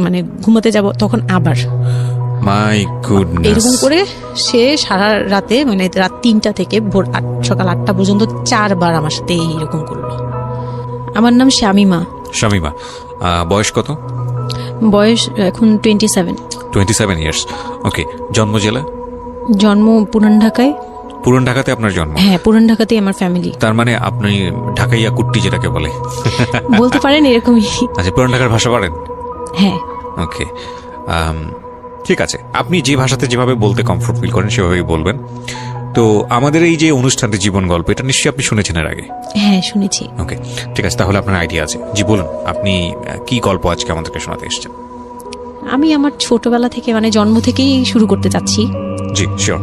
মানে ঘুমাতে যাব তখন আবার মাই গুডনেস, এরকম করে সে সারা রাতে মানে রাত 3টা থেকে ভোর সকাল 8টা পর্যন্ত 4বার আমার সাথে এইরকম করলো। আমার নাম শামিমা। শামিমা, বয়স কত? বয়স এখন 27 ইয়ার্স। ওকে, জন্ম জেলা? জন্ম পুরান ঢাকায়। পুরান ঢাকাতে আপনার জন্ম? হ্যাঁ, পুরান ঢাকাতেই আমার ফ্যামিলি। তার মানে আপনি ঢাকাইয়া কুট্টি যেটাকে বলে বলতে পারেন এরকমই। আচ্ছা, পুরান ঢাকার ভাষা পারেন? হ্যাঁ। ওকে, ঠিক আছে, আপনি যে ভাষাতে যেভাবে বলতে কমফোর্ট ফিল করেন সেভাবেই বলবেন। তো আমাদের এই যে অনুষ্ঠানটি জীবন গল্প, এটা নিশ্চয়ই আপনি শুনেছেন এর আগে? হ্যাঁ, শুনেছি। ওকে, ঠিক আছে, তাহলে আপনার আইডিয়া আছে। জি বলুন, আপনি কি গল্প আজকে আমাদেরকে শোনাতে এসেছেন? আমি আমার ছোটবেলা থেকে মানে জন্ম থেকেই শুরু করতে চাচ্ছি। জি শিওর।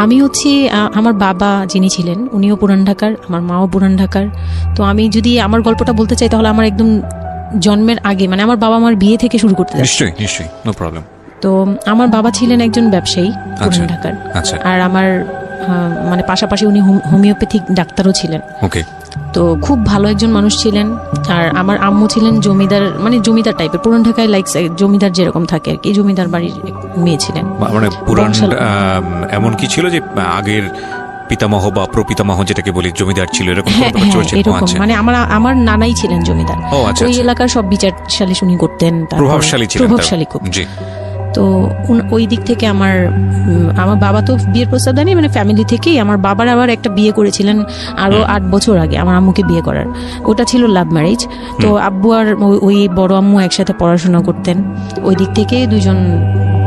আমি হচ্ছে আমার বাবা যিনি ছিলেন উনিও পুরান ঢাকার, আমার মাও পুরান ঢাকার। তো আমি যদি আমার গল্পটা বলতে চাই তাহলে আমার একদম জন্মের আগে মানে আমার বাবা আমার বিয়ে থেকে শুরু করতে চাচ্ছি। নিশ্চয়ই নিশ্চয়ই, নো প্রবলেম। তো আমার বাবা ছিলেন একজন ব্যবসায়ী পুরান ঢাকার। আচ্ছা। আর আমার মানে পাশাপাশি উনি হোমিওপ্যাথিক ডাক্তারও ছিলেন। ওকে। তো খুব ভালো একজন মানুষ ছিলেন। আর আমার আম্মু ছিলেন জমিদার, মানে জমিদার টাইপের, পুরান ঢাকায় লাইক জমিদার যেরকম থাকে আর কি, জমিদার বাড়ির মেয়ে ছিলেন। মানে পুরান এমন কি ছিল যে আগের পিতামহ বা প্রপিতামহ যেটাকে বলি জমিদার ছিল, এরকম এরকম মানে আমার নানাই ছিলেন জমিদার। ওই এলাকার সব বিচার সালিশ উনি করতেন, প্রভাবশালী খুব। তো ওই দিক থেকে আমার বাবা তো বিয়ের প্রস্তাব দেয়নি, মানে ফ্যামিলি থেকেই আমার বাবার আবার একটা বিয়ে করেছিলেন আরো 8 বছর আগে আমার আম্মুকে বিয়ে করার। ওটা ছিল লাভ ম্যারেজ। তো আব্বু আর ওই বড় আম্মু একসাথে পড়াশোনা করতেন, ওই দিক থেকে দুজন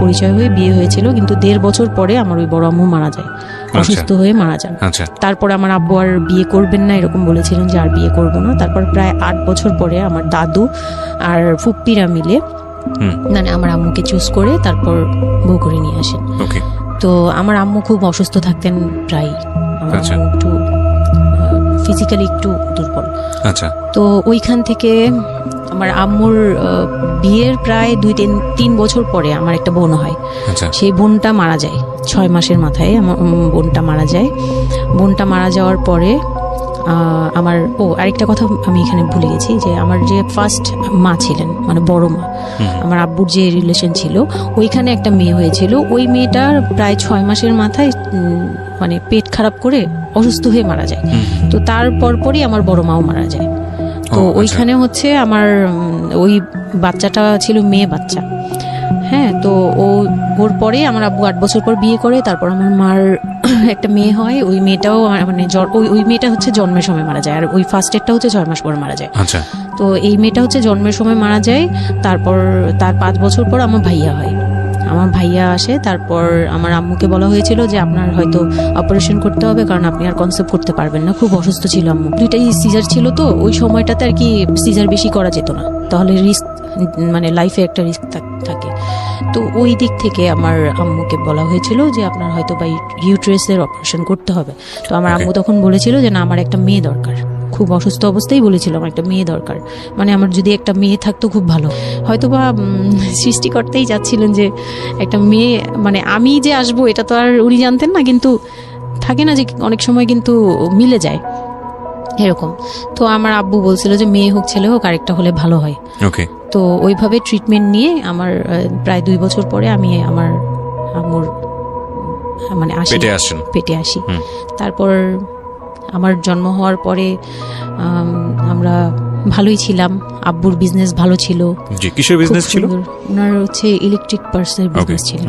পরিচয় হয়ে বিয়ে হয়েছিল। কিন্তু 1.5 বছর পরে আমার ওই বড় আম্মু মারা যায়, অসুস্থ হয়ে মারা যান। তারপর আমার আব্বু আর বিয়ে করবেন না এরকম বলেছিলেন যে আর বিয়ে করবো না। তারপর প্রায় 8 বছর পরে আমার দাদু আর ফুপ্পিরা মিলে মানে আমার আম্মুকে চুজ করে তারপর বউ করে নিয়ে আসেন। তো আমার আম্মু খুব অসুস্থ থাকতেন প্রায়, আমার আম্মু একটু ফিজিক্যালি একটু দুর্বল। তো ওইখান থেকে আমার আম্মুর বিয়ের প্রায় 2-3 বছর পরে আমার একটা বোন হয়। সেই বোনটা মারা যায় 6 মাসের মাথায়। আমার বোনটা মারা যায়। বোনটা মারা যাওয়ার পরে আমার আরেকটা কথা আমি এখানে ভুলে গেছি, যে আমার যে ফার্স্ট মা ছিলেন মানে বড় মা, আমার আব্বুর যে রিলেশন ছিল ওইখানে একটা মেয়ে হয়েছিল। ওই মেয়েটার প্রায় 6 মাসের মাথায় মানে পেট খারাপ করে অসুস্থ হয়ে মারা যায়। তো তার পরপরই আমার বড় মাও মারা যায়। তো ওইখানে হচ্ছে আমার ওই বাচ্চাটা ছিল মেয়ে বাচ্চা। হ্যাঁ, তো ওর পরে আমার আব্বু 8 বছর পর বিয়ে করে। তারপর আমার মার একটা মেয়ে হয়, ওই মেয়েটাও মানে ওই মেয়েটা হচ্ছে জন্মের সময় মারা যায়, আর ওই ফার্স্টেরটা হচ্ছে 6 মাস পর মারা যায়। তো এই মেয়েটা হচ্ছে জন্মের সময় মারা যায়। তারপর তার 5 বছর পর আমার ভাইয়া হয়, আমার ভাইয়া আসে। তারপর আমার আম্মুকে বলা হয়েছিল যে আপনার হয়তো অপারেশন করতে হবে, কারণ আপনি আর কনসেপ্ট করতে পারবেন না, খুব অসুস্থ ছিল আম্মু। 2টাই সিজার ছিল, তো ওই সময়টাতে আর কি সিজার বেশি করা যেত না, তাহলে রিস্ক মানে লাইফে একটা রিস্ক থাকে। তো ওই দিক থেকে আমার আম্মুকে বলা হয়েছিল যে আপনার হয়তো বা ইউট্রাসের অপারেশন করতে হবে। তো আমার আম্মু তখন বলেছিল যে না, আমার একটা মেয়ে দরকার, খুব অসুস্থ অবস্থায় বলেছিল আমার একটা মেয়ে দরকার, মানে আমার যদি একটা মেয়ে থাকতো খুব ভালো। হয়তো বা সৃষ্টিকর্তাই যাচ্ছিলেন যে একটা মেয়ে, মানে আমি যে আসবো এটা তো আর উনি জানতেন না, কিন্তু থাকে না যে অনেক সময় কিন্তু মিলে যায় এরকম। তো আমার আব্বু বলছিল যে মেয়ে হোক ছেলে হোক আরেকটা হলে ভালো হয়। তো ওইভাবে ট্রিটমেন্ট নিয়ে আমার প্রায় 2 বছর পরে আমি আমার আম্মুর মানে পেটে আসি। তারপর আমার জন্ম হওয়ার পরে আমরা ভালোই ছিলাম, আব্বুর বিজনেস ভালো ছিল। কিসের বিজনেস ছিল? ওনার হচ্ছে ইলেকট্রিক পার্টসের বিজনেস ছিল।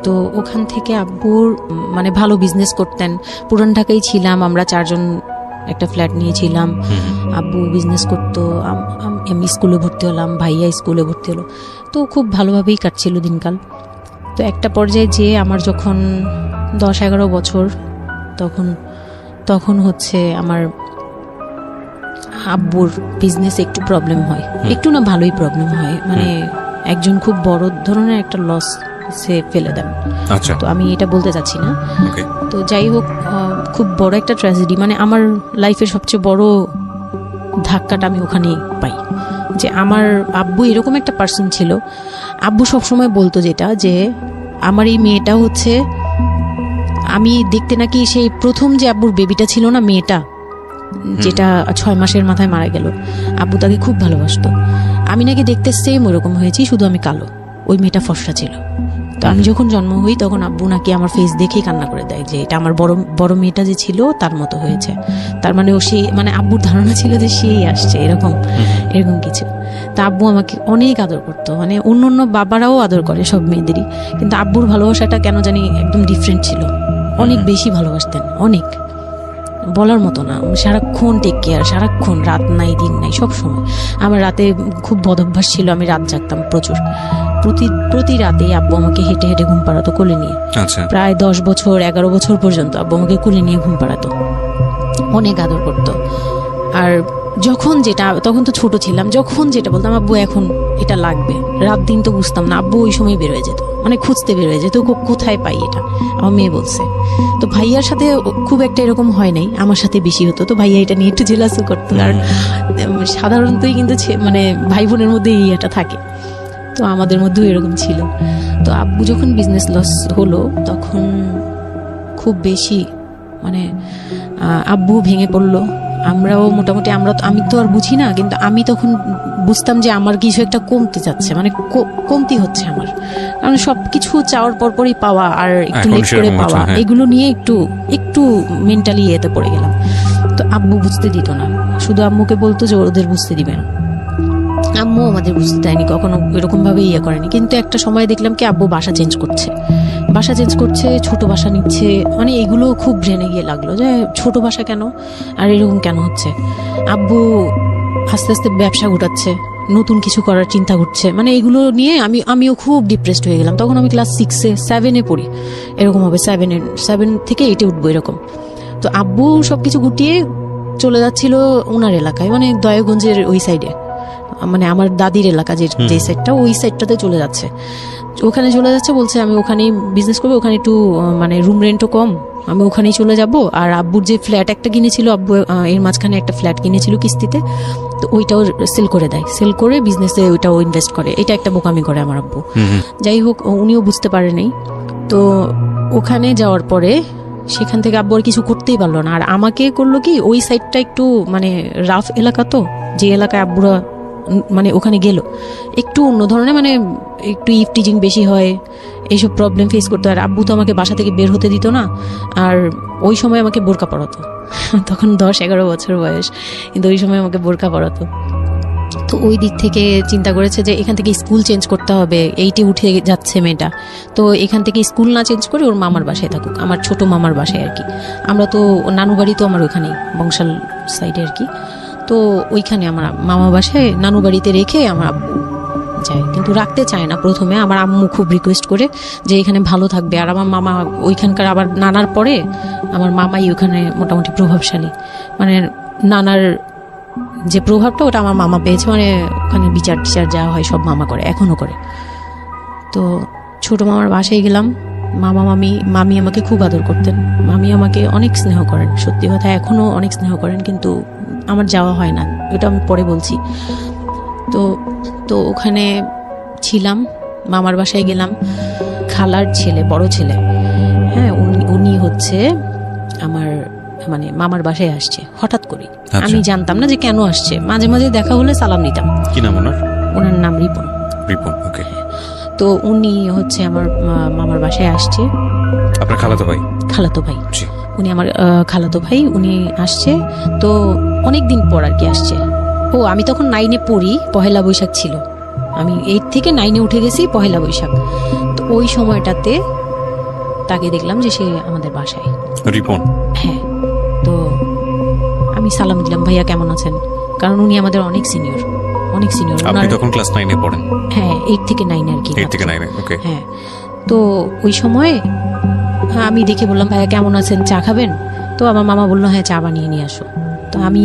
তো ওখান থেকে আব্বুর মানে ভালো বিজনেস করতেন। পুরান ঢাকায় ছিলাম আমরা 4 জন, একটা ফ্ল্যাট নিয়েছিলাম। আব্বু বিজনেস করতো, আমি স্কুলে ভর্তি হলাম, ভাইয়া স্কুলে ভর্তি হলো। তো খুব ভালোভাবেই কাটছিল দিনকাল। তো একটা পর্যায়ে যে আমার যখন 10-11 বছর, তখন হচ্ছে আমার আব্বুর বিজনেস একটু প্রবলেম হয়, একটু না ভালোই প্রবলেম হয়, মানে একজন খুব বড় ধরনের একটা লস সে ফেলে দেন। তো আমি এটা বলতে চাচ্ছি না। তো যাই হোক, খুব বড় একটা ট্র্যাজেডি, মানে আমার লাইফের সবচেয়ে বড় ধাক্কাটা আমি ওখানেই পাই, যে আমার আব্বু এরকম একটা পার্সন ছিল। আব্বু সবসময় বলতো যেটা, যে আমার এই মেয়েটা হচ্ছে, আমি দেখতে নাকি সেই প্রথম যে আব্বুর বেবিটা ছিল না মেয়েটা, যেটা 6 মাসের মাথায় মারা গেল। আব্বু তাকে খুব ভালোবাসতো। আমি নাকি দেখতে সেম ওরকম হয়েছি, শুধু আমি কালো, ওই মেয়েটা ফর্সা ছিল। তো আমি যখন জন্ম হই তখন আব্বু নাকি আমার ফেস দেখেই কান্না করে দেয় যে এটা আমার বড় মেয়েটা যে ছিল তার মতো হয়েছে। তার মানে ও সেই, মানে আব্বুর ধারণা ছিল যে সেই আসছে, এরকম কিছু। তা আব্বু আমাকে অনেক আদর করতো, মানে অন্য বাবারাও আদর করে সব মেয়েদেরই, কিন্তু আব্বুর ভালোবাসাটা কেন জানি একদম ডিফারেন্ট ছিল। অনেক বেশি ভালোবাসতেন, অনেক বলার মতো না। সারাক্ষণ টেক কেয়ার, সারাক্ষণ, রাত নাই দিন নাই, সব সময়। আমার রাতে খুব বদভ্যাস ছিল, আমি রাত জাগতাম প্রচুর। প্রতি রাতেই আব্বু আমাকে হেঁটে হেঁটে ঘুম পাড়াতো কোলে নিয়ে। প্রায় 10 বছর 11 বছর পর্যন্ত আব্বু আমাকে কোলে নিয়ে ঘুম পাড়াতো, অনেক আদর করতো। আর যখন যেটা, তখন তো ছোট ছিলাম, যখন যেটা বলতাম আব্বু এখন এটা লাগবে, রাত দিন তো বুঝতাম না, আব্বু ওই সময় বের হয়ে যেত, মানে খুঁজতে বের হয়ে যেত কোথায় পাই এটা। আমার মেয়ে বলছে। তো ভাইয়ার সাথে খুব একটা এরকম হয় নাই, আমার সাথে বেশি হতো। তো ভাইয়া এটা নিয়ে একটু জেলাসও করতো, কারণ সাধারণতই কিন্তু মানে ভাই বোনের মধ্যে এই এটা থাকে। তো আমাদের মধ্যেও এরকম ছিল। তো আব্বু যখন বিজনেস লস হলো তখন খুব বেশি, মানে আব্বু ভেঙে পড়লো। আমরাও মোটামুটি, আমি তো আর বুঝি না, কিন্তু আমি তখন বুঝতাম যে আমার কিছু একটা কমতে যাচ্ছে, মানে কমতি হচ্ছে আমার। কারণ সবকিছু চাওয়ার পরপরই পাওয়া আর একটু লেট করে পাওয়া, এগুলো নিয়ে একটু মেন্টালি এতে পড়ে গেলাম। তো আব্বু বুঝতে দিত না, শুধু আম্মুকে বলতো যে ওদের বুঝতে দিবে না। আম্মু আমাদের বুঝতে দেয়নি কখনো, এরকম ভাবে করেনি। কিন্তু একটা সময় দেখলাম কি আব্বু বাসা চেঞ্জ করছে, ছোট বাসা নিচ্ছে, মানে এগুলো খুব ব্রেনে গিয়ে লাগলো যে ছোট বাসা কেন আর এরকম কেন হচ্ছে। আব্বু আস্তে আস্তে ব্যবসা ঘটাচ্ছে, নতুন কিছু করার চিন্তা করছে, মানে এগুলো নিয়ে আমিও খুব ডিপ্রেসড হয়ে গেলাম। তখন আমি ক্লাস 6-এ 7-এ পড়ি, এরকম হবে 7 থেকে 8-এ উঠবো এরকম। তো আব্বু সবকিছু গুটিয়ে চলে যাচ্ছিল ওনার এলাকায়, মানে দয়াগঞ্জের ওই সাইডে, মানে আমার দাদির এলাকা যে সাইডটা, ওই সাইডটাতে চলে যাচ্ছে। ওখানে চলে যাচ্ছে, বলছে আমি ওখানেই বিজনেস করবো, ওখানে একটু মানে রুম রেন্টও কম, আমি ওখানেই চলে যাব। আর আব্বুর যে ফ্ল্যাট একটা কিনেছিল, আব্বু এর মাঝখানে একটা ফ্ল্যাট কিনেছিল কিস্তিতে, তো ওইটাও সেল করে দেয়, সেল করে বিজনেসে ওইটাও ইনভেস্ট করে। এটা একটা বোকামি করে আমার আব্বু। যাই হোক, উনিও বুঝতে পারে নাই। তো ওখানে যাওয়ার পরে সেখান থেকে আব্বু আর কিছু করতেই পারলো না। আর আমাকে করলো কি, ওই সাইডটা একটু মানে রাফ এলাকা, তো যে এলাকায় আব্বুরা মানে ওখানে গেল একটু অন্য ধরনের, মানে একটু ইফটিজিং বেশি হয়, এইসব প্রবলেম ফেস করতে। আর আব্বু তো আমাকে বাসা থেকে বের হতে দিত না। আর ওই সময় আমাকে বোরকা পরাতো, তখন 10-11 বছর বয়স, কিন্তু ওই সময় আমাকে বোরকা পরাতো। তো ওই দিক থেকে চিন্তা করেছে যে এখান থেকে স্কুল চেঞ্জ করতে হবে, 8-এ উঠে যাচ্ছে মেয়েটা, তো এখান থেকে স্কুল না চেঞ্জ করে ওর মামার বাসায় থাকুক, আমার ছোট মামার বাসায় আর কি। আমরা তো নানু বাড়ি তো আমার ওখানেই, বংশাল সাইডে আর কি। তো ওইখানে আমার মামা বাসায় নানু বাড়িতে রেখে আমার আব্বু যায়, কিন্তু রাখতে চায় না প্রথমে। আমার আম্মু খুব রিকোয়েস্ট করে যে এখানে ভালো থাকবে। আর আমার মামা ওইখানকার, আবার নানার পরে আমার মামাই ওখানে মোটামুটি প্রভাবশালী, মানে নানার যে প্রভাবটা ওটা আমার মামা পেয়েছে, মানে ওখানে বিচার টিচার যা হয় সব মামা করে, এখনো করে। তো ছোট মামার বাসায় গেলাম, মামি আমাকে খুব আদর করতেন, মামি আমাকে অনেক স্নেহ করেন, সত্যি কথা এখনো অনেক স্নেহ করেন, কিন্তু আমার যাওয়া হয় না, ওটা আমি পরে বলছি। তো ওখানে ছিলাম, মামার বাসায় গেলাম, খালার ছেলে, বড় ছেলে, হ্যাঁ, উনি হচ্ছে আমার মানে মামার বাসায় আসছে হঠাৎ করে। আমি জানতাম না যে কেন আসছে, মাঝে মাঝে দেখা হলে সালাম নিতাম। কি নাম ওনার? ওনার নাম রিপন। ওকে। তো উনি হচ্ছে আমার মামার বাসায় আসছে। আপনার খালাতো ভাই? খালাতো ভাই, উনি আমার খালাতো ভাই, উনি আসছে। তো অনেক দিন পর আর কি আসছে। আমি তখন 9-এ পড়ি, পহেলা বৈশাখ ছিল, আমি 8 থেকে 9-এ উঠে গেছি, পহেলা বৈশাখ। তো ওই সময়টাতে তাকে দেখলাম যে সে আমাদের বাসায়। রিপন? হ্যাঁ। তো আমি সালাম দিলাম, ভাইয়া কেমন আছেন, কারণ উনি আমাদের অনেক সিনিয়র। আপনি তখন ক্লাস 9-এ পড়েন? হ্যাঁ, 8 থেকে 9 আর কি। 8 থেকে 9, ওকে। হ্যাঁ। তো ওই সময় আমি দেখে বললাম, ভাইয়া কেমন আছেন, চা খাবেন? তো আমার মামা বললো, হ্যাঁ চা বানিয়ে নিয়ে আসো। তো আমি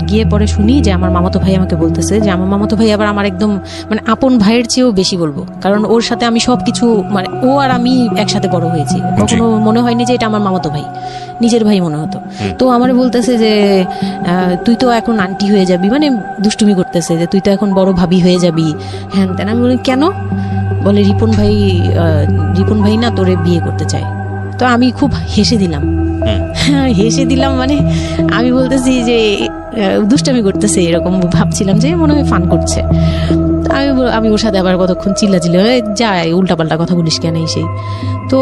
গিয়ে পরে শুনি যে আমার মামাতো ভাই আমাকে বলতেছে যে আমার মামাতো ভাই আবার আমার একদম মানে আপন ভাইয়ের চেয়েও বেশি বলবো, কারণ ওর সাথে আমি সবকিছু, মানে ও আর আমি একসাথে বড় হয়েছি, কখনো মনে হয়নি যে এটা আমার মামাতো ভাই, নিজের ভাই মনে হতো। তো আমার বলতেছে যে তুই তো এখন আন্টি হয়ে যাবি, মানে দুষ্টুমি করতেছে যে তুই তো এখন বড় ভাবি হয়ে যাবি, হ্যাঁ তেন। আমি বলি কেন? বলে রিপন ভাই না তোরে বিয়ে করতে চায়। তো আমি খুব হেসে দিলাম, হেসে দিলাম, মানে আমি বলতেছি যে দুষ্টামি করতেছে এরকম ভাবছিলাম, যে মনে হয় ফান করছে। আমি ওর সাথে আবার কতক্ষণ চিল্লাচিল্লি যায়, উল্টাপাল্টা কথা বলিস কেন এই সেই। তো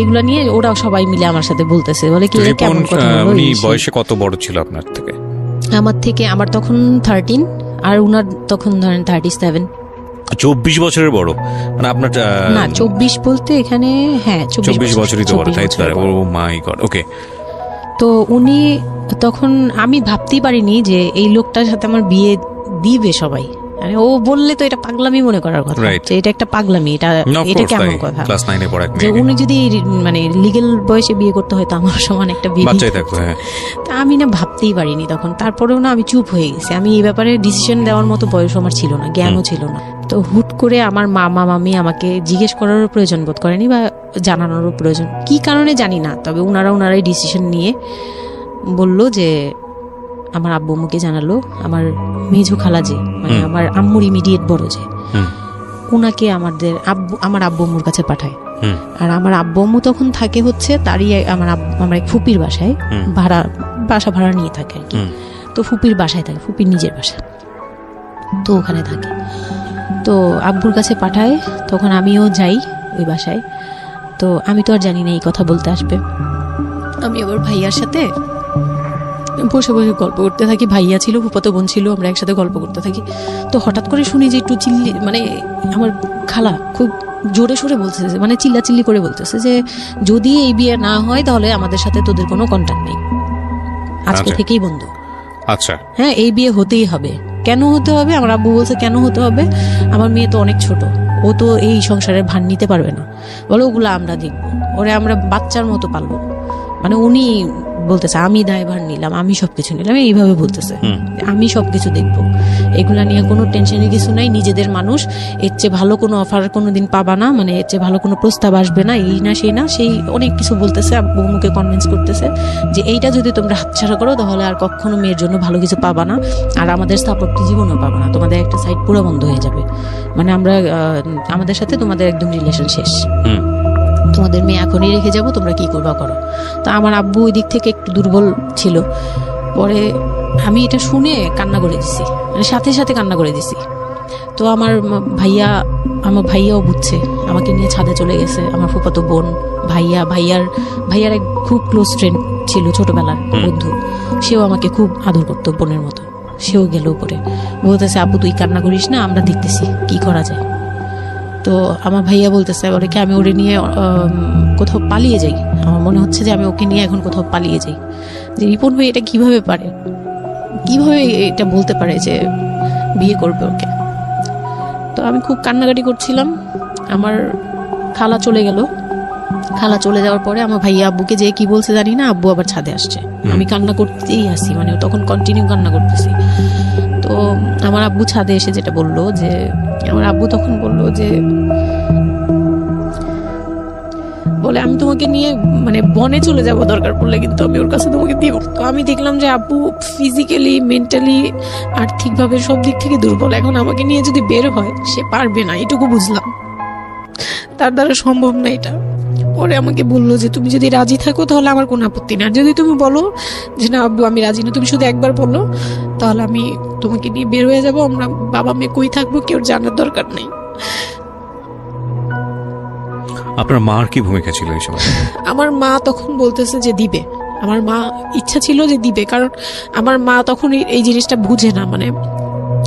এগুলা নিয়ে ওরা সবাই মিলে আমার সাথে বলতেছে, বলে কি কেমন কথা বলো। উনি বয়সে কত বড় ছিল আপনার থেকে? আমার তখন 13, আর উনার তখন ধরেন 37। 24 বছরের বড়, মানে আপনার না 24 বলতে এখানে, হ্যাঁ 24 বছরই তো বড়, তাই তো? ও মাই গড, ওকে। তো উনি তখন, আমি ভাবতেই পারিনি যে এই লোকটার সাথে আমার বিয়ে দিবে সবাই। মানে ও বললে তো এটা পাগলামি মনে করার কথা, যে এটা একটা পাগলামি, এটা কেমন কথা ক্লাস 9 এ পড়া যে উনি যদি মানে লিগ্যাল বয়সে বিয়ে করতে হয় তো আমার সমান একটা বাচ্চাই থাকতো। হ্যাঁ, তা আমি না ভাবতেই পারিনি তখন। তারপরেও না আমি চুপ হয়ে গেছি, আমি এই ব্যাপারে ডিসিশন দেওয়ার মতো বয়স আমার ছিল না, জ্ঞানও ছিল না। তো হুট করে আমার মামা মামি আমাকে জিজ্ঞেস করারও প্রয়োজন বোধ করেনি, বা জানানোরও প্রয়োজন, কি কারণে জানি না, তবে ওনারাই ডিসিশন নিয়ে বললো যে আমার আব্বু আম্মুকে জানালো, আমার মেজো খালা যে, মানে আমার আম্মুর ইমিডিয়েট বড় যে, ওনাকে আমার আব্বু আম্মুর কাছে পাঠায়। আর আমার আব্বু আম্মু তখন থাকে হচ্ছে তারই আমার এক ফুপির বাসায়, বাসা ভাড়া নিয়ে থাকে আর কি। তো ফুপির বাসায় থাকে, ফুপির নিজের বাসা, তো ওখানে থাকে। তো আব্বুর কাছে পাঠায়, তখন আমিও যাই ওই বাসায়। তো আমি তো আর জানি না এই কথা বলতে আসবে। আমি আবার ভাইয়ার সাথে বসে বসে গল্প করতে থাকি, ভাইয়া ছিল, ফুফাতো বোন ছিল, আমরা একসাথে গল্প করতে থাকি। তো হঠাৎ করে শুনি যে একটু মানে আমার খালা খুব জোরে সোরে বলতেছে, মানে চিল্লাচিল্লি করে বলতেছে যে যদি এই বিয়ে না হয় তাহলে আমাদের সাথে তোদের কোনো কন্ট্যাক্ট নেই, আজকে থেকেই বন্ধ। আচ্ছা, হ্যাঁ, এই বিয়ে হতেই হবে। কেন হতে হবে? আমার আব্বু বলছে কেন হতে হবে, আমার মেয়ে তো অনেক ছোট, ও তো এই সংসারের ভার নিতে পারবে না, বলো ওগুলো আমরা দেখবো, ওরে আমরা বাচ্চার মতো পালবো। মানে উনি বলতেছে আমি দায়ভার নিলাম, আমি সবকিছু নিলাম, এইভাবে বলতেছে আমি সবকিছু দেখবো, এগুলা নিয়ে কোনো টেনশনের কিছু নাই, নিজেদের মানুষ, এর চেয়ে ভালো কোনো অফার কোনোদিন পাবা না, মানে এর চেয়ে ভালো কোনো প্রস্তাব আসবে না, এই না সেই না, সেই অনেক কিছু বলতেছে। আব্বু মুখে কনভিন্স করতেছে যে এইটা যদি তোমরা হাতছাড়া করো তাহলে আর কখনো মেয়ের জন্য ভালো কিছু পাবা না, আর আমাদের সাপোর্ট জীবনও পাবা না, তোমাদের একটা সাইড পুরো বন্ধ হয়ে যাবে, মানে আমরা আমাদের সাথে তোমাদের একদম রিলেশন শেষ, তোমাদের মেয়ে এখনই রেখে যাবো, তোমরা কি করবা করো। তো আমার আব্বু ওই দিক থেকে একটু দুর্বল ছিল। পরে আমি এটা শুনে কান্না করে দিছি, মানে সাথে সাথে কান্না করে দিছি। তো আমার ভাইয়াও বুঝছে, আমাকে নিয়ে ছাদে চলে গেছে। আমার ফুফাতো বোন, ভাইয়ার এক খুব ক্লোজ ফ্রেন্ড ছিল, ছোটবেলার বন্ধু, সেও আমাকে খুব আদর করতো বোনের মতো, সেও গেল উপরে, বলতেছে আব্বু তুই কান্না করিস না, আমরা দেখতেছি কি করা যায়। তো আমার ভাইয়া বলতেছে, বলে কি আমি ওরে নিয়ে কোথাও পালিয়ে যাই, আমার মনে হচ্ছে যে আমি ওকে নিয়ে এখন কোথাও পালিয়ে যাই। যে রিপন ভাই এটা কিভাবে এটা বলতে পারে যে বিয়ে করবে ওকে। তো আমি খুব কান্নাকাটি করছিলাম। আমার খালা চলে গেল, খালা চলে যাওয়ার পরে আমার ভাইয়া আব্বুকে যে কি বলছে জানি না, আব্বু আবার ছাদে আসছে, আমি কান্না করতেই আসি, মানে তখন কন্টিনিউ কান্না করতেছি। তো আমার আব্বু ছাদে এসে যেটা বললো, যে আমার আব্বু তখন বললো যে বলে আমি তোমাকে নিয়ে মানে বনে চলে যাব দরকার পড়লে, কিন্তু আমি ওর কাছে তোমাকে দিব। তো আমি দেখলাম যে আব্বু ফিজিক্যালি, মেন্টালি, আর্থিকভাবে সব দিক থেকে দুর্বল, এখন আমাকে নিয়ে যদি বের হয় সে পারবে না, এটুকু বুঝলাম, তার দ্বারা সম্ভব না এটা। পরে আমাকে বললো যে তুমি যদি রাজি থাকো তাহলে আমার কোনো আপত্তি না, যদি তুমি বলো যে না আব্বু আমি রাজি না, তুমি শুধু একবার বলো, তাহলে আমি তোমাকে নিয়ে বের হয়ে যাবো, আমরা বাবা মেয়ে কই থাকবো কেউ জানার দরকার নেই। আপনার মার কি ভূমিকা ছিল এই সময়? আমার মা তখন বলতেছে যে দিবে, আমার মা ইচ্ছা ছিল যে দিবে, কারণ আমার মা তখন এই জিনিসটা বুঝে না, মানে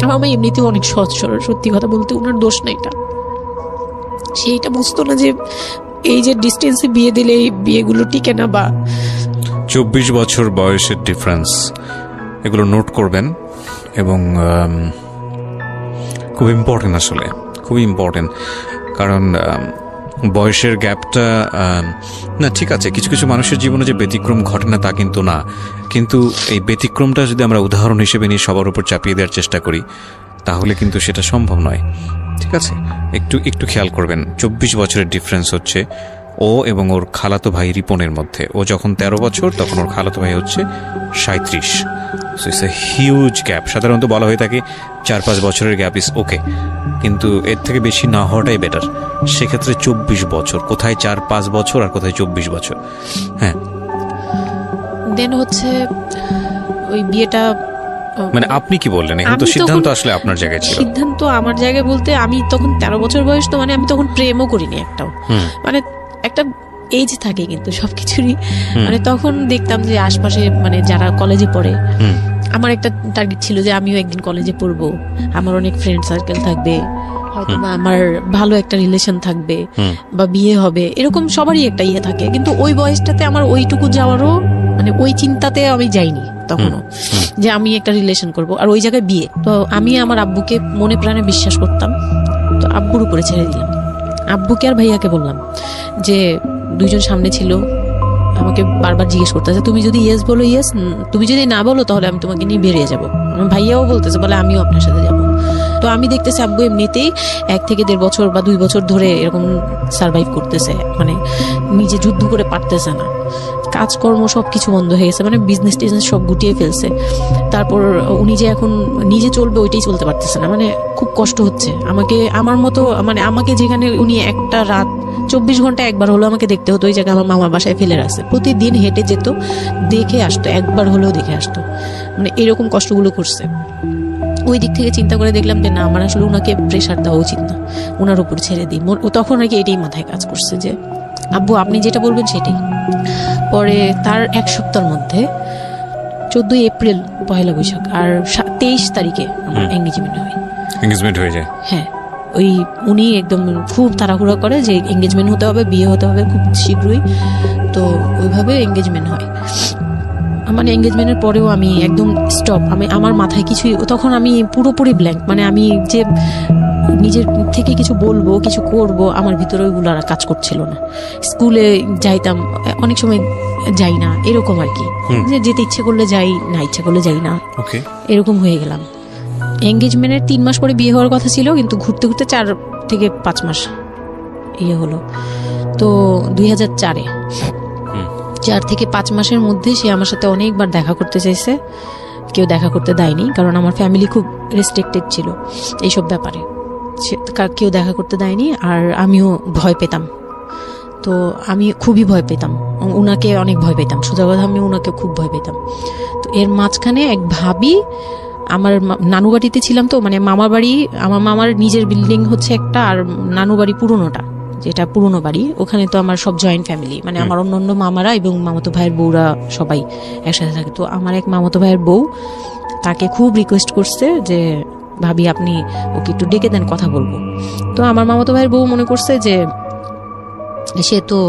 আমার মা এমনিতেও অনেক সহজ সরল, সত্যি কথা বলতে ওনার দোষ না এটা, সেইটা বুঝতো না যে এই যে ডিস্টেন্সে বিয়ে দিলে এই বিয়েগুলো টিকে না, বা 24 বছর বয়সের ডিফারেন্স, এগুলো নোট করবেন এবং খুব ইম্পর্টেন্ট, আসলে খুবই ইম্পর্টেন্ট, কারণ বয়সের গ্যাপটা না ঠিক আছে, কিছু কিছু মানুষের জীবনে যে ব্যতিক্রম ঘটে না তা কিন্তু না, কিন্তু এই ব্যতিক্রমটা যদি আমরা উদাহরণ হিসেবে নিয়ে সবার উপর চাপিয়ে দেওয়ার চেষ্টা করি তাহলে কিন্তু সেটা সম্ভব নয়। ঠিক আছে, একটু খেয়াল করবেন, 24 বছরের ডিফারেন্স হচ্ছে ও এবং ওর খালাতো ভাই রিপনের মধ্যে। ও যখন 13 বছর তখন ওর খালাতো ভাই হচ্ছে 37। So it's a huge gap. সাধারণত বলা হয়ে থাকে 4-5 বছরের গ্যাপ ইজ ওকে, কিন্তু এর থেকে বেশি না হওয়াটাই বেটার। সেক্ষেত্রে 24 বছর, কোথায় 4-5 বছর আর কোথায় 24 বছর। হ্যাঁ, দেন হচ্ছে ওই বিয়েটা মানে আপনি কি বললেন? এখন তো সিদ্ধান্ত আসলে আপনার জায়গায় ছিল। সিদ্ধান্ত আমার জায়গায় বলতে আমি তখন 13 বছর বয়স, তো মানে আমি তখন প্রেমও করিনি একটাও। মানে একটা এজ থাকে কিন্তু সবকিছুরই, মানে তখন দেখতাম যে আশপাশে মানে যারা কলেজে পড়ে, আমার একটা টার্গেট ছিল যে আমিও একদিন কলেজে পড়বো, আমার অনেক ফ্রেন্ড সার্কেল থাকবে, হয়তো বা আমার ভালো একটা রিলেশন থাকবে বা বিয়ে হবে, এরকম সবারই একটা ইয়ে থাকে। কিন্তু ওই বয়সটাতে আমার ওইটুকু যাওয়ারও মানে ওই চিন্তাতে আমি যাইনি তখনও যে আমি একটা রিলেশন করব, আর ওই জায়গায় বিয়ে। তো আমি আমার আব্বুকে মনে প্রাণে বিশ্বাস করতাম, তো আব্বুর উপরে ছেড়ে দিলাম। আব্বুকে আর ভাইয়াকে বললাম যে দুইজন সামনে ছিল, আমাকে বারবার জিজ্ঞেস করতেছে তুমি যদি ইয়েস বলো ইয়েস, তুমি যদি না বলো তাহলে আমি তোমাকে নিয়ে বেরিয়ে যাবো। আমার ভাইয়াও বলতেছে বলে আমিও আপনার সাথে যাবো। তো আমি দেখতেছি আব্বু এমনিতেই 1 থেকে 1.5 বছর বা 2 বছর ধরে এরকম সার্ভাইভ করতেছে, মানে নিজে যুদ্ধ করে পারতেছে না, কাজকর্ম সবকিছু বন্ধ হয়ে গেছে, মানে বিজনেস টিজনেস সব গুটিয়ে ফেলছে। তারপর উনি যে এখন নিজে চলবে ওইটাই চলতে পারতেছে না, মানে খুব কষ্ট হচ্ছে। আমাকে আমার মতো মানে আমাকে যেখানে উনি একটা রাত 24 ঘন্টা একবার হলো আমাকে দেখতে হতো, ওই জায়গায় আমার মামার বাসায় ফেলে রাখছে, প্রতিদিন হেঁটে যেত, দেখে আসতো, একবার হলেও দেখে আসতো, মানে এরকম কষ্টগুলো করছে। ওই দিক থেকে চিন্তা করে দেখলাম যে না, আমার আসলে ওনাকে প্রেশার দেওয়া উচিত না, ওনার উপর ছেড়ে দিই। ও তখন আর কি এটাই মাথায় কাজ করছে যে আব্বু আপনি যেটা বলবেন সেটাই। পরে তার 1 সপ্তাহের মধ্যে 14 এপ্রিল পয়লা বৈশাখ আর 23 তারিখে আমার এঙ্গেজমেন্ট হয়ে যায়। হ্যাঁ, ওই উনি একদম খুব তাড়াহুড়া করে যে এঙ্গেজমেন্ট হতে হবে, বিয়ে হতে হবে খুব শীঘ্রই, তো ওইভাবে এঙ্গেজমেন্ট হয়। মানে এঙ্গেজমেন্টের পরেও আমি একদম স্টপ, আমার মাথায় কিছুই, তখন আমি পুরোপুরি ব্ল্যাঙ্ক, মানে আমি যে নিজের থেকে কিছু বলবো কিছু করব আমার ভিতরে ওইগুলো আর কাজ করছিল না। স্কুলে যাইতাম, অনেক সময় যাই না, এরকম আর কি, যে যেতে ইচ্ছে করলে যাই, না ইচ্ছে করলে যাই না, এরকম হয়ে গেলাম। এঙ্গেজমেন্টের 3 মাস পরে বিয়ে হওয়ার কথা ছিল, কিন্তু ঘুরতে ঘুরতে 4 থেকে 5 মাস ইয়ে হলো। তো 2004-এ 4 থেকে 5 মাসের মধ্যে সে আমার সাথে অনেকবার দেখা করতে চাইছে, কেউ দেখা করতে দেয়নি, কারণ আমার ফ্যামিলি খুব রেস্ট্রিক্টেড ছিল এইসব ব্যাপারে, কেউ দেখা করতে দেয়নি। আর আমিও ভয় পেতাম, তো আমি খুবই ভয় পেতাম, উনাকে অনেক ভয় পেতাম, সোজা কথা আমি উনাকে খুব ভয় পেতাম। তো এর মাঝখানে এক ভাবি, আমার নানু বাড়িতে ছিলাম, তো মানে মামার বাড়ি, আমার মামার নিজের বিল্ডিং হচ্ছে একটা, আর নানু বাড়ি পুরোনোটা, যেটা পুরোনো বাড়ি, ওখানে তো আমার সব জয়েন্ট ফ্যামিলি, মানে আমার অন্য মামারা এবং মামাতো ভাইয়ের বউরা সবাই একসাথে থাকে। তো আমার এক মামাতো ভাইয়ের বউ তাকে খুব রিকোয়েস্ট করছে যে ভাবি আপনি ওকে একটু ডেকে দেন, কথা বলবো। তো আমার মামাতো ভাইয়ের বউ মনে করছে যে সে তো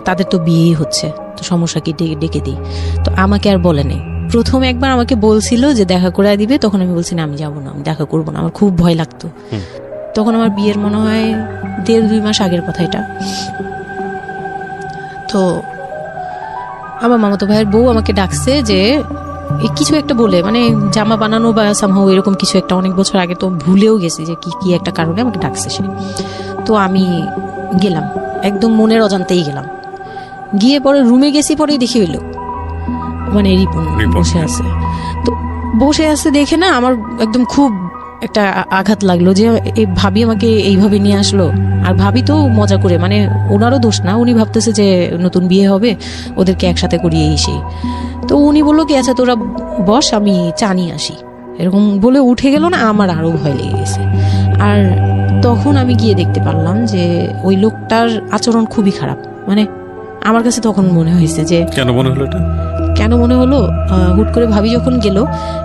তাদের তো বিয়েই হচ্ছে, তো সমস্যা কি, ডেকে দিই। তো আমাকে আর বলে নেই। প্রথম একবার আমাকে বলছিল যে দেখা করে দিবে, তখন আমি বলছি না আমি যাবো না, আমি দেখা করবো না, আমার খুব ভয় লাগতো। তখন আমার বিয়ের মনে হয় 1.5-2 মাস আগের কথা এটা। তো আমার মামাতো ভাইয়ের বউ আমাকে ডাকছে যে কিছু একটা বলে, মানে জামা বানানো বা সামহাও এরকম কিছু একটা, অনেক বছর আগে, তো ভুলেও গেছি যে কি একটা কারণে আমাকে ডাকছে সে। তো আমি গেলাম, একদম মনের অজান্তেই গেলাম। গিয়ে পরে রুমে গেছি, পরেই দেখি হইলো মানে রিপন বসে আছে। তো বসে আছে দেখে না আমার একদম খুব একটা আঘাত লাগলো যে এই ভাবি আমাকে এইভাবে নিয়ে আসলো। আর ভাবি তো মজা করে, মানে ওনারও দোষ না, উনি ভাবতেছে যে নতুন বিয়ে হবে, ওদেরকে একসাথে করিয়ে এসে। তো উনি বললো কি আচ্ছা তোরা বস, আমি চা নিয়ে আসি, এরকম বলে উঠে গেল না। আমার আরো ভয় লেগে গেছে। আর তখন আমি গিয়ে দেখতে পারলাম যে ওই লোকটার আচরণ খুবই খারাপ। মানে আমার কাছে তখন মনে হয়েছে যে কেন মনে হলো এটা, কেন মনে হলো, হুট করে ভাবি যখন গেল,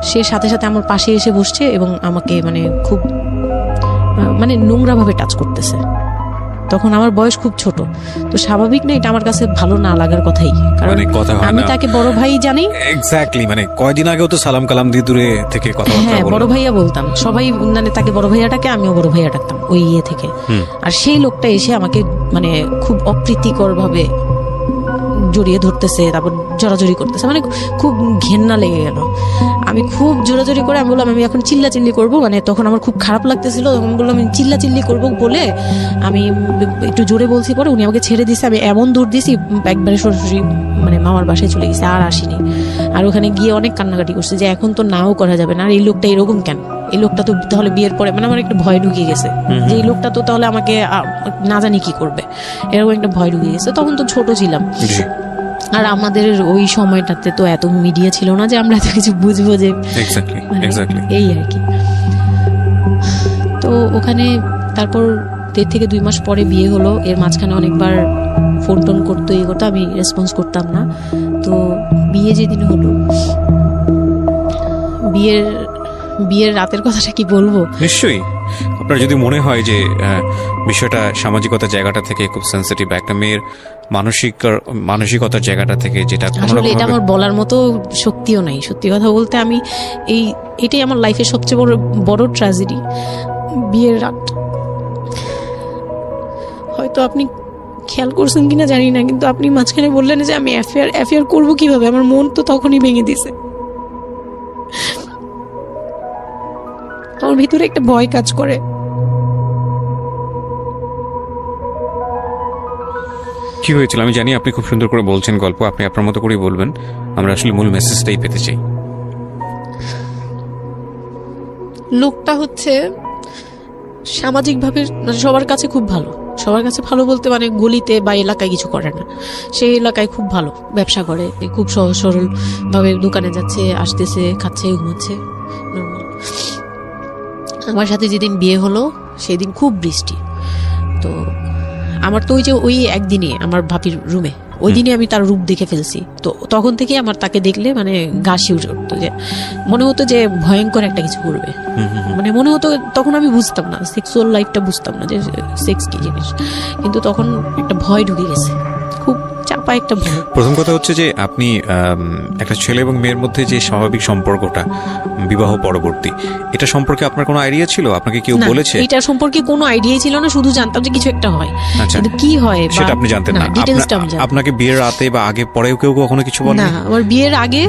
সে সাথে সাথে আমার পাশে এসে বসছে এবং আমাকে মানে খুব মানে নোংরা ভাবে টাচ করতেছে। তখন আমার বয়স খুব ছোট, তো স্বাভাবিক না এটা আমার কাছে ভালো না লাগার কথাই, কারণ আমি তাকে বড় ভাই জানি। এক্স্যাক্টলি, মানে কয়দিন আগেও তো সালাম কালাম দিয়ে দূরে থেকে কথা বলতাম। হ্যাঁ, বড় ভাইয়া বলতাম, সবাই মানে তাকে বড় ভাইয়া ডাকে, আমিও বড় ভাইয়া ডাকতাম ওই ইয়ে থেকে। আর সেই লোকটা এসে আমাকে মানে খুব অপ্রীতিকর ভাবে জড়িয়ে ধরতেছে, তারপর জড়াজড়ি করতেছে, মানে খুব ঘেন্না লেগে গেল। আমি খুব জোরাজোরি করে আমি বললাম আমি এখন চিল্লাচিল্লি করবো, মানে তখন আমার খুব খারাপ লাগতেছিল, তখন বললাম আমি চিল্লাচিল্লি করবো বলে আমি একটু জোরে বলছি। পরে উনি আমাকে ছেড়ে দিয়েছে, আমি এমন দূর দিয়েছি একবারে সরাসরি মানে মামার বাসায় চলে গেছে, আর আসিনি। আর ওখানে গিয়ে অনেক কান্নাকাটি করছে যে এখন তো নাও করা যাবে না, আর এই লোকটা এরকম কেন, এই লোকটা তো তাহলে বিয়ের পরে, মানে আমার একটা ভয় ঢুকিয়ে গেছে যে এই লোকটা তো তাহলে আমাকে না জানি কি করবে, এরকম একটা ভয় ঢুকিয়ে গেছে। তখন তো ছোট ছিলাম, আর আমাদের ওই সময়টাতে তো এত মিডিয়া ছিল না যে আমরা এত কিছু বুঝবো যে এই আর কি। তো ওখানে তারপর 1.5 থেকে 2 মাস পরে বিয়ে হলো। এর মাঝখানে অনেকবার ফোন টোন করতো, এই করতো, আমি রেসপন্স করতাম না। তো বিয়ে যেদিন হলো, বিয়ের রাতের কথাটা কি বলবো। নিশ্চয়ই আপনার যদি মনে হয় যে বিষয়টা সামাজিকতার জায়গাটা থেকে খুব সেন্সিটিভ, একটা মেয়ের মানসিকতার জায়গাটা থেকে, যেটা আসলে এটা আমার বলার মতো শক্তিও নাই। সত্যি কথা বলতে আমি এটাই আমার লাইফের সবচেয়ে বড় ট্র্যাজেডি, বিয়ের রাত। হয়তো আপনি খেয়াল করছেন কিনা জানি না, কিন্তু আপনি মাঝখানে বললেন যে আমি অ্যাফেয়ার করবো কিভাবে, আমার মন তো তখনই ভেঙে দিছে। আমার ভিতরে একটা ভয় কাজ করে। কি হয়েছিল আমি জানি, আপনি খুব সুন্দর করে বলছেন গল্প, আপনি আপনার মতো করেই বলবেন, আমরা আসলে মূল মেসেজটাই পেতে চাই। লোকটা হচ্ছে সামাজিকভাবে সবার কাছে খুব ভালো, সবার কাছে ভালো বলতে মানে গলিতে বা এলাকায় কিছু করে না, সেই এলাকায় খুব ভালো, ব্যবসা করে, খুব সহজ সরল ভাবে দোকানে যাচ্ছে, আসতেছে, খাচ্ছে, ঘুমাচ্ছে, নর্মাল। আমার সাথে যেদিন বিয়ে হলো সেদিন খুব বৃষ্টি। তো আমার তো ওই একদিনে আমার ভাবির রুমে, ওই দিনে আমি তার রূপ দেখে ফেলছি। তো তখন থেকে আমার তাকে দেখলে মানে গা শিউরে উঠতো, যে মনে হতো যে ভয়ঙ্কর একটা কিছু করবে। মানে মনে হতো, তখন আমি বুঝতাম না, সেক্সুয়াল লাইফটা বুঝতাম না যে সেক্স কি জিনিস, কিন্তু তখন একটা ভয় ঢুকে গেছে, খুব চাপা একটা ভয়। প্রথম কথা হচ্ছে যে আপনি একটা ছেলে এবং মেয়ের মধ্যে যে স্বাভাবিক সম্পর্কটা বিবাহ পরবর্তী, এটা সম্পর্কে আপনার কোনো আইডিয়া ছিল? আপনাকে কেউ বলেছে? এটা সম্পর্কে কোনো আইডিয়াই ছিল না, শুধু জানতাম যে কিছু একটা হয়, কিন্তু কি হয় সেটা আপনি জানতেন না। আপনাকে বিয়ের রাতে বা আগে পরেও কেউ কখনো কিছু বলে না? আমার বিয়ের আগে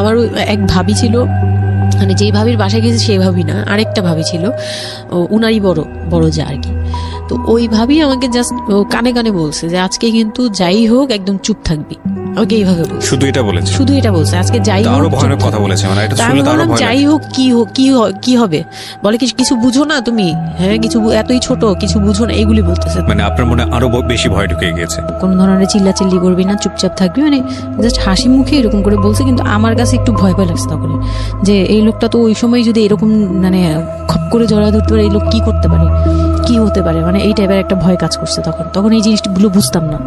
আমার এক ভাবি ছিল, মানে যেই ভাবির বাসায় গেছে সেই ভাবি না, আরেকটা ভাবি ছিল, উনারই বড় যা আর কি। তো ওই ভাবি আমাকে জাস্ট কানে কানে বলছে যে আজকে কিন্তু যাই হোক একদম চুপ থাকবি, আমাকে এইভাবে বলছে। শুধু এটা বলছে আজকে যাই হোক, আরো ভয়ানক কথা বলেছে, মানে এটা শুনলে আরো ভয় লাগে। যাই হোক কি হবে, বলে কিছু বুঝো না তুমি, হ্যাঁ কিছু এতই ছোট, কিছু বুঝো না, এইগুলি বলতেছে। মানে আপনার মনে আরো বেশি ভয় ঢুকে গিয়েছে। কোন ধরনের চিল্লাচিল্লি করবি না, চুপচাপ থাকবি, মানে জাস্ট হাসি মুখে এরকম করে বলছে। কিন্তু আমার কাছে একটু ভয় লাগছে তখন, যে এই লোকটা তো ওই সময় যদি এরকম মানে খপ করে জড়া ধরতে পারে, এই লোক কি করতে পারে, কি হতে পারে, মানে এই টাইপের একটা ভয় কাজ করছে তখন এই জিনিসগুলো বুঝতাম না,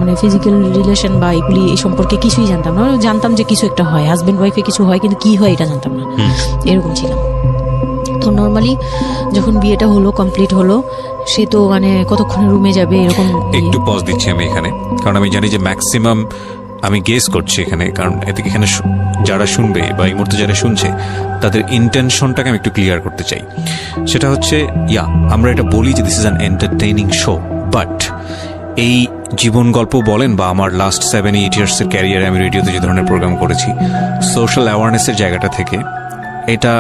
মানে ফিজিক্যাল রিলেশন বা এগুলি এই সম্পর্কে কিছুই জানতাম না। জানতাম যে কিছু একটা হয়, হাজবেন্ড ওয়াইফে কিছু হয়, কিন্তু কি হয় এটা জানতাম না, এরকম ছিলাম। তো নর্মালি যখন বিয়েটা হলো, কমপ্লিট হলো, সে তো মানে কতক্ষণে রুমে যাবে এরকম। একটু পজ দিচ্ছি আমি এখানে, কারণ আমি জানি যে ম্যাক্সিমাম আমি গেস করছি এখানে, কারণ এখানে যারা শুনবে বা এই মুহূর্তে যারা শুনছে তাদের ইন্টেনশনটাকে আমি একটু ক্লিয়ার করতে চাই। সেটা হচ্ছে আমরা এটা বলি যে this is an entertaining show, but এই জীবন গল্প বলেন বা আমার লাস্ট 7-8 ইয়ার্সের ক্যারিয়ারে আমি রেডিওতে যে ধরনের প্রোগ্রাম করেছি, সোশ্যাল অ্যাওয়ারনেসের জায়গাটা থেকে এটা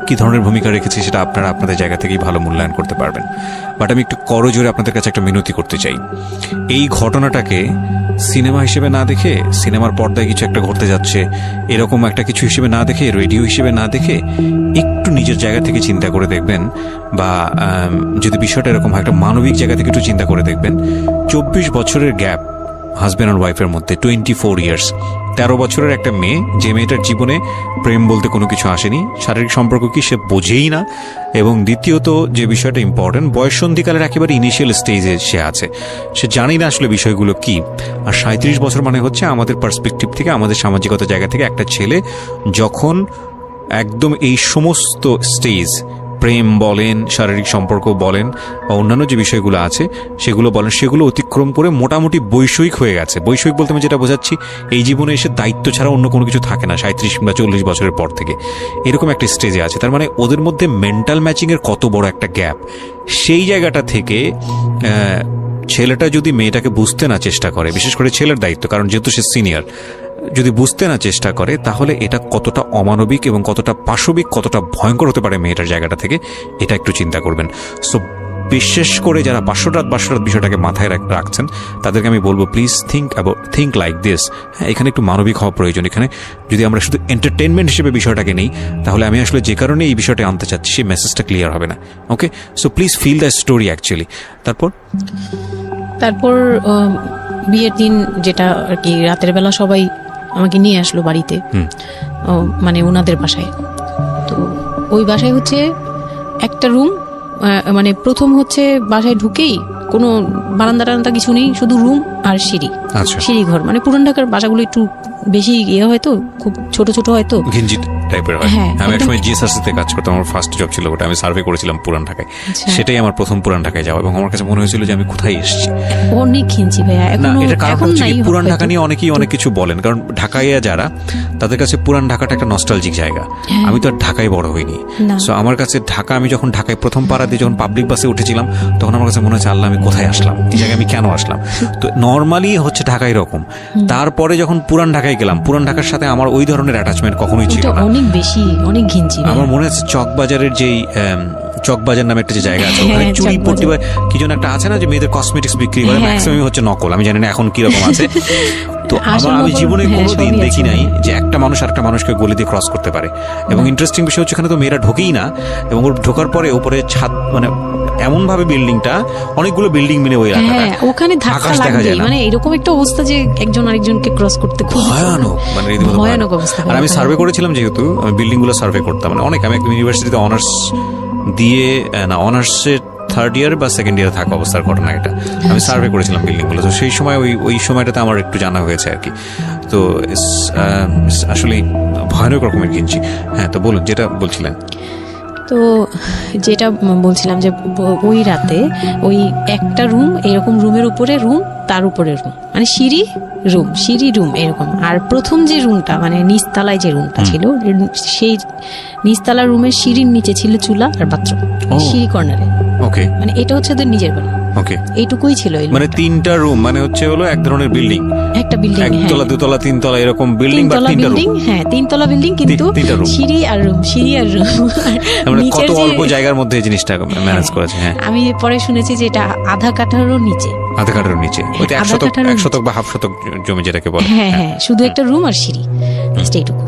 কি ধরনের ভূমিকা রেখেছি সেটা আপনারা আপনাদের জায়গা থেকেই ভালো মূল্যায়ন করতে পারবেন। বাট আমি একটু করজোরে আপনাদের কাছে একটা মিনতি করতে চাই, এই ঘটনাটাকে সিনেমা হিসেবে না দেখে, সিনেমার পর্দায় কিছু একটা ঘটতে যাচ্ছে এরকম একটা কিছু হিসেবে না দেখে, রেডিও হিসেবে না দেখে, একটু নিজের জায়গা থেকে চিন্তা করে দেখবেন, বা যদি বিষয়টা এরকম হয় একটা মানবিক জায়গা থেকে একটু চিন্তা করে দেখবেন। 24 বছরের গ্যাপ হাজব্যান্ড আর ওয়াইফের মধ্যে, 24 ইয়ার্স, 13 বছরের একটা মেয়ে, যে মেয়েটার জীবনে প্রেম বলতে কোনো কিছু আসেনি, শারীরিক সম্পর্ক কি সে বোঝেই না, এবং দ্বিতীয়ত যে বিষয়টা ইম্পর্টেন্ট, বয়ঃসন্ধিকালের একেবারে ইনিশিয়াল স্টেজে সে আছে, সে জানি না আসলে বিষয়গুলো কি। আর 37 বছর মানে হচ্ছে আমাদের পার্সপেক্টিভ থেকে, আমাদের সামাজিকতা জায়গা থেকে একটা ছেলে যখন একদম এই সমস্ত স্টেজ, প্রেম বলেন, শারীরিক সম্পর্ক বলেন, বা অন্যান্য যে বিষয়গুলো আছে সেগুলো বলেন, সেগুলো অতিক্রম করে মোটামুটি বৈষয়িক হয়ে গেছে। বৈষয়িক বলতে আমি যেটা বোঝাচ্ছি, এই জীবনে এসে দায়িত্ব ছাড়া অন্য কোনো কিছু থাকে না 37 কিংবা 40 বছরের পর থেকে, এরকম একটা স্টেজে আছে। তার মানে ওদের মধ্যে মেন্টাল ম্যাচিংয়ের কত বড় একটা গ্যাপ। সেই জায়গাটা থেকে ছেলেটা যদি মেয়েটাকে বুঝতে না চেষ্টা করে, বিশেষ করে ছেলের দায়িত্ব, কারণ যেহেতু সে সিনিয়র, যদি বুঝতে না চেষ্টা করে, তাহলে এটা কতটা অমানবিক এবং কতটা পাশবিক, কতটা ভয়ঙ্কর হতে পারে মেয়েটার জায়গাটা থেকে, এটা একটু চিন্তা করবেন। সো বিশেষ করে যারা বাসরাত বিষয়টাকে মাথায় রাখছেন, তাদেরকে আমি বলবো প্লিজ থিঙ্ক লাইক দিস। হ্যাঁ, এখানে একটু মানবিক হওয়া প্রয়োজন। এখানে যদি আমরা শুধু এন্টারটেনমেন্ট হিসেবে বিষয়টাকে নেই, তাহলে আমি আসলে যে কারণে এই বিষয়টা আনতে চাচ্ছি সেই মেসেজটা ক্লিয়ার হবে না। Okay, so please feel the story actually. তারপর তারপর বিয়ের দিন যেটা আর কি রাতের বেলা সবাই আমাকে নিয়ে আসলো বাড়িতে, মানে ওনাদের বাসায়। তো ওই বাসায় হচ্ছে একটা রুম, মানে প্রথম হচ্ছে বাসায় ঢুকেই কোনো বারান্দা টারান্দা কিছু নেই, শুধু রুম আর সিঁড়ি, সিঁড়ি ঘর। মানে পুরান ঢাকার বাসাগুলো একটু বেশি ইয়ে হয়তো, খুব ছোট ছোট হয়তো, ঘিঞ্জি টাইপের হয়। আমি একসময় জিএসআরসিতে কাজ করতাম, আমার ফার্স্ট জব ছিল ওটা, আমি সার্ভে করেছিলাম পুরান ঢাকায়। সেটাই আমার প্রথম পুরান ঢাকায় যাওয়া, এবং আমার কাছে মনে হয়েছিল যে আমি কোথায় এসেছি। অনেক ঘিঞ্জি ভাইয়া, এখন নাই। পুরান ঢাকা নিয়ে অনেকেই অনেক কিছু বলেন, কারণ ঢাকায় যারা, তাদের কাছে পুরান ঢাকাটা একটা নস্টালজিক জায়গা। আমি তো আর ঢাকায় বড় হইনি, সো আমার কাছে ঢাকা, আমি যখন ঢাকায় প্রথম পাড়া দিয়ে যখন পাবলিক বাসে উঠেছিলাম, তখন আমার কাছে মনে হচ্ছে আল্লাহ আমি কোথায় আসলাম, এই জায়গায় আমি কেন আসলাম। তো নর্মালি হচ্ছে ঢাকায় এরকম। তারপরে যখন পুরান ঢাকায় গেলাম, পুরান ঢাকার সাথে আমার ওই ধরনের অ্যাটাচমেন্ট কখনোই ছিল না, অনেক বেশি, অনেক ঘিঞ্জি। আমার মনে আছে চকবাজারের যেই চকবাজার নামে একটা যে জায়গা আছে, ওখানে চুরি পট্টি বা কি যেন একটা আছে না, যে মেয়েদের কসমেটিক্স বিক্রি করে, ম্যাক্সিমাম হচ্ছে নকল, আমি জানি না এখন কিরকম আছে। তো আমি জীবনে কোনোদিন দেখি নাই যে একটা মানুষ আরেকটা মানুষকে গলি দিয়ে ক্রস করতে পারে। এবং ইন্টারেস্টিং বিষয় হচ্ছে, এখানে তো মেয়েরা ঢোকেই না, এবং ওর ঢোকার পরে উপরে ছাদ, মানে এমন ভাবে বিল্ডিংটা, অনেকগুলো বিল্ডিং মিলে ওই এলাকাটা, ওখানে ধাক্কা লাগবে, মানে এরকম একটা অবস্থা যে একজন আরেকজনকে ক্রস করতে খুব ভয়ানক, মানে রীতিমতো ভয়ানক অবস্থা। আর আমি সার্ভে করেছিলাম, যেহেতু আমি বিল্ডিং গুলো সার্ভে করতাম, মানে অনেক, আমি একটা ইউনিভার্সিটিতে অনার্স দিয়ে, না অনার্সের থার্ড ইয়ার বা সেকেন্ড ইয়ারে থাকা অবস্থার ঘটনা এটা, আমি সার্ভে করেছিলাম বিল্ডিং গুলো। তো সেই সময় ওই সময়টাতে আমার একটু জানা হয়েছে আর কি। তো আসলে ভয়ানক রকমের কিনছি। হ্যাঁ, তো বলুন যেটা বলছিলেন। তো যেটা বলছিলাম যে ওই রাতে ওই একটা রুম, এরকম রুমের উপরে রুম, তার উপরে রুম, মানে সিঁড়ি রুম, সিঁড়ি রুম এরকম। আর প্রথম যে রুমটা, মানে নিচতলায় যে রুমটা ছিল, সেই নিচতলা রুমের সিঁড়ির নিচে ছিল চুলা আর বাথরুম, সিঁড়ি কর্নারে। ওকে, মানে এটা হচ্ছে ওদের নিজের বাড়ি। ওকে, এইটুকুই ছিল। মানে তিনটা রুম, মানে হচ্ছে হলো এক ধরনের বিল্ডিং, একটা বিল্ডিং, একতলা দুতলা তিনতলা এরকম বিল্ডিং, বা তিনটা রুম। হ্যাঁ, তিনতলা বিল্ডিং, কিন্তু সিঁড়ি আর রুম, সিঁড়ি আর রুম। মানে কত অল্প জায়গার মধ্যে এই জিনিসটা ম্যানেজ করেছে। হ্যাঁ, আমি পরে শুনেছি যে এটা আধা কাঠারও নিচে, আধা কাঠারও নিচে, ওইটা 1 শতক বা হাফ শতক জমি যেটাকে বলে। হ্যাঁ হ্যাঁ, শুধু একটা রুম আর সিঁড়ি, এইটুকু।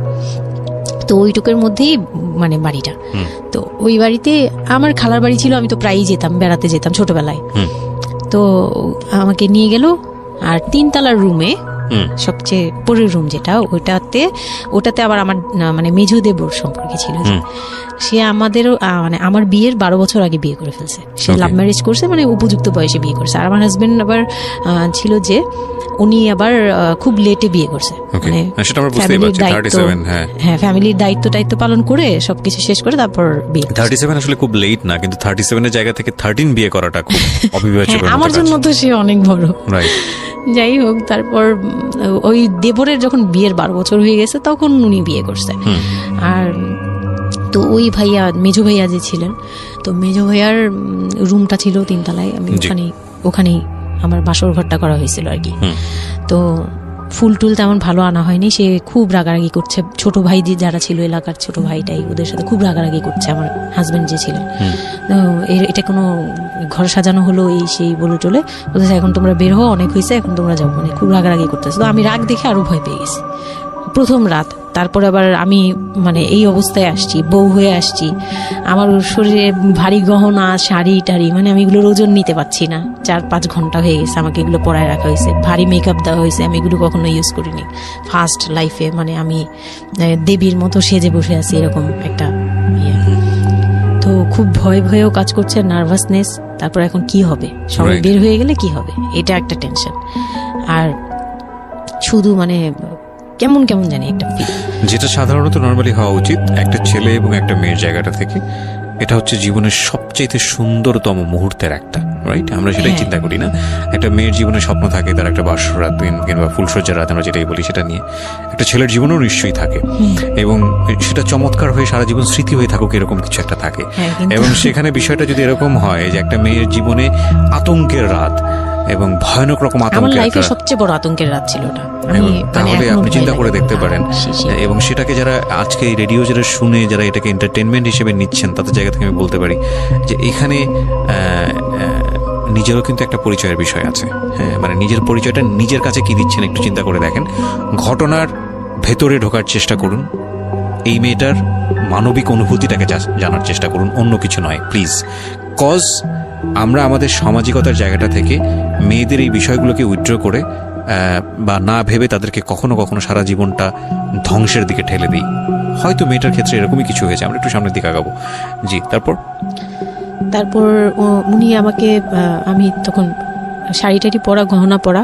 তো ওইটুকুর মধ্যেই মানে বাড়িটা। তো ওই বাড়িতে আমার খালার বাড়ি ছিল, আমি তো প্রায়ই যেতাম, বেড়াতে যেতাম ছোটবেলায়। তো আমাকে নিয়ে গেল, আর 3তলার রুমে, সবচেয়ে পরের রুম যেটা, ওটাতে আবার আমার মানে মেজো দেবর সম্পর্কে ছিল। সে আমাদেরও, মানে আমার বিয়ের 12 বছর আগে বিয়ে করে ফেলছে। সে লাভ ম্যারেজ করছে, মানে উপযুক্ত বয়সে বিয়ে করছে। আর আমার হাজবেন্ড আবার ছিল যে উনি আবার খুব লেটে বিয়ে করছে, মানে ফ্যামিলির দায়িত্ব পালন করে সবকিছু শেষ করে তারপর বিয়ে। 37 আসলে খুব লেট না, কিন্তু 37 এর জায়গা থেকে 13 বিয়ে করাটা খুব অবিবেচ্য। আমার জন্য তো সে অনেক বড়। যাই হোক, তারপর ওই দেবরের যখন বিয়ের 12 বছর হয়ে গেছে, তখন উনি বিয়ে করছে। আর তো ওই ভাইয়া, মেজো ভাইয়া যে ছিলেন, তো মেজো ভাইয়ার রুমটা ছিল 3তলায়। আমি ওখানেই আমার বাসর ঘরটা করা হয়েছিল আর কি। তো ফুল টুল তেমন ভালো আনা হয়নি, সে খুব রাগারাগি করছে। ছোট ভাই যারা ছিল, এলাকার ছোট ভাইটাই, ওদের সাথে খুব রাগারাগি করছে আমার হাজবেন্ড যে ছিলেন। তো এটা কোনো ঘর সাজানো হলো, এই সেই বলে টলে বলতেছে, এখন তোমরা বের হও, অনেক হয়েছে, এখন তোমরা যাও, মানে খুব রাগারাগি করতেছে। তো আমি রাগ দেখে আরো ভয় পেয়ে গেছি প্রথম রাত। তারপর আবার আমি মানে এই অবস্থায় আসছি, বউ হয়ে আসছি, আমার শরীরে ভারী গহনা, শাড়ি টাড়ি, মানে আমি এগুলোর ওজন নিতে পারছি না। 4-5 ঘন্টা হয়ে গেছে আমাকে এগুলো পরায় রাখা হয়েছে, ভারী মেকআপ দেওয়া হয়েছে, আমি এগুলো কখনো ইউজ করিনি ফার্স্ট লাইফে। মানে আমি দেবীর মতো সেজে বসে আছি, এরকম একটা ইয়ে। তো খুব ভয়েও কাজ করছে, নার্ভাসনেস। তারপর এখন কি হবে, সবাই বের হয়ে গেলে কি হবে, এটা একটা টেনশন। আর শুধু মানে কেমন জানি একটা ফিল, যেটা সাধারণত নরমালি হওয়া উচিত একটা ছেলে এবং একটা মেয়ের জায়গাটা থেকে। এটা হচ্ছে জীবনের সবচেয়ে সুন্দরতম মুহূর্তের একটা, রাইট? আমরা সেটাই চিন্তা করি না। একটা মেয়ের জীবনে স্বপ্ন থাকে তার একটা বাসর রাত দিন কিংবা ফুলসজ্জার রাত, আমরা যেটাই বলি সেটা নিয়ে। একটা ছেলের জীবনেও নিশ্চয়ই থাকে, এবং সেটা চমৎকার হয়ে সারা জীবন স্মৃতি হয়ে থাকুক, এরকম কিছু একটা থাকে। এবং সেখানে বিষয়টা যদি এরকম হয় যে একটা মেয়ের জীবনে আতঙ্কের রাত এবং ভয়ানক রকম আমার লাইফে সবচেয়ে বড় আতঙ্কের রাত ছিল ওটা, তাহলে আপনি চিন্তা করে দেখতে পারেন। এবং সেটাকে যারা আজকে এই রেডিও যারা শুনে, যারা এটাকে এন্টারটেনমেন্ট হিসেবে নিচ্ছেন, তাদের জায়গা থেকে আমি বলতে পারি যে এখানে নিজেরও কিন্তু একটা পরিচয়ের বিষয় আছে। হ্যাঁ, মানে নিজের পরিচয়টা নিজের কাছে কি দিচ্ছেন একটু চিন্তা করে দেখেন। ঘটনার ভেতরে ঢোকার চেষ্টা করুন, এই মেয়েটার মানবিক অনুভূতিটাকে জানার চেষ্টা করুন, অন্য কিছু নয় প্লিজ। কজ আমরা আমাদের সামাজিকতার জায়গাটা থেকে মেয়েদের এই বিষয়গুলোকে উইথড্র করে বা না ভেবে তাদেরকে কখনো কখনো সারা জীবনটা ধ্বংসের দিকে ঠেলে দিই। হয়তো মেয়েটার ক্ষেত্রে এরকমই কিছু হয়েছে, আমরা একটু সামনের দিকে আগাবো। জি, তারপর উনি আমাকে, আমি তখন শাড়ি টাড়ি পরা, গহনা পরা,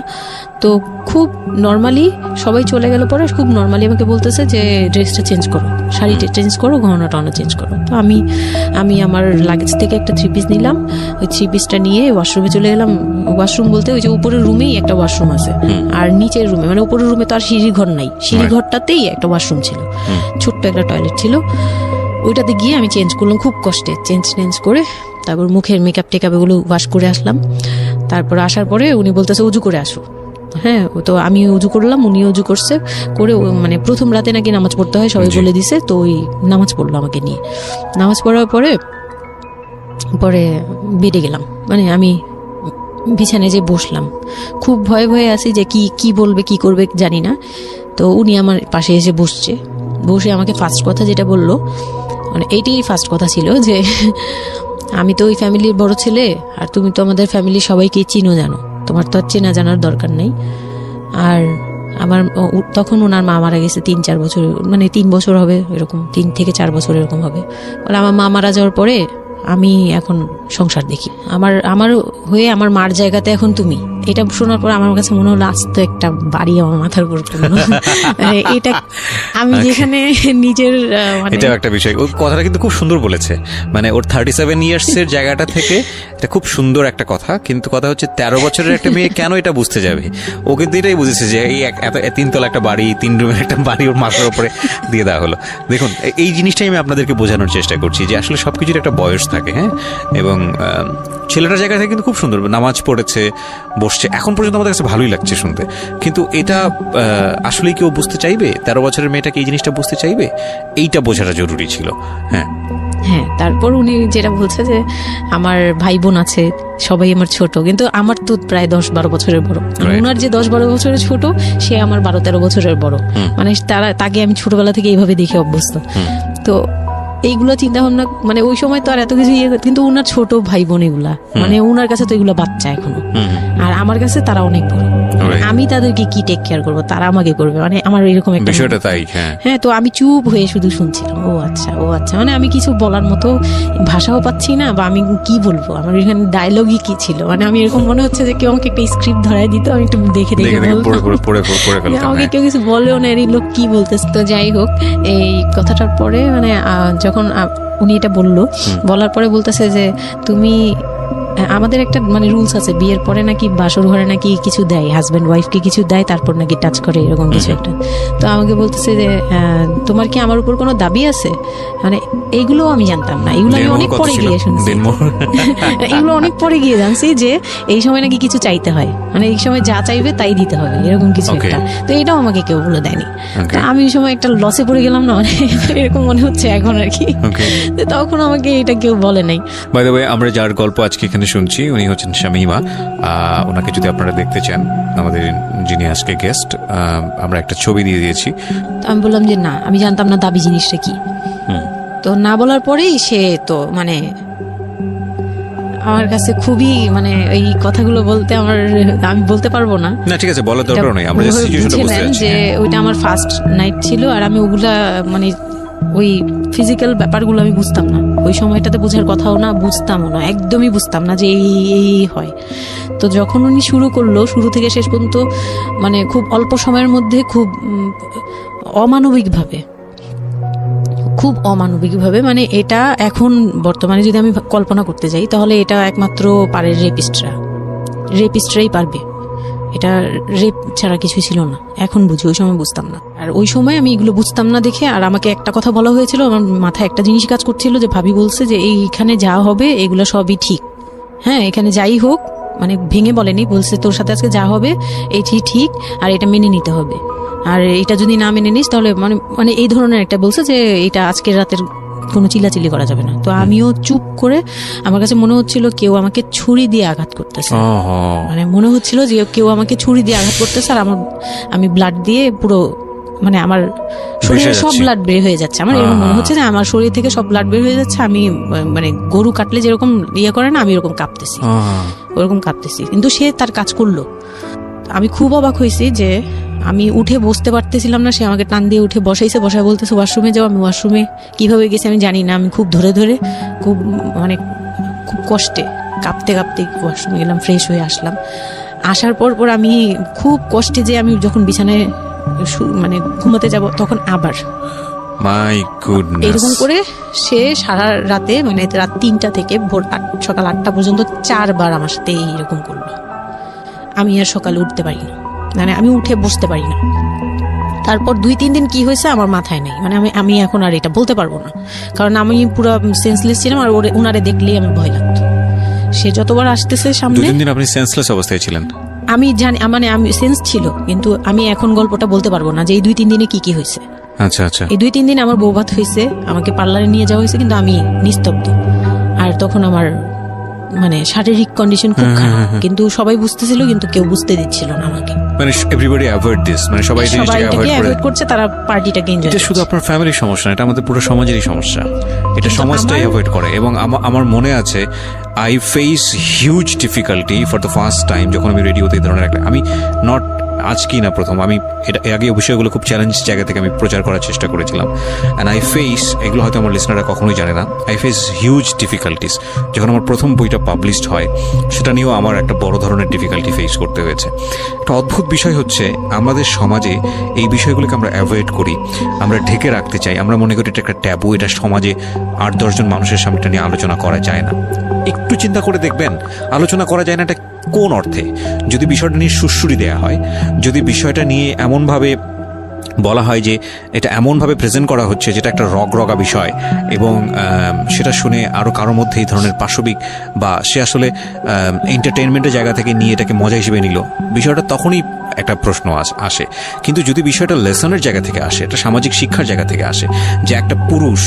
তো খুব নর্মালি সবাই চলে গেল পরে খুব নর্মালি আমাকে বলতেছে যে ড্রেসটা চেঞ্জ করো, শাড়িটা চেঞ্জ করো, গহনা টহনা চেঞ্জ করো। তো আমি আমার লাগেজ থেকে একটা 3 পিস নিলাম, ওই 3 পিসটা নিয়ে ওয়াশরুমে চলে গেলাম। ওয়াশরুম বলতে ওই যে উপরের রুমেই একটা ওয়াশরুম আছে, আর নিচের রুমে, মানে উপরের রুমে তো আর সিঁড়ি ঘর নাই, সিঁড়ি ঘরটাতেই একটা ওয়াশরুম ছিল, ছোট্ট একটা টয়লেট ছিল। ওইটাতে গিয়ে আমি চেঞ্জ করলাম খুব কষ্টে, চেঞ্জ করে তারপর মুখের মেকআপ টেকআপ এগুলো ওয়াশ করে আসলাম। তারপর আসার পরে উনি বলতেছে উজু করে আসো। হ্যাঁ, তো আমি উজু করলাম, উনি উজু করছে করে, মানে প্রথম রাতে নাকি নামাজ পড়তে হয় সবাই বলে দিছে, তো ওই নামাজ পড়লো আমাকে নিয়ে। নামাজ পড়ার পরে বেডে গেলাম, মানে আমি বিছানায় যে বসলাম, খুব ভয়ে ভয়ে আছি যে কি বলবে কি করবে জানি না। তো উনি আমার পাশে এসে বসে আমাকে ফার্স্ট কথা যেটা বললো, মানে এইটাই ফার্স্ট কথা ছিল যে আমি তো ওই ফ্যামিলির বড় ছেলে, আর তুমি তো আমাদের ফ্যামিলির সবাইকে চিনো জানো, তোমার তো আর চেনা জানার দরকার নেই। আর আমার তখন ওনার মা মারা গেছে 3-4 বছর, মানে 3 বছর হবে এরকম, 3 থেকে 4 বছর এরকম হবে। বলে আমার মা মারা যাওয়ার পরে আমি এখন সংসার দেখি, আমার হয়ে আমার মার জায়গাতে এখন তুমি। এটা শোনার পর আমার কাছে মনে হলো আস্ত একটা বাড়ি আমার মাথার উপর পড়লো। এটা আমি যেখানে নিজের, মানে এটা একটা বিষয়, ওই কথাটা কিন্তু খুব সুন্দর বলেছে, মানে ওর 37 ইয়ার্স এর জায়গাটা থেকে এটা খুব সুন্দর একটা কথা। কিন্তু কথা হচ্ছে 13 বছরের একটা মেয়ে কেন এটা বুঝতে যাবে? ও কিন্তু এটাই বুঝেছে যে এই এত 3 তলা একটা বাড়ি, 3 রুমের একটা বাড়ি ওর মাথার উপরে দিয়ে দেওয়া হলো। দেখুন, এই জিনিসটাই আমি আপনাদেরকে বোঝানোর চেষ্টা করছি যে আসলে সবকিছুর একটা বয়স থাকে। হ্যাঁ, এবং ছেলেটার জায়গা থেকে কিন্তু খুব সুন্দর নামাজ পড়েছে, বসছে, এখন পর্যন্ত আমাদের কাছে ভালোই লাগছে শুনতে। কিন্তু এটা আসলেই কেউ বুঝতে চাইবে? 13 বছরের মেয়েটাকে এই জিনিসটা বুঝতে চাইবে? এইটা বোঝাটা জরুরি ছিল। হ্যাঁ, তারপর উনি যেটা বলছে যে আমার ভাই বোন আছে, সবাই আমার ছোট, কিন্তু আমার তো প্রায় 10-12 বছরের বড়। ওনার যে 10-12 বছরের ছোট, সে আমার 12-13 বছরের বড়। মানে তাকে আমি ছোটবেলা থেকে এইভাবে দেখে অভ্যস্ত। তো এইগুলো চিন্তা ভাবনা, মানে ওই সময় তো আর এত কিছু কিন্তু ওনার ছোট ভাই বোন এগুলা, মানে ওনার কাছে তো এগুলো বাচ্চা এখনো, আর আমার কাছে তারা অনেক বড়। আমি তাদেরকে কি টেক কেয়ার করবো, তারা আমাকে করবে, মানে আমার এরকম একটা বিষয়টা তাই। হ্যাঁ, তো আমি চুপ হয়ে শুধু শুনছিলাম, ও আচ্ছা, মানে আমি কিছু বলার মতো ভাষাও পাচ্ছি না, বা আমি কি বলবো, আমার এখানে ডায়লগই কি ছিল, মানে আমি এরকম মনে হচ্ছে যে কেউ আমাকে একটা স্ক্রিপ্ট ধরায় দিত, আমি একটু দেখে আমাকে কেউ কিছু বলেও না, এই লোক কি বলতেছে। তো যাই হোক, এই কথাটার পরে মানে যখন উনি এটা বলার পরে বলতেছে যে তুমি, আমাদের একটা মানে রুলস আছে, বিয়ের পরে নাকি বাসর ঘরে নাকি কিছু দেয়, হাজব্যান্ড ওয়াইফকে কিছু দেয়, তারপর নাকি টাচ করে, এরকম কিছু একটা। তো আমাকে বলতেছে যে তোমার কি আমার উপর কোনো দাবি আছে? মানে এইগুলো আমি জানতাম না, এগুলো আমি অনেক পরে গিয়ে শুনছি। এগুলো অনেক পরে গিয়ে জানছি যে এই সময় নাকি কিছু চাইতে হয়, মানে এই সময় যা চাইবে তাই দিতে হবে, এরকম কিছু একটা। তো এটাও আমাকে কেউ বলে দেয়নি। আমি ওই সময় একটা লসে পড়ে গেলাম না, মানে এরকম মনে হচ্ছে এখন আর কি। তখন আমাকে এটা কেউ বলে নাই। বাই দ্য ওয়ে, আমরা যার গল্প আজকে এখানে শুনছি উনি হচ্ছেন শামীমা। ওনাকে যদি আপনারা দেখতে চান, আমাদের যিনি আজকে গেস্ট, আমরা একটা ছবি দিয়ে দিয়েছি। আমি বললাম যে না, আমি জানতাম না দাবি জিনিসটা কি। তো না বলার পরেই সে তো মানে আমার কাছে খুবই, মানে এই কথাগুলো বলতে আমি বলতে পারবো না। না, ঠিক আছে, বলার দরকার নেই, আমরা জাস্ট সিচুয়েশনটা বুঝতে যাচ্ছি যে ওইটা আমার ফার্স্ট নাইট ছিল, আর আমি ওগুলা মানে ওই ফিজিক্যাল ব্যাপারগুলো আমি বুঝতাম না, ওই সময়টাতে বোঝার কথাও না, বুঝতামও না, একদমই বুঝতাম না যে এই হয়। তো যখন উনি শুরু করলো, শুরু থেকে শেষ পর্যন্ত মানে খুব অল্প সময়ের মধ্যে খুব অমানবিকভাবে, মানে এটা এখন বর্তমানে যদি আমি কল্পনা করতে যাই, তাহলে এটা একমাত্র পারে রেপিস্টরাই পারবে, এটা রেপ ছাড়া কিছুই ছিল না। এখন বুঝি, ওই সময় বুঝতাম না। আর ওই সময় আমি এগুলো বুঝতাম না দেখে, আর আমাকে একটা কথা বলা হয়েছিল, আমার মাথায় একটা জিনিস কাজ করছিল যে ভাবি বলছে যে এইখানে যা হবে এগুলো সবই ঠিক। হ্যাঁ, এখানে যাই হোক, মানে ভেঙে বলেনি, বলছে তোর সাথে আজকে যা হবে এটি ঠিক, আর এটা মেনে নিতে হবে, আর এটা যদি না মেনে নিস তাহলে মানে এই ধরনের একটা বলছে যে এটা আজকের রাতের কোনো চিল্লাচিল্লি করা যাবে না। তো আমিও চুপ করে, আমার কাছে মনে হচ্ছিল কেউ আমাকে ছুরি দিয়ে আঘাত করতেছে, মানে মনে হচ্ছিল যে কেউ আমাকে ছুরি দিয়ে আঘাত করতেছে, আর আমি ব্লাড দিয়ে পুরো মানে আমার শরীরে সব ব্লাড বের হয়ে যাচ্ছে, আমার এরকম মনে হচ্ছে যে আমার শরীর থেকে সব ব্লাড বের হয়ে যাচ্ছে, আমি মানে গরু কাটলে যেরকম ইয়ে করে না, আমি এরকম কাঁপতেছি, ওরকম কাঁপতেছি। কিন্তু সে তার কাজ করলো। আমি খুব অবাক হয়েছি যে আমি উঠে বসতে পারতেছিলাম না, সে আমাকে টান দিয়ে উঠে বসাইছে, বসায় বলতেছে ওয়াশরুমে যাও। আমি ওয়াশরুমে কিভাবে গেছি আমি জানি না, আমি খুব ধরে ধরে খুব মানে খুব কষ্টে কাঁপতে কাঁপতে ওয়াশরুমে গেলাম, ফ্রেশ হয়ে আসলাম। আসার পর আমি খুব কষ্টে যে আমি যখন বিছানায় মানে ঘুমাতে যাব তখন আবার মাই গুডনেস এরকম করে সে সারা রাতে মানে রাত 3টা থেকে ভোর সকাল 8টা পর্যন্ত 4 বার আমার সাথে এইরকম করলো। আমি আর সকালে উঠতে পারি না, মানে আমি উঠে বসতে পারি না। তারপর 2-3 দিন কি হয়েছে আমার মাথায় নেই, মানে আমি এখন আর এটা বলতে পারবো না, কারণ আমি পুরো সেন্সলেস ছিলাম আর উনারে দেখলেই আমার ভয় লাগতো। সে যতবার আসতেছে সামনে। 2-3 দিন আপনি সেন্সলেস অবস্থায় ছিলেন? আমি জানি, মানে আমি সেন্স ছিল, কিন্তু আমি এখন গল্পটা বলতে পারবো না যে এই 2-3 দিনে কি হয়েছে। আচ্ছা আচ্ছা। এই 2-3 দিন আমার বৌভাত হয়েছে, আমাকে পার্লারে নিয়ে যাওয়া হয়েছে, কিন্তু আমি নিস্তব্ধ। আর তখন আমার মানে শারীরিক কন্ডিশন খুব খারাপ, কিন্তু সবাই বুঝতেছিল, কিন্তু কেউ বুঝতে দিচ্ছিল না আমাকে। মানে এভরিবডি অ্যাভয়েড দিস, মানে সবাই জিনিসটাকে অ্যাভয়েড করছে, তারা পার্টিটাকে এনজয় করছে। এটা শুধু আপনার ফ্যামিলির সমস্যা না, এটা আমাদের পুরো সমাজেরই সমস্যা। এটা সমাজটাই অ্যাভয়েড করে। এবং আমার মনে আছে I face huge difficulty for the first time যখন আমি রেডিওতে এই ধরনের একটা, আমি নট আজকেই না প্রথম, আমি এটা আগে বিষয়গুলো খুব চ্যালেঞ্জ জায়গা থেকে আমি প্রচার করার চেষ্টা করেছিলাম। অ্যান্ড আই ফেস, এগুলো হয়তো আমার লিসনাররা কখনোই জানে না, আই ফেস হিউজ ডিফিকাল্টিস। যখন আমার প্রথম বইটা পাবলিশড হয় সেটা নিয়েও আমার একটা বড় ধরনের ডিফিকাল্টি ফেস করতে হয়েছে। একটা অদ্ভুত বিষয় হচ্ছে আমাদের সমাজে এই বিষয়গুলোকে আমরা অ্যাভয়েড করি, আমরা ঢেকে রাখতে চাই, আমরা মনে করি এটা একটা ট্যাবু, এটা সমাজে 8-10 জন মানুষের সামনে এটা নিয়ে আলোচনা করা যায় না। একটু চিন্তা করে দেখবেন আলোচনা করা যায় না এটা কোন অর্থে। যদি বিষয়টা নিয়ে সুড়সুড়ি দেওয়া হয়, যদি বিষয়টা নিয়ে এমনভাবে বলা হয় যে এটা এমনভাবে প্রেজেন্ট করা হচ্ছে যেটা একটা রগরগা বিষয়, এবং সেটা শুনে আরও কারোর মধ্যে এই ধরনের পাশবিক বা সে আসলে এন্টারটেইনমেন্টের জায়গা থেকে নিয়ে এটাকে মজা হিসেবে নিল, বিষয়টা তখনই একটা প্রশ্ন আসে। কিন্তু যদি বিষয়টা লেসনের জায়গা থেকে আসে, একটা সামাজিক শিক্ষার জায়গা থেকে আসে, যে একটা পুরুষ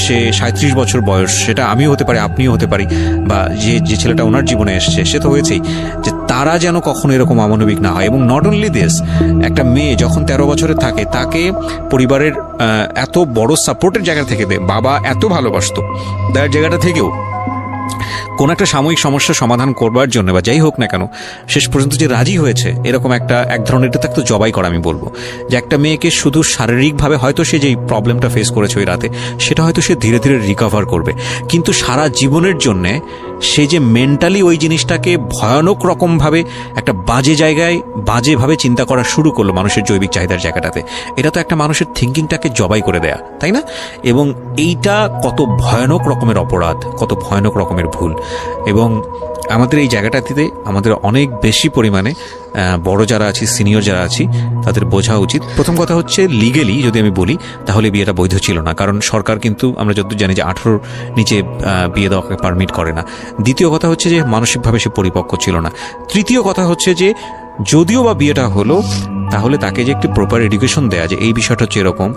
সে 37 বছর বয়স, সেটা আমিও হতে পারি, আপনিও হতে পারি, বা যে ছেলেটা ওনার জীবনে এসছে সে তো হয়েছেই, যে তারা যেন কখনো এরকম অমানবিক না হয়। এবং নট অনলি দিস, একটা মেয়ে যখন 13 বছরে থাকে তাকে পরিবারের এত বড় সাপোর্টের জায়গা থেকে বাবা এত ভালোবাসতো, তার জায়গাটা থেকেও কোন একটা সাময়িক সমস্যার সমাধান করবার জন্য বা যাই হোক না কেন শেষ পর্যন্ত যে রাজি হয়েছে, এরকম এক ধরনের এটা তো জবাই করা আমি বলবো, যে একটা মেয়েকে শুধু শারীরিকভাবে হয়তো সে যেই প্রবলেমটা ফেস করেছে ওই রাতে সেটা হয়তো সে ধীরে ধীরে রিকভার করবে, কিন্তু সারা জীবনের জন্যে সে যে মেন্টালি ওই জিনিসটাকে ভয়ানক রকমভাবে একটা বাজে জায়গায় বাজেভাবে চিন্তা করা শুরু করলো মানুষের জৈবিক চাহিদার জায়গাটাতে, এটা তো একটা মানুষের থিঙ্কিংটাকে জবাই করে দেয়া, তাই না? এবং এইটা কত ভয়ানক রকমের অপরাধ, কত ভয়ানক রকমের ভুল। এবং আমাদের এই জায়গাটাতে আমাদের অনেক বেশি পরিমাণে বড় যারা আছি, সিনিয়র যারা আছি, তাদের বোঝা উচিত। প্রথম কথা হচ্ছে লিগেলি যদি আমি বলি তাহলে বিয়েটা বৈধ ছিল না, কারণ সরকার কিন্তু আমরা যতদূর জানি যে 18 নিচে বিয়ে দেওয়াকে পারমিট করে না। দ্বিতীয় কথা হচ্ছে যে মানসিকভাবে সে পরিপক্ক ছিল না। তৃতীয় কথা হচ্ছে যে যদিও বা বিয়েটা হলো তাহলে তাকে যে একটি প্রপার এডুকেশন দেয়া, যে এই বিষয়টা হচ্ছে এরকম,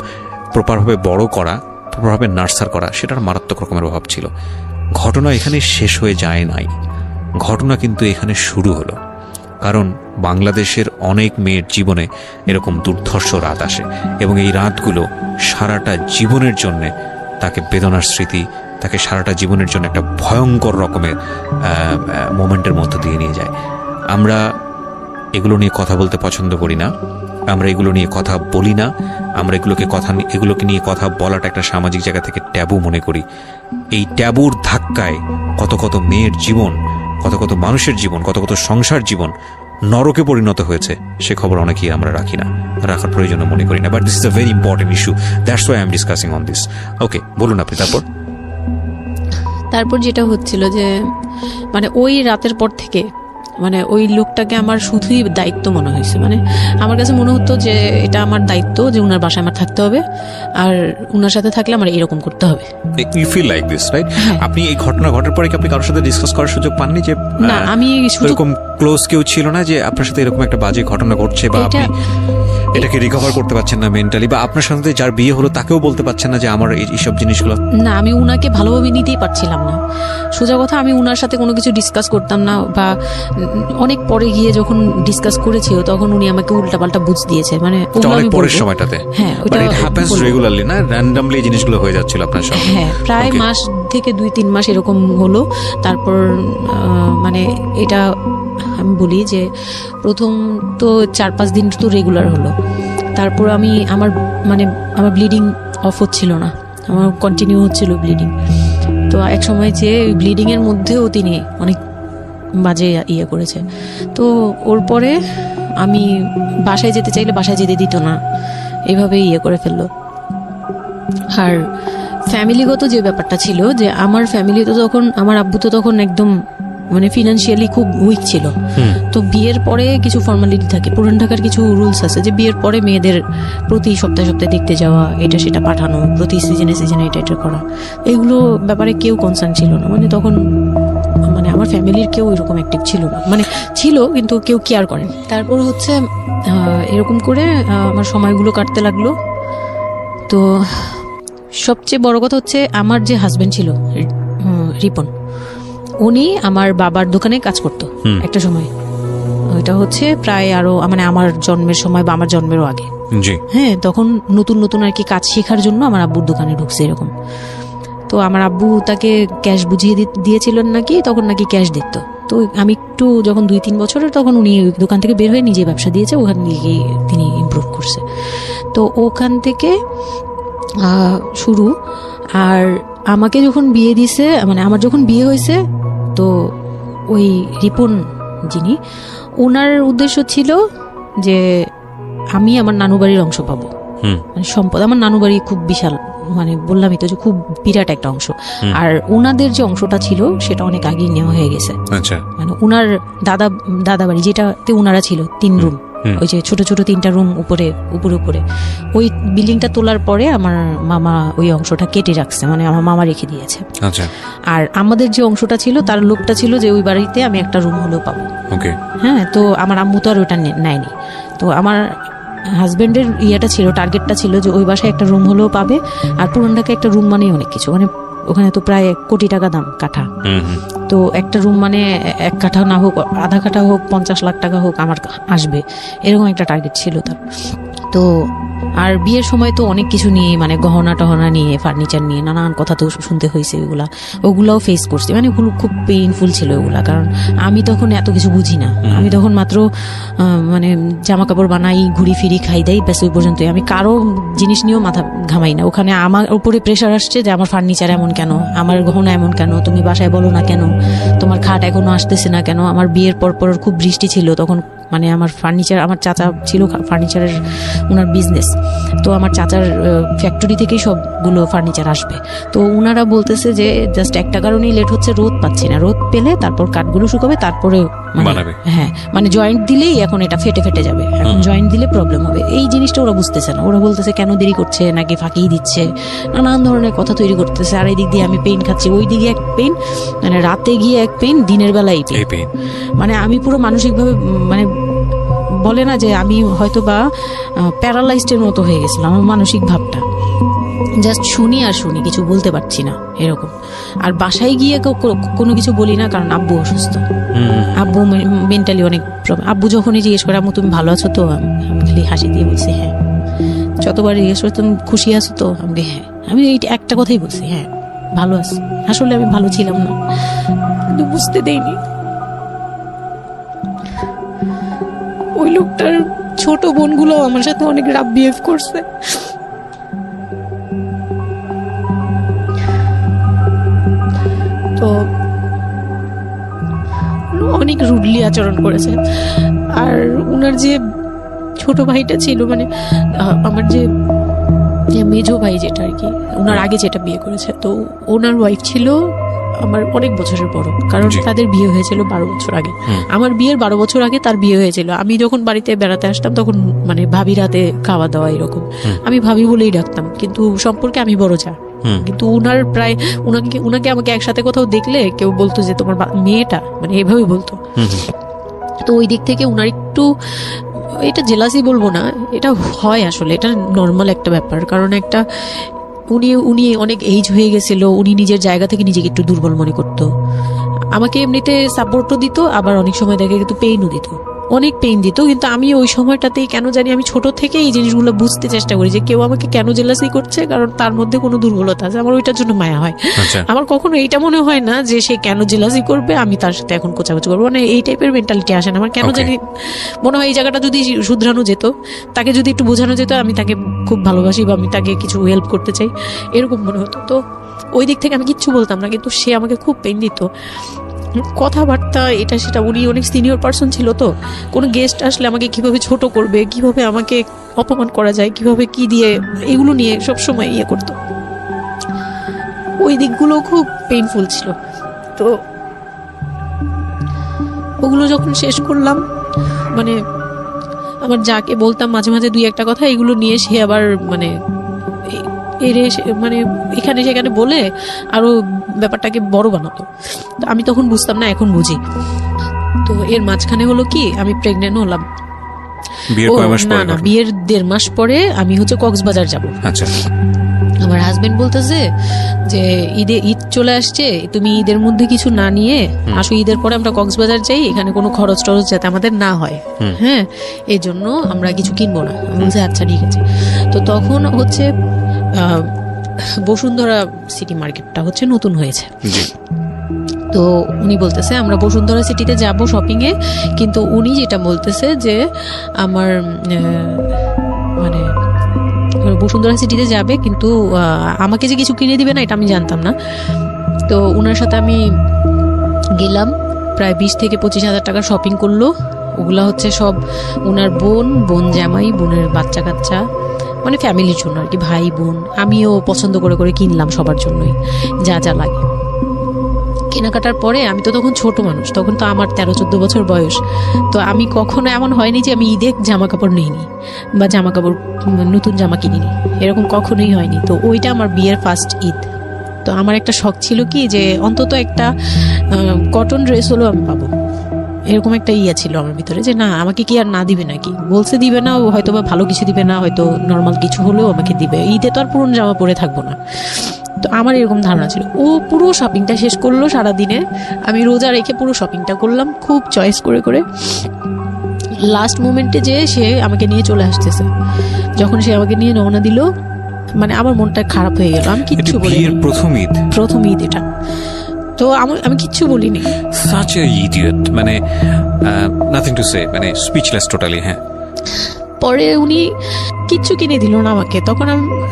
প্রপারভাবে বড় করা, প্রপারভাবে নার্সার করা, সেটার মারাত্মক রকমের অভাব ছিল। ঘটনা এখানে শেষ হয়ে যায় নাই, ঘটনা কিন্তু এখানে শুরু হলো। কারণ বাংলাদেশের অনেক মেয়ের জীবনে এরকম দুর্ধর্ষ রাত আসে এবং এই রাতগুলো সারাটা জীবনের জন্যে তাকে বেদনার স্মৃতি, তাকে সারাটা জীবনের জন্য একটা ভয়ঙ্কর রকমের মোমেন্টের মধ্য দিয়ে নিয়ে যায়। আমরা এগুলো নিয়ে কথা বলতে পছন্দ করি না, আমরা এগুলো নিয়ে কথা বলি না, আমরা এগুলোকে নিয়ে কথা বলাটা একটা সামাজিক জায়গা থেকে ট্যাবু মনে করি। এই ট্যাবুর ধাক্কায় কত কত মেয়ের জীবন, কত কত মানুষের জীবন, কত কত সংসার জীবন নরকে পরিণত হয়েছে, সে খবর অনেকেই আমরা রাখি না, রাখার প্রয়োজন মনে করি না। But this is a very important issue, that's why I am discussing on this. Okay, বলুন আপনি। তারপর যেটা হচ্ছিল যে মানে ওই রাতের পর থেকে মানে ওই লোকটাকে আমার শুধুই দায়িত্ব মনে হয়েছে। মানে আমার কাছে মনে হতো যে এটা আমার দায়িত্ব, যে উনার বাসায় আমার থাকতে হবে, আর উনার সাথে থাকলে আমার এরকম করতে হবে। You feel like this, right? আপনি এই ঘটনা ঘটার পরে কি আপনি কারোর সাথে ডিসকাস করার সুযোগ পাননি যে না আমি এরকম ক্লোজ কেউ ছিল না যে আপনার সাথে এরকম একটা বাজে ঘটনা ঘটছে, বা আপনি এটাকে রিকভার করতে পারছেন না মেন্টালি, বা আপনার সাথে যার বিয়ে হলো তাকেও বলতে পারছেন না যে আমার এইসব জিনিসগুলো? না, আমি উনাকে ভালোভাবে নিতেই পারছিলাম না। সোজা কথা, আমি উনার সাথে কোনো কিছু ডিসকাস করতাম না, বা অনেক পরে গিয়ে যখন ডিসকাস করেছি তখন উনি আমাকে উল্টাপাল্টা বুঝ দিয়েছে, মানে অনেক পরের সময়টাতে। হ্যাঁ, ওটা হ্যাপেন্স রেগুলারলি না, র্যান্ডমলি এই জিনিসগুলো হয়ে যাচ্ছিল আপনার সঙ্গে? হ্যাঁ, প্রায় মাস থেকে 2-3 মাস এরকম হলো। তারপর মানে এটা আমি বলি যে প্রথম তো 4-5 দিন তো রেগুলার হলো, তারপর আমার ব্লিডিং অফ হচ্ছিল না, আমার কন্টিনিউ হচ্ছিল ব্লিডিং। তো এক সময় যে ব্লিডিং এর মধ্যেও তিনি অনেক বাজে ইয়ে করেছে। তো ওর পরে আমি বাসায় যেতে চাইলে বাসায় যেতে দিত না, এভাবেই ইয়ে করে ফেললো। আর ফ্যামিলিগত যে ব্যাপারটা ছিল, যে আমার ফ্যামিলি তো তখন, আমার আব্বু তো তখন একদম মানে ফিনান্সিয়ালি খুব উইক ছিল। তো বিয়ের পরে কিছু ফর্মালিটি থাকে, পুরান ঢাকার কিছু রুলস আছে যে বিয়ের পরে মেয়েদের প্রতি সপ্তাহে সপ্তাহে দেখতে যাওয়া, এটা সেটা পাঠানো, প্রতি সিজনে সিজনে এটা করা, এগুলো ব্যাপারে কেউ কনসার্ন ছিল না। মানে তখন মানে আমার ফ্যামিলির কেউ এরকম অ্যাক্টিভ ছিল না, মানে ছিল কিন্তু কেউ কেয়ার করেন। তারপর হচ্ছে এরকম করে আমার সময়গুলো কাটতে লাগলো। তো সবচেয়ে বড় কথা হচ্ছে আমার যে হাজবেন্ড ছিল রিপন, উনি আমার বাবার দোকানে কাজ করতো একটা সময়। ওইটা হচ্ছে প্রায় আরো মানে আমার জন্মের সময় বা আমার জন্মেরও আগে। হ্যাঁ, তখন নতুন নতুন আর কি কাজ শেখার জন্য আমার আব্বুর দোকানে ঢুকছে এরকম। তো আমার আব্বু তাকে ক্যাশ বুঝিয়ে দিয়েছিলেন নাকি, তখন নাকি ক্যাশ দিত। তো আমি একটু যখন 2-3 বছরের, তখন উনি দোকান থেকে বের হয়ে নিজে ব্যবসা দিয়েছে, ওখান থেকে তিনি ইমপ্রুভ করছে। তো ওখান থেকে শুরু। আর আমাকে যখন বিয়ে দিছে, মানে আমার যখন বিয়ে হয়েছে, তো ওই রিপন যিনি, ওনার উদ্দেশ্য ছিল যে আমি আমার নানু বাড়ির অংশ পাবো, মানে সম্পদ। আমার নানু বাড়ি খুব বিশাল, মানে বললামই তো যে খুব বিরাট একটা অংশ। আর ওনাদের যে অংশটা ছিল সেটা অনেক আগেই নেওয়া হয়ে গেছে। মানে ওনার দাদা বাড়ি যেটাতে ওনারা ছিল 3 রুম, ওই যে ছোট ছোট 3টা রুম উপরে, ওই বিল্ডিংটা তোলার পরে আমার মামা ওই অংশটা কেটে রাখছে, মানে আমার মামা রেখে দিয়েছে। আর আমাদের যে অংশটা ছিল তার লোকটা ছিল যে ওই বাড়িতে আমি একটা রুম হলেও পাবো। হ্যাঁ, তো আমার আম্মু তো আর ওটা নেয়নি। তো আমার হাজবেন্ডের ইয়েটা ছিল, টার্গেটটা ছিল যে ওই বাসায় একটা রুম হলেও পাবে। আর পুরান ঢাকায় একটা রুম মানেই অনেক কিছু, মানে ওখানে তো প্রায় 1 কোটি টাকা দাম কাঠা। তো একটা রুম মানে 1 কাঠা না হোক, আধা কাঠা হোক, 50 লাখ টাকা হোক, আমার আসবে, এরকম একটা টার্গেট ছিল তার। তো আর বিয়ের সময় তো অনেক কিছু নিয়ে, মানে গহনা টহনা নিয়ে, ফার্নিচার নিয়ে নানান কথা তো শুনতে হয়েছে, ওগুলাও ফেস করছি। মানে খুব পেইনফুল ছিল ওগুলা, কারণ আমি তখন এত কিছু বুঝি না। আমি তখন মাত্র মানে জামা কাপড় বানাই, ঘুরি ফিরি, খাই দেই, ব্যাস ওই পর্যন্তই। আমি কারো জিনিস নিয়েও মাথা ঘামাই না। ওখানে আমার উপরে প্রেশার আসছে যে আমার ফার্নিচার এমন কেন, আমার গহনা এমন কেন, তুমি বাসায় বলো না কেন, তোমার খাট এখনো আসতেছে না কেন। আমার বিয়ের পর খুব বৃষ্টি ছিল তখন, মানে আমার ফার্নিচার, আমার চাচা ছিল ফার্নিচারের, ওনার বিজনেস। তো আমার চাচার ফ্যাক্টরি থেকেই সবগুলো ফার্নিচার আসবে। তো ওনারা বলতেছে যে জাস্ট একটা কারণেই লেট হচ্ছে, রোদ পাচ্ছি না, রোদ পেলে তারপর কাঠগুলো শুকাবে, তারপরে হ্যাঁ, মানে জয়েন্ট দিলেই এখন এটা ফেটে যাবে, এখন জয়েন্ট দিলে প্রবলেম হবে। এই জিনিসটা ওরা বুঝতেছে না। ওরা বলতেছে কেন দেরি করছে, নাকি ফাঁকিই দিচ্ছে, নানান ধরনের কথা তৈরি করতেছে। আর এই দিক দিয়ে আমি পেইন খাচ্ছি, ওই দিকে এক পেইন, মানে রাতে গিয়ে এক পেইন, দিনের বেলায় পেইন। মানে আমি পুরো মানসিকভাবে, মানে বলে না যে আমি হয়তো বা প্যারালাইজডের মতো হয়ে গেছিলাম, আমার মানসিক ভাবটা। জাস্ট শুনি আর শুনি, কিছু বলতে পারছি না এরকম। আর বাসায় গিয়ে কোনো কিছু বলি না, কারণ আব্বু অসুস্থ, আব্বু মেন্টালি অনেক প্রবলেম। আব্বু যখনই জিজ্ঞেস করে আম্মু তুমি ভালো আছো তো, আমি খালি হাসি দিয়ে বলছি হ্যাঁ। যতবার জিজ্ঞেস করে তুমি খুশি আছো তো, আমি হ্যাঁ। আমি এই একটা কথাই বলছি, হ্যাঁ ভালো আছি। আসলে আমি ভালো ছিলাম না, কিন্তু বুঝতে দেইনি। ওই লোকটার ছোট বোনগুলো আমার সাথে অনেক রাফ বিহেভ করছে। তো অনেক রুডলি আচরণ করেছে। আর ওনার যে ছোট ভাইটা ছিল, মানে আমার যে মেজো ভাই যেটা আর কি, ওনার আগে যেটা বিয়ে করেছে, তো ওনার ওয়াইফ ছিল আমার অনেক বছরের বড়, কারণ তাদের বিয়ে হয়েছিল 12 বছর আগে। আমার বিয়ের 12 বছর আগে তার বিয়ে হয়েছিল। আমি যখন বাড়িতে বেড়াতে আসতাম তখন মানে ভাবি রাতে খাওয়া দাওয়া এরকম, আমি ভাবি বলেই ডাকতাম, কিন্তু সম্পর্কে আমি বড় যা। কিন্তু উনার প্রায় উনাকে আমাকে একসাথে কোথাও দেখলে কেউ বলতো যে তোমার মেয়েটা, মানে এভাবেই বলতো। তো ওই দিক থেকে উনার একটু, এটা জেলাসি বলবো না, এটা হয় আসলে, এটা নর্মাল একটা ব্যাপার। কারণ একটা উনি অনেক এইজ হয়ে গেছিল, উনি নিজের জায়গা থেকে নিজেকে একটু দুর্বল মনে করতো। আমাকে এমনিতে সাপোর্টও দিত, আবার অনেক সময় দেখে কিন্তু পেইনও দিত, অনেক পেইন দিত। কিন্তু আমি ওই সময়টাতেই কেন জানি আমি ছোট থেকে এই জিনিসগুলো বুঝতে চেষ্টা করি যে কেউ আমাকে কেন জেলাসি করছে, কারণ তার মধ্যে কোনো দুর্বলতা আছে, আমার ওইটার জন্য মায়া হয়। আমার কখনো এইটা মনে হয় না যে সে কেন জেলাসি করবে, আমি তার সাথে এখন কোচাকুচি করবো, মানে এই টাইপের মেন্টালিটি আসে না আমার। কেন জানি মনে হয় এই জায়গাটা যদি শুধরানো যেত, তাকে যদি একটু বোঝানো যেত আমি তাকে খুব ভালোবাসি বা আমি তাকে কিছু হেল্প করতে চাই, এরকম মনে হতো। তো ওই দিক থেকে আমি কিচ্ছু বলতাম না, কিন্তু সে আমাকে খুব পেইন দিত, কথাবার্তা এটা সেটা। উনি অনেক সিনিয়র পার্সন ছিল, তো কোনো গেস্ট আসলে আমাকে কিভাবে ছোট করবে, কিভাবে আমাকে অপমান করা যায়, কিভাবে কি দিয়ে, এগুলো নিয়ে সবসময় ইয়ে করতো। ওই দিকগুলো খুব পেইনফুল ছিল। তো ওগুলো যখন শেষ করলাম, মানে আমার যাকে বলতাম মাঝে মাঝে দুই একটা কথা, এগুলো নিয়ে সে আবার মানে মানে এখানে সেখানে বলে আরো ব্যাপারটাকে বড় বানাতো। তো আমি তখন বুঝতাম না, এখন বুঝি। তো এর মাঝখানে হলো কি, আমি প্রেগনেন্ট হলাম। না, বিয়ের 1.5 মাস পরে আমি হচ্ছে কক্সবাজার যাব। আচ্ছা। আমার হাজবেন্ড বলতেছে যে ঈদ চলে আসছে, তুমি ঈদের মধ্যে কিছু না নিয়ে আসো, ঈদের পরে আমরা কক্সবাজার যাই, এখানে কোনো খরচ টরচ যাতে আমাদের না হয়, হ্যাঁ, এই জন্য আমরা কিছু কিনবো না। আমি বলছি আচ্ছা ঠিক আছে। তো তখন হচ্ছে বসুন্ধরা সিটি মার্কেটটা হচ্ছে নতুন হয়েছে। তো উনি বলতেছে আমরা বসুন্ধরা সিটিতে যাব শপিং এ, কিন্তু উনি যেটা বলতেছে যে আমার মানে বসুন্ধরা সিটিতে যাবে, কিন্তু আমাকে যে কিছু কিনে দিবে না এটা আমি জানতাম না। তো ওনার সাথে আমি গেলাম, প্রায় 20 থেকে 25 হাজার টাকা শপিং করলো। ওগুলা হচ্ছে সব ওনার বোন জামাই, বোনের বাচ্চা কাচ্চা, মানে ফ্যামিলির জন্য আর কি, ভাই বোন। আমিও পছন্দ করে করে কিনলাম সবার জন্যই যা যা লাগে। কেনাকাটার পরে আমি তো তখন ছোট মানুষ, তখন তো আমার 13-14 বছর বয়স। তো আমি কখনো এমন হয়নি যে আমি ঈদে জামা কাপড় নিইনি বা জামা কাপড় নতুন জামা কিনিনি, এরকম কখনোই হয়নি। তো ওইটা আমার বিয়ের ফার্স্ট ঈদ। তো আমার একটা শখ ছিল কি যে অন্তত একটা কটন ড্রেস হলেও আমি পাবো, এরকম একটা ইয়া ছিল আমার ভিতরে যে না, আমাকে কি আর না দিবে নাকি, বলছে দিবে না, হয়তো বা ভালো কিছু দিবে না, হয়তো নর্মাল কিছু হলেও আমাকে দিবে, ঈদে তো আর পুরনো জামা পরে থাকবো না। তো আমার এরকম ধারণা ছিল। ও পুরো শপিংটা শেষ করলো সারাদিনে, আমি রোজা রেখে পুরো শপিংটা করলাম খুব চয়েস করে করে। লাস্ট মোমেন্টে যে সে আমাকে নিয়ে চলে আসতেছে, যখন সে আমাকে নিয়ে রওনা দিল, মানে আমার মনটা খারাপ হয়ে গেল। আমি কিচ্ছু বলিনি, প্রথম ঈদ এটা। তো আমি কিচ্ছু বলিনি। such a idiot, মানে nothing to say, মানে speechless totally। হ্যাঁ, পরে উনি কিচ্ছু কিনে দিল না আমাকে। তখন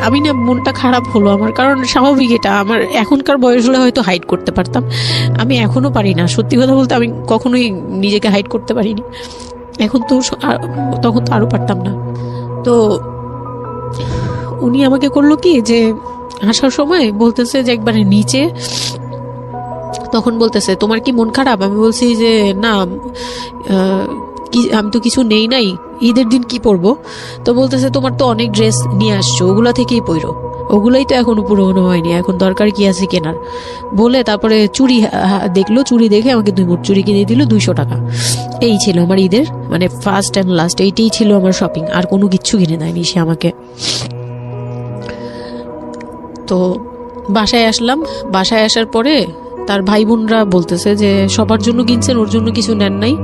আমি না, মনটা খারাপ হলো আমার, কারণ স্বাভাবিক এটা। আমার এখনকার বয়স হলে হয়তো হাইড করতে পারতাম, আমি এখনো পারি না। সত্যি কথা বলতে আমি কখনোই নিজেকে হাইড করতে পারিনি, এখন তো, তখন তো আরো পারতাম না। তো উনি আমাকে করলো কি যে আসার সময় বলতেছে যে একবারে নিচে, তখন বলতেছে তোমার কি মন খারাপ? আমি বলছি যে না, আমি তো কিছু নেই নাই, ঈদের দিন কি পরবো? তো বলতেছে তোমার তো অনেক ড্রেস নিয়ে আসছো, ওগুলা থেকেই পরো, ওগুলাই তো এখনো পুরোনো হয়নি, এখন দরকার কি আছে কেনার? বলে তারপরে চুড়ি দেখলো, চুড়ি দেখে আমাকে 2 মুঠ চুড়ি কিনে দিল 200 টাকা। এই ছিল আমার ঈদের, মানে ফার্স্ট অ্যান্ড লাস্ট, এইটাই ছিল আমার শপিং, আর কোনো কিচ্ছু কিনে দেয়নি সে আমাকে। তো বাসায় আসলাম, বাসায় আসার পরে তার ভাই বোনরা বলতেছে যে সবার জন্য কিনছেন, ওর জন্য কিছু নেন নাই।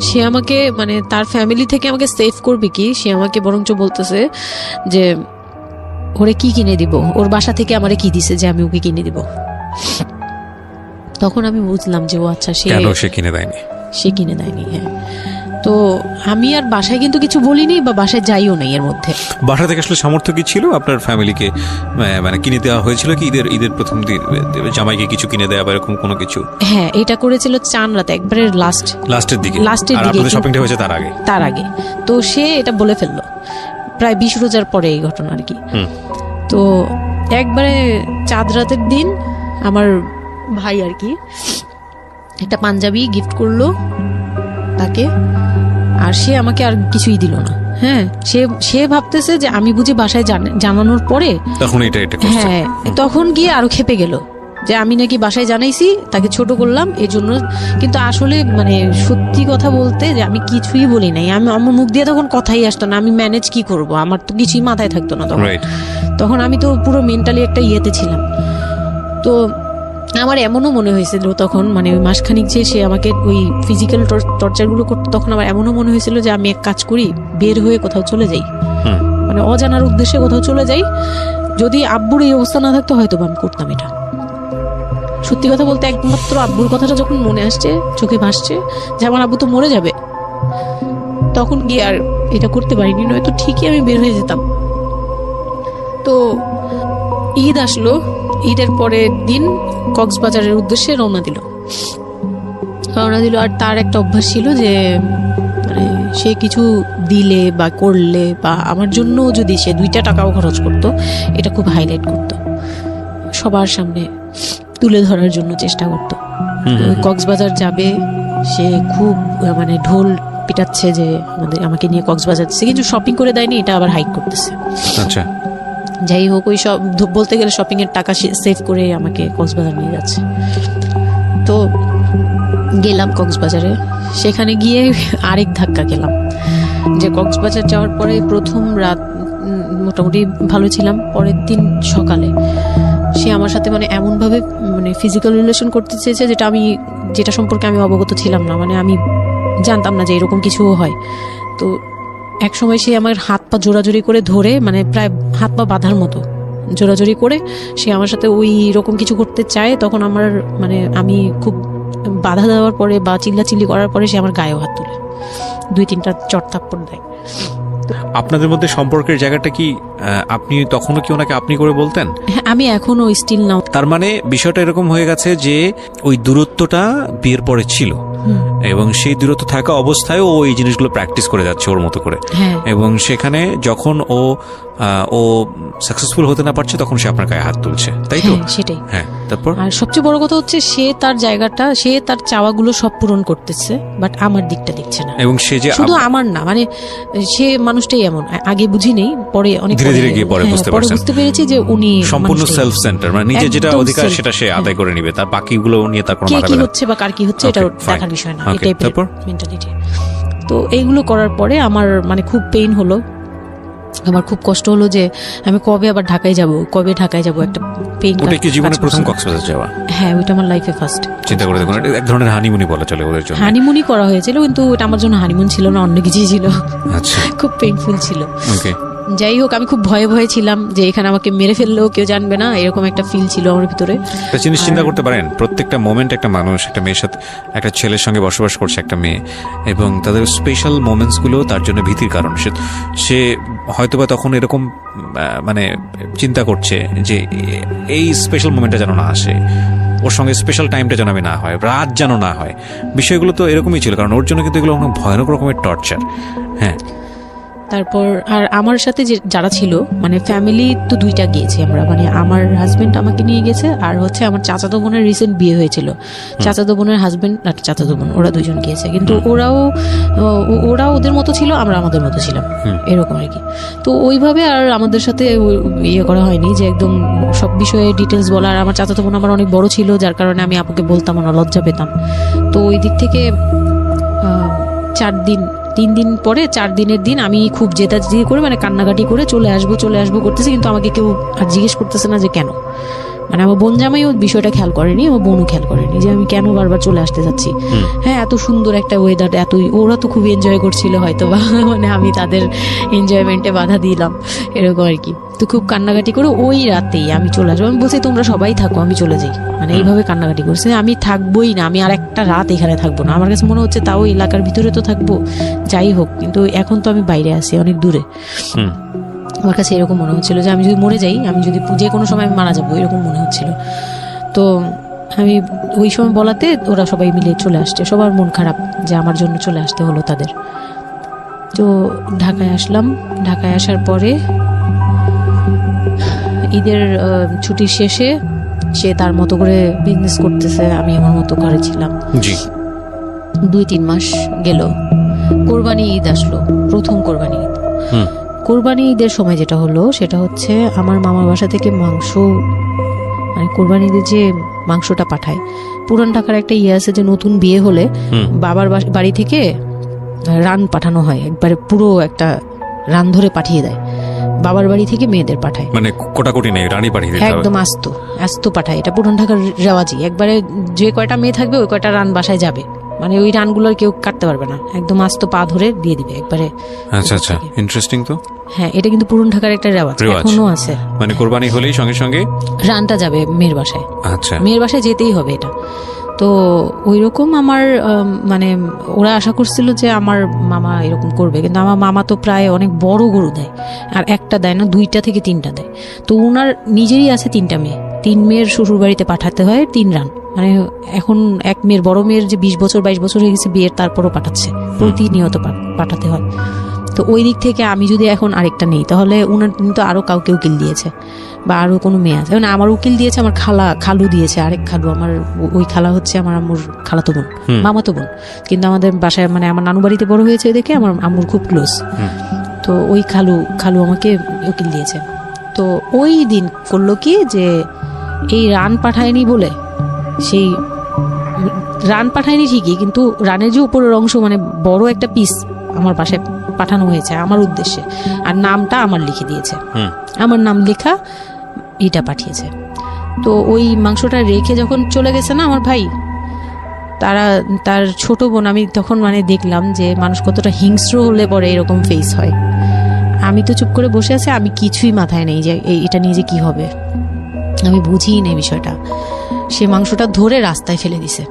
সে আমাকে, মানে তার ফ্যামিলি থেকে আমাকে সেভ করবে কি, সে আমাকে বরঞ্চ বলতেছে যে ওরে কি কিনে দিব, ওর বাসা থেকে আমারে কি দিছে যে আমি ওকে কিনে দিব। তখন আমি বুঝলাম যে ও আচ্ছা, সে কিনে দেয়নি। হ্যাঁ। তো আমি আর বাসায় কিন্তু কিছু বলিনি বা বাসায় যাইও নাই। এর মধ্যে বাসা থেকে আসলে সামর্থ্য কি ছিল আপনার ফ্যামিলিকে, মানে কিনে দেওয়া হয়েছিল কি ঈদের প্রথম দিন জামাইকে কিছু কিনে দেওয়া বা এরকম কোনো কিছু? হ্যাঁ, এটা করেছিল চান রাতে, একবারে লাস্টের দিকে। আপনাদের শপিংটা হয়েছে তার আগে। তো সে এটা বলে ফেললো প্রায় 20 রোজার পরে এই ঘটনা আর কি। তো একবারে চাঁদ রাতের দিন আমার ভাই আর কি একটা পাঞ্জাবি গিফট করলো তাকে, আর সে আমাকে আর কিছুই দিল না। হ্যাঁ, সে ভাবতেছে যে আমি বুঝি বাসায় জানানোর পরে হ্যাঁ, তখন গিয়ে আরো খেপে গেল যে আমি নাকি বাসায় জানাইছি, তাকে ছোট করলাম এই জন্য। কিন্তু আসলে মানে সত্যি কথা বলতে যে আমি কিছুই বলি নাই, আমার মুখ দিয়ে তখন কথাই আসতো না, আমি ম্যানেজ কি করব, আমার তো কিছুই মাথায় থাকতো না তখন। তখন আমি তো পুরো মেন্টালি একটা ইয়েতে ছিলাম। তো আমার এমনও মনে হয়েছিল তখন, মানে ওই মাসখানিক যে সে আমাকে ওই ফিজিক্যাল টর্চারগুলো করতো, তখন আমার এমনও মনে হয়েছিল যে আমি এক কাজ করি, বের হয়ে কোথাও চলে যাই, মানে অজানার উদ্দেশ্যে কোথাও চলে যাই। যদি আব্বুর এই অবস্থা না থাকতো হয়তো আমি করতাম এটা। সত্যি কথা বলতে একমাত্র আব্বুর কথাটা যখন মনে আসছে, চোখে ভাসছে যে আমার আব্বু তো মরে যাবে, তখন গিয়ে আর এটা করতে পারিনি, নয়তো ঠিকই আমি বের হয়ে যেতাম। তো ঈদ আসলো, ঈদের পরের দিন কক্সবাজারের উদ্দেশ্যে রওনা দিল। আর তার একটা অভ্যাস ছিল যে মানে সে কিছু দিলে বা করলে বা আমার জন্য যদি সে 2টা টাকাও খরচ করতো, এটা খুব হাইলাইট করতো, সবার সামনে তুলে ধরার জন্য চেষ্টা করতো। কক্সবাজার যাবে, সে খুব মানে ঢোল পিটাচ্ছে যে আমাকে নিয়ে কক্সবাজার যাচ্ছে, কিন্তু শপিং করে দেয়নি, এটা আবার হাইড করতেছে। আচ্ছা, যাই হোক, ওই সব বলতে গেলে শপিং এর টাকা সেভ করে আমাকে কক্সবাজার নিয়ে যাচ্ছে। তো গেলাম কক্সবাজারে, সেখানে গিয়ে আরেক ধাক্কা খেলাম যে কক্সবাজার যাওয়ার পরে প্রথম রাত মোটামুটি ভালো ছিলাম, পরের দিন সকালে সে আমার সাথে মানে এমনভাবে মানে ফিজিক্যাল রিলেশন করতে চেয়েছে যেটা সম্পর্কে আমি অবগত ছিলাম না, মানে আমি জানতাম না যে এরকম কিছু হয়। তো এক সময় সে আমার হাত পা জোরাজোরি করে ধরে, মানে প্রায় হাত পা বাঁধার মতো জোরাজোরি করে সে আমার সাথে ওই রকম কিছু করতে চায়। তখন আমার মানে আমি খুব বাধা দেওয়ার পরে বা চিল্লাচিল্লি করার পরে সে আমার গায়েও হাত তুলে 2-3টা চট থাপ্পড় দেয়। আপনাদের মধ্যে সম্পর্কের জায়গাটা কি আপনি তখনও কি ওনাকে আপনি করে বলতেন? হ্যাঁ, আমি এখনো স্টিল নাও। তার মানে বিষয়টা এরকম হয়ে গেছে যে ওই দূরত্বটা বিয়ের পরে ছিল, এবং সেই দূরত্ব থাকা অবস্থায় ও এই জিনিসগুলো প্র্যাকটিস করে যাচ্ছে ওর মতো করে, এবং সেখানে যখন ও সাকসেসফুল হতে না পারছে তখন সে আপনার গায়ে হাত তুলছে, তাই তো? সেটাই। হ্যাঁ, তারপর আর সবচেয়ে বড় কথা হচ্ছে সে তার জায়গাটা, সে তার চাওয়াগুলো সব পূরণ করতেছে, বাট আমার দিকটা দেখছে না। এবং সে যে শুধু আমার না, মানে সে মানুষটাই এমন, আগে বুঝি নেই, পরে অনেক ধীরে ধীরে গিয়ে পরে বুঝতে পেরেছি যে উনি সম্পূর্ণ সেলফ সেন্টার, মানে নিজে যেটা অধিকার সেটা সে আদায় করে নিবে, তার বাকিগুলো নিয়ে তার কোনো মাথা ব্যথা হচ্ছে বা কার কি হচ্ছে এটা দেখার বিষয় না, এটাই মেন্টালিটি। তো এইগুলো করার পরে আমার মানে খুব পেইন হলো, আমার খুব কষ্ট হলো যে আমি কবে ঢাকায় যাব, একটা পেইন। ওটা কি জীবনের প্রথম কক্সবাজার যাওয়া? হ্যাঁ, ওইটা আমার লাইফে ফার্স্ট। চিন্তা করে দেখুন, এক ধরনের হানিমুনি বলা চলে ওদের জন্য। হানিমুনি করা হয়েছিল, কিন্তু ওটা আমার জন্য হানিমুন ছিল না, অন্য কিছুই ছিল। আচ্ছা, খুব পেইনফুল ছিল। ওকে, যাই হোক, আমি খুব ভয়ে ছিলাম যে এখানে আমাকে মেরে ফেললেও কেউ জানবে না, এরকম একটা ফিল ছিল আমার ভিতরে। জিনিস চিন্তা করতে পারেন, প্রত্যেকটা মোমেন্ট একটা মানুষ, একটা মেয়ের সাথে, একটা ছেলের সঙ্গে বসবাস করছে একটা মেয়ে, এবং তাদের স্পেশাল মোমেন্টস গুলো তার জন্য ভীতির কারণ। সে হয়তোবা তখন এরকম মানে চিন্তা করছে যে এই স্পেশাল মোমেন্টটা যেন না আসে, ওর সঙ্গে স্পেশাল টাইমটা যেন আমি না হয়, রাত যেন না হয়। বিষয়গুলো তো এরকমই ছিল, কারণ ওর জন্য কিন্তু এগুলো অনেক ভয়ানক রকমের টর্চার। হ্যাঁ, তারপর আর আমার সাথে যারা ছিল, মানে ফ্যামিলি তো 2টা গিয়েছি আমরা, মানে আমার হাজবেন্ড আমাকে নিয়ে গেছে, আর হচ্ছে আমার চাচাতো বোনের রিসেন্ট বিয়ে হয়েছিল, চাচাতো বোনের হাজবেন্ড আর চাচাতো বোন, ওরা 2জন গিয়েছে, কিন্তু ওরা ওদের মতো ছিল, আমরা আমাদের মতো ছিলাম, এরকম আর কি। তো ওইভাবে আর আমাদের সাথে ইয়ে করা হয়নি যে একদম সব বিষয়ে ডিটেলস বলা। আর আমার চাচাতো বোন আমার অনেক বড় ছিল, যার কারণে আমি আপুকে বলতাম না, লজ্জা পেতাম। তো ওই দিক থেকে 3 দিন পরে 4 দিনের দিন আমি খুব জেদাজেদি করে, মানে কান্নাকাটি করে চলে আসবো করতেছি, কিন্তু আমাকে কেউ আর জিজ্ঞেস করতেছে না যে কেন। মানে আমার বোন জামাইও বিষয়টা খেয়াল করেনি, আমার বোনও খেয়াল করেনি যে আমি কেন বারবার চলে আসতে যাচ্ছি। হ্যাঁ, এত সুন্দর একটা ওয়েদার, ওরা তো খুব এনজয় করছিল হয়তো বা, মানে আমি তাদের এনজয়মেন্টে বাধা দিলাম, এরকম আর কি। তো খুব কান্নাকাটি করে ওই রাতেই আমি চলে আসবো, আমি বলছি তোমরা সবাই থাকো, আমি চলে যাই, মানে এইভাবে কান্নাকাটি করছে। আমি থাকবোই না, আমি আর একটা রাত এখানে থাকবো না। আমার কাছে মনে হচ্ছে তাও এলাকার ভিতরে তো থাকবো, যাই হোক, কিন্তু এখন তো আমি বাইরে আছি, অনেক দূরে। আমার কাছে এরকম মনে হচ্ছিল যে আমি যদি মরে যাই, আমি যদি যে কোনো সময় আমি মারা যাবো, এরকম মনে হচ্ছিল। তো আমি ওই সময় বলাতে ওরা সবাই মিলে চলে আসছে, সবার মন খারাপ যে আমার জন্য চলে আসতে হলো তাদের। তো ঢাকায় আসলাম, ঢাকায় আসার পরে ঈদের ছুটির শেষে সে তার মতো করে বিজনেস করতেছে, আমি আমার মতো করে ছিলাম। 2-3 মাস গেল, কোরবানি ঈদ আসলো, প্রথম কোরবানি ঈদ। কোরবানি ঈদের সময় যেটা হলো সেটা হচ্ছে আমার মামার বাসা থেকে মাংস, মানে কোরবানি ঈদের যে মাংসটা পাঠায়, পুরান ঢাকার একটা আছে যে নতুন বিয়ে হলে বাবার বাড়ি থেকে রান পাঠানো হয়, একবারে পুরো একটা রান ধরে পাঠিয়ে দেয়, বাবার বাড়ি থেকে মেয়েদের পাঠায়, মানে কোটাকুটি নেই, রানী পাঠিয়ে দিতে হবে একদম আস্ত পাঠায়। এটা পুরান ঢাকার রেওয়াজি, একবারে যে কয়টা মেয়ে থাকবে ওই কয়টা রান বাসায় যাবে, মানে ওই রানগুলোর কেউ কাটতে পারবে না, একদম আস্ত পা ধরে দিয়ে দিবে একবারে। আচ্ছা আচ্ছা, ইন্টারেস্টিং তো। হ্যাঁ, এটা কিন্তু পুরান ঢাকার একটা রেওয়াজ, এখনো আছে। মানে কোরবানি হলেই সঙ্গে সঙ্গে রানটা যাবে মেয়ের বাসায়। আচ্ছা, মেয়ের বাসায় যেতেই হবে এটা। তো ওইরকম আমার মানে ওরা আশা করছিল যে আমার মামা এরকম করবে, কিন্তু আমার মামা তো প্রায় অনেক বড় গরু দেয়, আর একটা দেয় না, 2টা থেকে 3টা দেয়। তো ওনার নিজেরই আছে 3টা মেয়ে, 3 মেয়ের শ্বশুর বাড়িতে পাঠাতে হয় 3 রান। মানে এখন এক মেয়ের, বড় মেয়ের যে 20 বছর 22 বছর হয়ে গেছে বিয়ের, তারপরও পাঠাচ্ছে, প্রতিনিয়ত পাঠাতে হয়। তো ওই দিক থেকে আমি যদি এখন আরেকটা নেই, তাহলে উনার কিন্তু আরো কাউকে উকিল দিয়েছে বা আরো কোনো মেয়ে আছে, মানে আমার উকিল দিয়েছে, আমার খালু দিয়েছে, আরেক খালু, আমার ওই খালা হচ্ছে আমার আম্মুর খালাতো বোন, মামাতো বোন, কিন্তু আমাদের বাসায় মানে আমার নানু বাড়িতে বড় হয়েছে দেখে আমার আম্মুর খুব ক্লোজ। তো ওই খালু আমাকে উকিল দিয়েছে। তো ওই দিন করলো কি, যে এই রান পাঠায়নি বলে, সেই রান পাঠায়নি ঠিকই, কিন্তু রানের যে উপরের অংশ মানে বড় একটা পিস আমার বাসায় পাঠানো হয়েছে আমার উদ্দেশ্যে, আর নামটা আমার লিখে দিয়েছে, আমার নাম লেখা এটা পাঠিয়েছে। তো ওই মাংসটা রেখে যখন চলে গেছে না আমার ভাই, তার ছোট বোন, আমি তখন মানে দেখলাম যে মানুষ কতটা হিংস্র হলে পরে এরকম ফেস হয়। আমি তো চুপ করে বসে আছি, আমি কিছুই মাথায় নেই যে এটা নিয়ে যে কি হবে, আমি বুঝিই নেই বিষয়টা। সে মাংসটা ধরে রাস্তায় ফেলে দিছে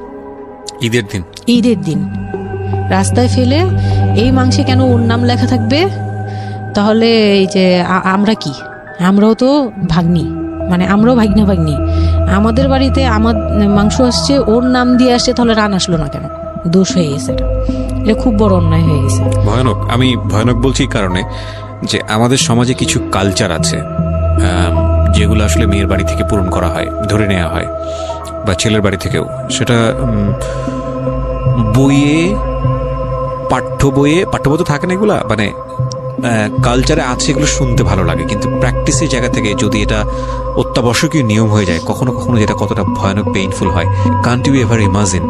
ঈদের দিন রাস্তায় ফেলে, এই মাংসে কেন ওর নাম লেখা থাকবে? তাহলে এই যে আমরাও তো ভাগ্নি, মানে আমরাও ভাগ্নি, আমাদের বাড়িতে আমার মাংস আসছে, ওর নাম দিয়ে আসছে, তাহলে রান আসলো না কেন? দোষ হয়ে গেছে, এটা খুব বড় অন্যায় হয়ে গেছে। ভয়ানক। আমি ভয়ানক বলছি কারণে যে আমাদের সমাজে কিছু কালচার আছে যেগুলো আসলে মেয়ের বাড়ি থেকে পূরণ করা হয়, ধরে নেওয়া হয়, বা ছেলের বাড়ি থেকেও। সেটা পাঠ্য বইয়ে তো থাকে না এগুলা, মানে কালচারে আছে, এগুলো শুনতে ভালো লাগে, কিন্তু প্র্যাকটিসের জায়গা থেকে যদি এটা অত্যাবশ্যকীয় নিয়ম হয়ে যায়, কখনো কখনো যেটা কতটা ভয়ানক পেইনফুল হয়। কান্ট ইউ এভার ইমাজিন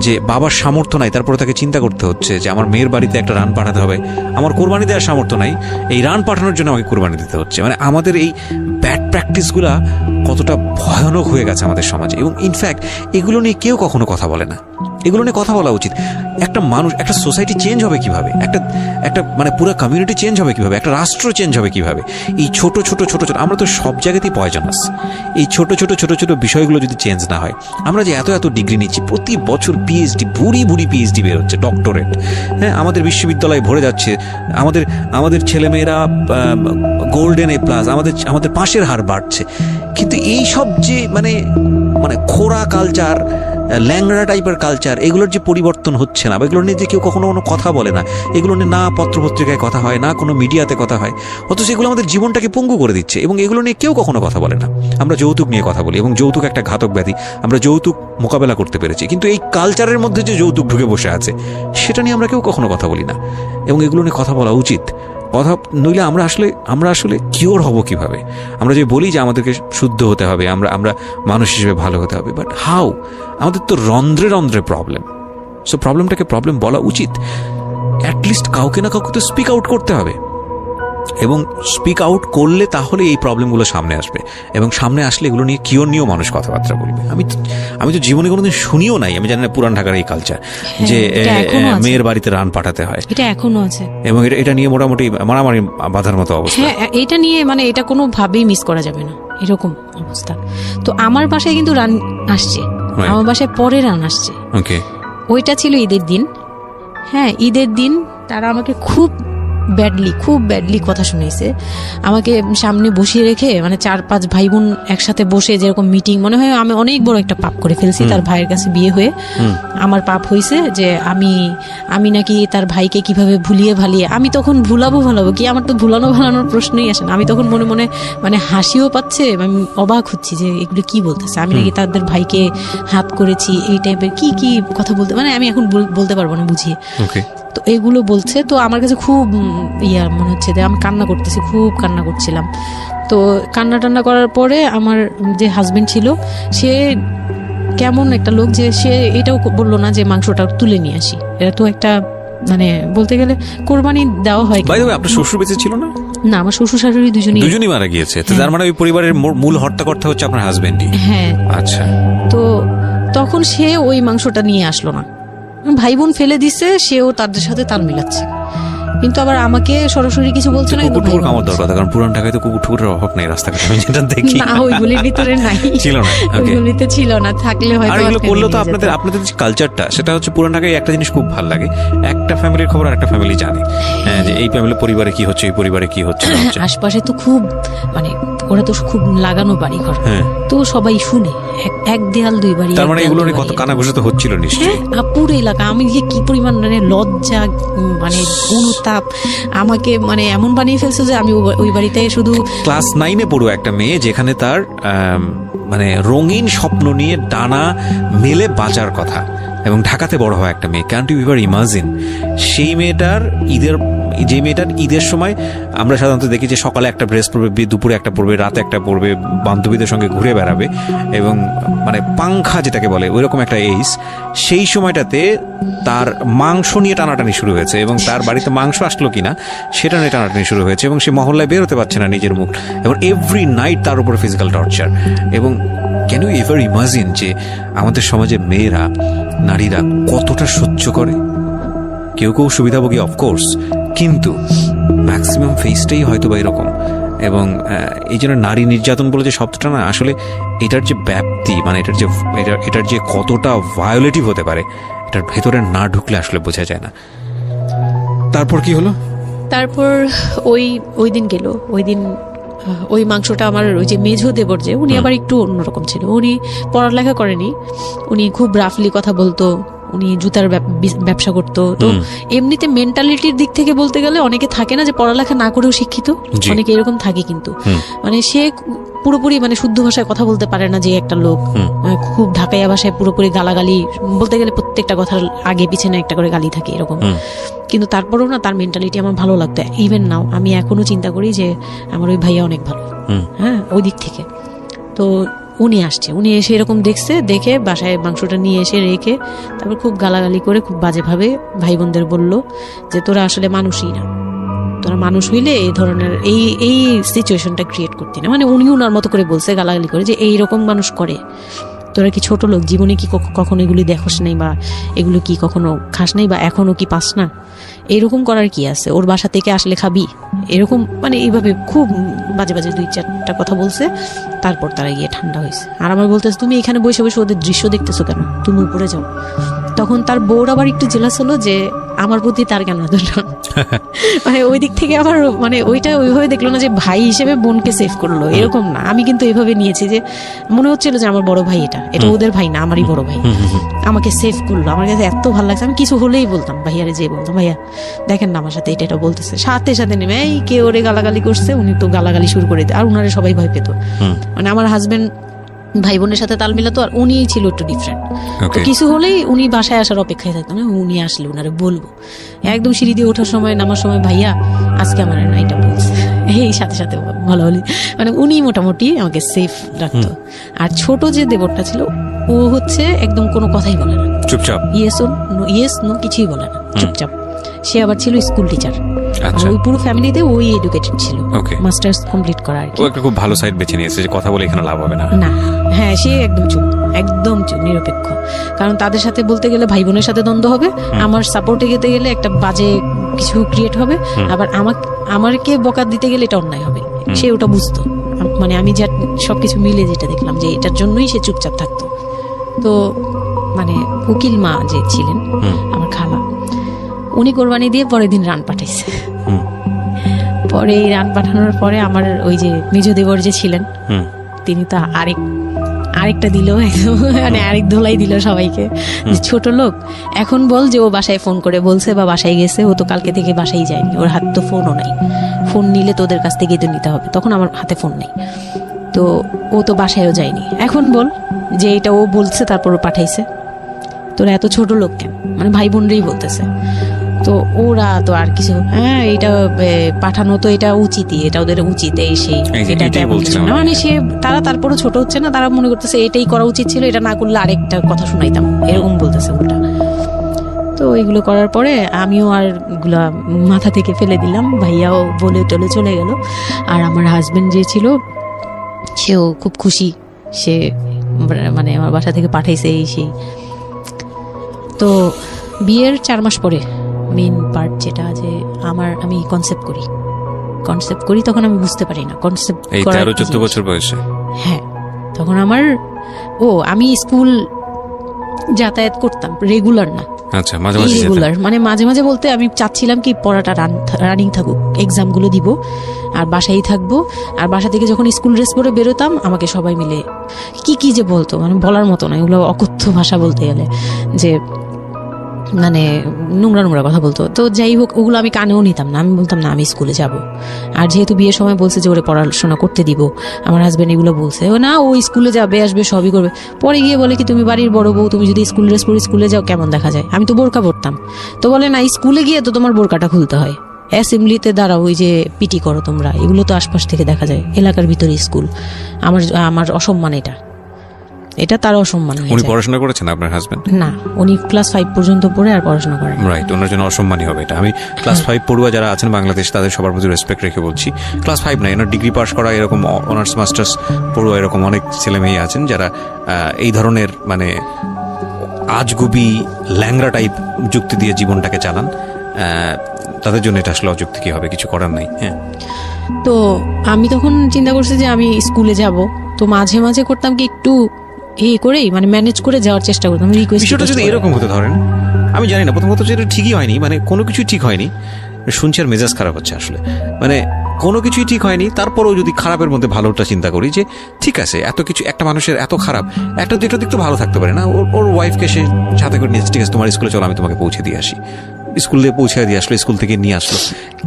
যে বাবার সামর্থ্য নাই, তারপরে তাকে চিন্তা করতে হচ্ছে যে আমার মেয়ের বাড়িতে একটা রান পাঠাতে হবে, আমার কোরবানি দেওয়ার সামর্থ্য নাই, এই রান পাঠানোর জন্য আমাকে কোরবানি দিতে হচ্ছে। মানে আমাদের এই ব্যাড প্র্যাকটিসগুলা কতটা ভয়ানক হয়ে গেছে আমাদের সমাজে, এবং ইনফ্যাক্ট এগুলো নিয়ে কেউ কখনো কথা বলে না। এগুলো নিয়ে কথা বলা উচিত। একটা মানুষ, একটা সোসাইটি চেঞ্জ হবে কিভাবে, একটা মানে পুরো কমিউনিটি চেঞ্জ হবে কিভাবে, একটা রাষ্ট্র চেঞ্জ হবে কিভাবে, এই ছোট ছোট আমরা তো সব জায়গাতেই পয়জনাস। এই ছোট ছোট বিষয়গুলো যদি চেঞ্জ না হয়, আমরা যে এত ডিগ্রি নিচ্ছি, প্রতি বছর পিএইচডি, বুড়ি পিএইচডি বের হচ্ছে, ডক্টরেট, হ্যাঁ, আমাদের বিশ্ববিদ্যালয়ে ভরে যাচ্ছে, আমাদের ছেলেমেয়েরা গোল্ডেন A+, আমাদের পাশের হার বাড়ছে, কিন্তু এই সব যে মানে খোরা কালচার, ল্যাংড়া টাইপের কালচার, এগুলোর যে পরিবর্তন হচ্ছে না, বা এগুলো নিয়ে যে কেউ কখনো কোনো কথা বলে না, এগুলো নিয়ে না পত্রপত্রিকায় কথা হয়, না কোনো মিডিয়াতে কথা হয়, অথচ এগুলো আমাদের জীবনটাকে পঙ্গু করে দিচ্ছে, এবং এগুলো নিয়ে কেউ কখনো কথা বলে না। আমরা যৌতুক নিয়ে কথা বলি, এবং যৌতুক একটা ঘাতক ব্যাধি, আমরা যৌতুক মোকাবেলা করতে পেরেছি, কিন্তু এই কালচারের মধ্যে যে যৌতুক ঢুকে বসে আছে, সেটা নিয়ে আমরা কেউ কখনো কথা বলি না, এবং এগুলো নিয়ে কথা বলা উচিত। কথা নইলে আমরা আসলে কিওর হব কিভাবে? আমরা যে বলি যে আমাদেরকে শুদ্ধ হতে হবে, আমরা মানুষ হিসেবে ভালো হতে হবে, বাট হাউ? আমাদের তো রন্ধ্রে প্রবলেম। সো প্রবলেমটাকে প্রবলেম বলা উচিত, অ্যাটলিস্ট কাউকে না কাউকে তো স্পিক আউট করতে হবে, এবং স্পিক আউট করলে তাহলে এই প্রবলেমগুলো সামনে আসবে, এবং সামনে আসলে এগুলো নিয়ে কিওর নিয়েও মানুষ কথাবার্তা বলবে। আমি তো জীবনে কোনোদিন শুনিও নাই, আমি জানি না পুরান ঢাকার এই কালচার যে মেয়ের বাড়িতে রান পাঠাতে হয়, এটা এখনো আছে, এবং এটা নিয়ে মোটামুটি মারামারি বাঁধার মতো অবস্থা। হ্যাঁ, এটা নিয়ে মানে এটা কোনোভাবেই মিস করা যাবে না, এরকম অবস্থা। তো আমার বাসায় কিন্তু রান আসছে, আমার বাসায় পরে রান আসছে। ওকে, ওইটা ছিল ঈদের দিন। হ্যাঁ, ঈদের দিন তারা আমাকে খুব ব্যাডলি কথা শুনেছে, আমাকে সামনে বসিয়ে রেখে, মানে 4-5 ভাই বোন একসাথে বসে যেরকম মিটিং, মনে হয় আমি অনেক বড় একটা পাপ করে ফেলছি। তার ভাইয়ের কাছে বিয়ে হয়ে আমার পাপ হয়েছে যে আমি নাকি তার ভাইকে কিভাবে ভুলিয়ে ভালিয়ে, আমি তখন ভুলাবো কি, আমার তো ভালানোর প্রশ্নই আসে না। আমি তখন মনে মনে মানে হাসিও পাচ্ছে, আমি অবাক হচ্ছি যে এগুলো কি বলতেছে, আমি নাকি তাদের ভাইকে হাত করেছি, এই টাইপের কি কথা বলতে, মানে আমি এখন বলতে পারবো না বুঝিয়ে। তো এগুলো বলছে, তো আমার কাছে খুব মনে হচ্ছে যে আমি খুব কান্না করছিলাম। তো কান্না করার পরে আমার যে হাজবেন্ড ছিল, সে কেমন একটা লোক যে সে এটাও বললো না যে মাংসটা তুলে নিয়ে আসি। এটা তো একটা মানে বলতে গেলে কোরবানি দেওয়া হয়। আপনার শ্বশুর বেঁচে ছিল না? না, আমার শ্বশুর শাশুড়ি দুজনই মারা গিয়েছে। তো তার মানে ওই পরিবারের মূল হর্তাকর্তা হচ্ছে আপনার হাজবেন্ডই? হ্যাঁ। আচ্ছা। তো তখন সে ওই মাংসটা নিয়ে আসলো না, ভাই বোন ফেলে দিচ্ছে, সেও তাদের সাথে তাল মিলাচ্ছে, কিন্তু আবার আমাকে সরাসরি কিছু বলছে না। কুকুর কামড় দরকার, কারণ পুরান ঢাকায় তো কুকুরের অভাব নেই রাস্তাঘাটে, আমি যেটা দেখি। না, ওইগুলির ভিতরে নাই, ছিল না, ওইগুলিতে ছিল না, থাকলে হয়তো। আর এগুলো করলেও তো আপনাদের যে কালচারটা, সেটা হচ্ছে পুরান ঢাকায় একটা জিনিস খুব ভালো লাগে, একটা ফ্যামিলির খবর আর একটা ফ্যামিলি জানে, যে এই ফ্যামিলি পরিবারে কি হচ্ছে, এই পরিবারে কি হচ্ছে। আশপাশে তো খুব মানে ওরা তো খুব লাগানো বাড়ি ঘর, তো সবাই শুনে, এক দেয়াল দুই বাড়ি। তার মানে এগুলো কত কানাঘুষা তো হচ্ছিল নিশ্চয়ই। পুরো এলাকা, আমি কি পরিমাণ মানে লজ্জা, মানে অনুতাপ আমাকে মানে এমন বানিয়ে ফেলছে যে আমি ওই বাড়িতে শুধু ক্লাস 9-এ পড়ো একটা মেয়ে, যেখানে তার মানে রঙিন স্বপ্ন নিয়ে ডানা মেলে বাঁচার কথা, এবং ঢাকাতে বড় হয় একটা মেয়ে। ক্যান ইউ এভার ইমাজিন সেই মেয়েটার ঈদের সময় আমরা সাধারণত দেখি যে সকালে একটা ড্রেস পরবে, দুপুরে একটা পরবে, রাতে একটা পরবে, বান্ধবীদের সঙ্গে ঘুরে বেড়াবে, এবং মানে পাংখা যেটাকে বলে ওইরকম একটা এইজ। সেই সময়টাতে তার মাংস নিয়ে টানাটানি শুরু হয়েছে, এবং তার বাড়িতে মাংস আসলো কিনা সেটা নিয়ে টানাটানি শুরু হয়েছে, এবং সে মহল্লায় বেরোতে পারছে না নিজের মুখ, এবং এভরি নাইট তার উপর ফিজিক্যাল টর্চার। এবং ক্যান ইউ এভার ইমাজিন যে আমাদের সমাজে মেয়েরা, নারীরা কতটা সহ্য করে? কেউ কেউ সুবিধাভোগী অফকোর্স, কিন্তু ম্যাক্সিমাম ফেসটাই হয়তো বা এরকম। এবং এই জন্য নারী নির্যাতন বলে যে শব্দটা না, আসলে এটার যে ব্যাপ্তি, মানে এটার যে কতটা ভায়োলেটিভ হতে পারে, এটার ভেতরে না ঢুকলে আসলে বোঝা যায় না। তারপর কি হলো? তারপর ওই দিন গেল, ওই মাংসটা আমার ওই যে মেঝো দেবর, যে উনি আবার একটু অন্যরকম ছিল, উনি পড়ালেখা করেনি, উনি খুব রাফলি কথা বলতো, উনি জুতার ব্যবসা করতো। তো এমনিতে মেন্টালিটির দিক থেকে বলতে গেলে অনেকে থাকে না যে পড়ালেখা না করেও শিক্ষিত, অনেকে এরকম থাকে, কিন্তু মানে সে পুরোপুরি মানে শুদ্ধ ভাষায় কথা বলতে পারে না, যে একটা লোক খুব ঢাকাইয়া ভাষায় পুরোপুরি গালাগালি, বলতে গেলে প্রত্যেকটা কথার আগে পিছনে একটা করে গালি থাকে এরকম। কিন্তু তারপরেও না, তার মেন্টালিটি আমার ভালো লাগতো। ইভেন নাও আমি এখনো চিন্তা করি যে আমার ওই ভাইয়া অনেক ভালো, হ্যাঁ, ওই দিক থেকে। তো উনি এসে এরকম দেখে বাসায় মাংসটা নিয়ে এসে রেখে তারপর খুব গালাগালি করে, খুব বাজেভাবে ভাই বোনদের বললো যে তোরা আসলে মানুষই না, তোরা মানুষ হইলে এই ধরনের এই সিচুয়েশনটা ক্রিয়েট করতি না। মানে উনি ওনার মতো করে বলছে, গালাগালি করে, যে এইরকম মানুষ করে, তোরা কি ছোট লোক, জীবনে কি কখনো এগুলি দেখোস নাই, বা এগুলো কি কখনো খাস নাই, বা এখনো কি পাস না, এরকম করার কি আছে, ওর বাসা থেকে আসলে খাবি, এরকম মানে এইভাবে খুব বাজে 2-4টা কথা বলছে। তারপর তারা গিয়ে ঠান্ডা হয়েছে, আর আমার বলতেছে তুমি এখানে বসে বসে ওদের দৃশ্য দেখতেছো কেন, তুমি উপরে যাও। তখন তার বউর আবার একটু জেলাস হলো যে আমার প্রতি তার কেন মানে ওই দিক থেকে আবার মানে ওইটা ওইভাবে দেখলো না যে ভাই হিসেবে বোনকে সেভ করলো, এরকম না। আমি কিন্তু এইভাবে নিয়েছি যে মনে হচ্ছিল যে আমার বড় ভাই, এটা ওদের ভাই না, আমারই বড় ভাই, আমাকে সেভ করলো। আমার কাছে এত ভালো লাগছে, আমি কিছু হলেই বলতাম ভাইয়ারে, যে বলতাম ভাইয়া দেখেন না আমার সাথে এটা বলতেছে, সাথে নেমে এই কে ওরে গালাগালি করছে, উনি তো গালাগালি শুরু করে দেয়, আর উনারে সবাই ভয় পেত। মানে আমার হাজবেন্ড ভাই বোনের সাথে তাল মিলাতো, আর উনি ছিল একটু ডিফারেন্ট। তো কিছু হলেই উনি বাসায় আসার অপেক্ষায় থাকতো না, উনি আসলে উনারে বলবো। একদম সিঁড়ি দিয়ে ওঠার সময়, নামার সময়, ভাইয়া আজকে আমার না এটা বলছে, এই সাথে ভালো হলি, মানে উনি মোটামুটি আমাকে সেফ রাখতো। আর ছোট যে দেবরটা ছিল, ও হচ্ছে একদম কোনো কথাই বলে না, চুপচাপ, ইয়েস নো কিছুই বলে না, চুপচাপ। সে আবার ছিল স্কুল টিচার, ওই পুরো ফ্যামিলিতে ওই এডুকেটেড ছিল, মাস্টার্স কমপ্লিট করা আর কি। ও একটা খুব ভালো সাইড বেছে নিয়েছে যে কথা বলে এখানে লাভ হবে না। হ্যাঁ, সে একদম চুপ, নিরপেক্ষ। কারণ তাদের সাথে বলতে গেলে ভাই বোনের সাথে দ্বন্দ্ব হবে, আমার সাপোর্টে যেতে গেলে একটা বাজে কিছু ক্রিয়েট হবে, আবার আমাকে বকা দিতে গেলে এটা অন্যায় হবে, সে ওটা বুঝতো। মানে আমি যা সবকিছু মিলে যেটা দেখলাম, যে এটার জন্যই সে চুপচাপ থাকতো। তো মানে উকিল মা যে ছিলেন আমার খালা, উনি কোরবানি দিয়ে পরের দিন রান পাঠাইছে। পরে এই রান পাঠানোর পরে আমার ওই যে মেজ দেবর যে ছিলেন, তিনি তো আরেকটা দিল, মানে আরেক ধোলাই দিল সবাইকে, যে ছোট লোক, এখন বল যে ও বাসায় ফোন করে বলছে বা বাসায় গেছে, ও তো কালকে থেকে বাসায় যায়নি, ওর হাত তো ফোনও নাই, ফোন নিলে তোদের কাছ থেকেই তো নিতে হবে, তখন আমার হাতে ফোন নেই, তো ও তো বাসায়ও যায়নি, এখন বল যে এটা ও বলছে তারপর ও পাঠাইছে, তোরা এত ছোট লোক কেন, মানে ভাই বোনরাই বলতেছে। তো ওরা তো আর কিছু, এটা পাঠানো তো এটা উচিতই, এটা ওদের উচিত, এই সেই, মানে সে তারা তারপরও ছোট হচ্ছে না, তারা মনে করতেছে এটাই করা উচিত ছিল, এটা না করলে আরেকটা কথা শুনাইতাম, এরকম বলতেছে ওটা। তো এগুলো করার পরে আমিও আর এগুলা মাথা থেকে ফেলে দিলাম, ভাইয়াও বলে টলে চলে গেল। আর আমার হাজবেন্ড যে ছিল সেও খুব খুশি, সে মানে আমার বাসা থেকে পাঠাইছে এই সেই। তো বিয়ের 4 মাস পরে মেইন পার্ট যেটা, যে আমি কনসেপ্ট করি তখন আমি বুঝতে পারি না কনসেপ্ট এই 13-14 বছর বয়সে। হ্যাঁ, তখন আমি স্কুল যাতায়াত করতাম, রেগুলার না। আচ্ছা, মাঝে মাঝে রেগুলার মানে মাঝে মাঝে বলতে আমি চাচ্ছিলাম কি পড়াটা রানিং থাকুক, এক্সামগুলো দিব আর বাসায় থাকবো। আর বাসা থেকে যখন স্কুল ড্রেস পরে বেরোতাম আমাকে সবাই মিলে কি যে বলতো, মানে বলার মতো না, এগুলো অকথ্য ভাষা বলতে গেলে, যে মানে নোংরা কথা বলতো। তো যাই হোক, ওগুলো আমি কানেও নিতাম না, আমি বলতাম না আমি স্কুলে যাব। আর যেহেতু বিয়ের সময় বলছে যে ওরে পড়াশোনা করতে দিব, আমার হাজবেন্ড এগুলো বলছে, ও না ও স্কুলে যাবে আসবে সবই করবে। পরে গিয়ে বলে কি তুমি বাড়ির বড় বউ, তুমি যদি স্কুল ড্রেস পরে স্কুলে যাও কেমন দেখা যায়? আমি তো বোরকা পরতাম। তো বলে না, স্কুলে গিয়ে তো তোমার বোরকাটা খুলতে হয়, অ্যাসেম্বলিতে দাঁড়াও, ওই যে পিটি করো তোমরা, এগুলো তো আশপাশ থেকে দেখা যায়, এলাকার ভিতরে স্কুল। আমার অসম্মান, এটা তার অসম্মান। উনি পড়াশোনা করেছেন আপনার হাজবেন্ড? না, উনি ক্লাস 5 পর্যন্ত পড়ে আর পড়াশোনা করেন। রাইট, ওনার জন্য অসম্মানই হবে এটা। আমি ক্লাস 5 পড়ুয়া যারা আছেন বাংলাদেশ, তাদের সবার প্রতি রেসপেক্ট রেখে বলছি, ক্লাস 5 না, এনার ডিগ্রি পাস করা এরকম অনার্স মাস্টার্স পড়ুয়া এরকম অনেক ছেলে মেয়ে আছেন যারা এই ধরনের মানে আজগুবি ল্যাংরা টাইপ যুক্তি দিয়ে জীবনটাকে চালান। তাদের জন্য এটা আসলে অযুক্তি কি হবে, কিছু করার নাই। হ্যাঁ, তো আমি তখন চিন্তা করছি যে আমি স্কুলে যাব, তো মাঝে মাঝে করতাম কি একটু করেই মানে ম্যানেজ করে যাওয়ার চেষ্টা করতাম। বিষয়টা যদি এরকম হতে ধরেন, আমি জানি না, প্রথমত যেটা ঠিকই হয়নি, মানে কোনো কিছুই ঠিক হয়নি, শুনছি আর মেজাজ খারাপ হচ্ছে আসলে, মানে কোনো কিছুই ঠিক হয়নি। তারপরেও যদি খারাপের মধ্যে ভালোটা চিন্তা করি, যে ঠিক আছে এত কিছু, একটা মানুষের এত খারাপ, একটা দিকটা একটু ভালো থাকতে পারে না, ওর ওয়াইফকে সে সাথে করে নিয়েছে, ঠিক আছে তোমার স্কুলে চলো আমি তোমাকে পৌঁছে দিয়ে আসি, স্কুলে পৌঁছে দিয়ে আসলো, স্কুল থেকে নিয়ে আসলো।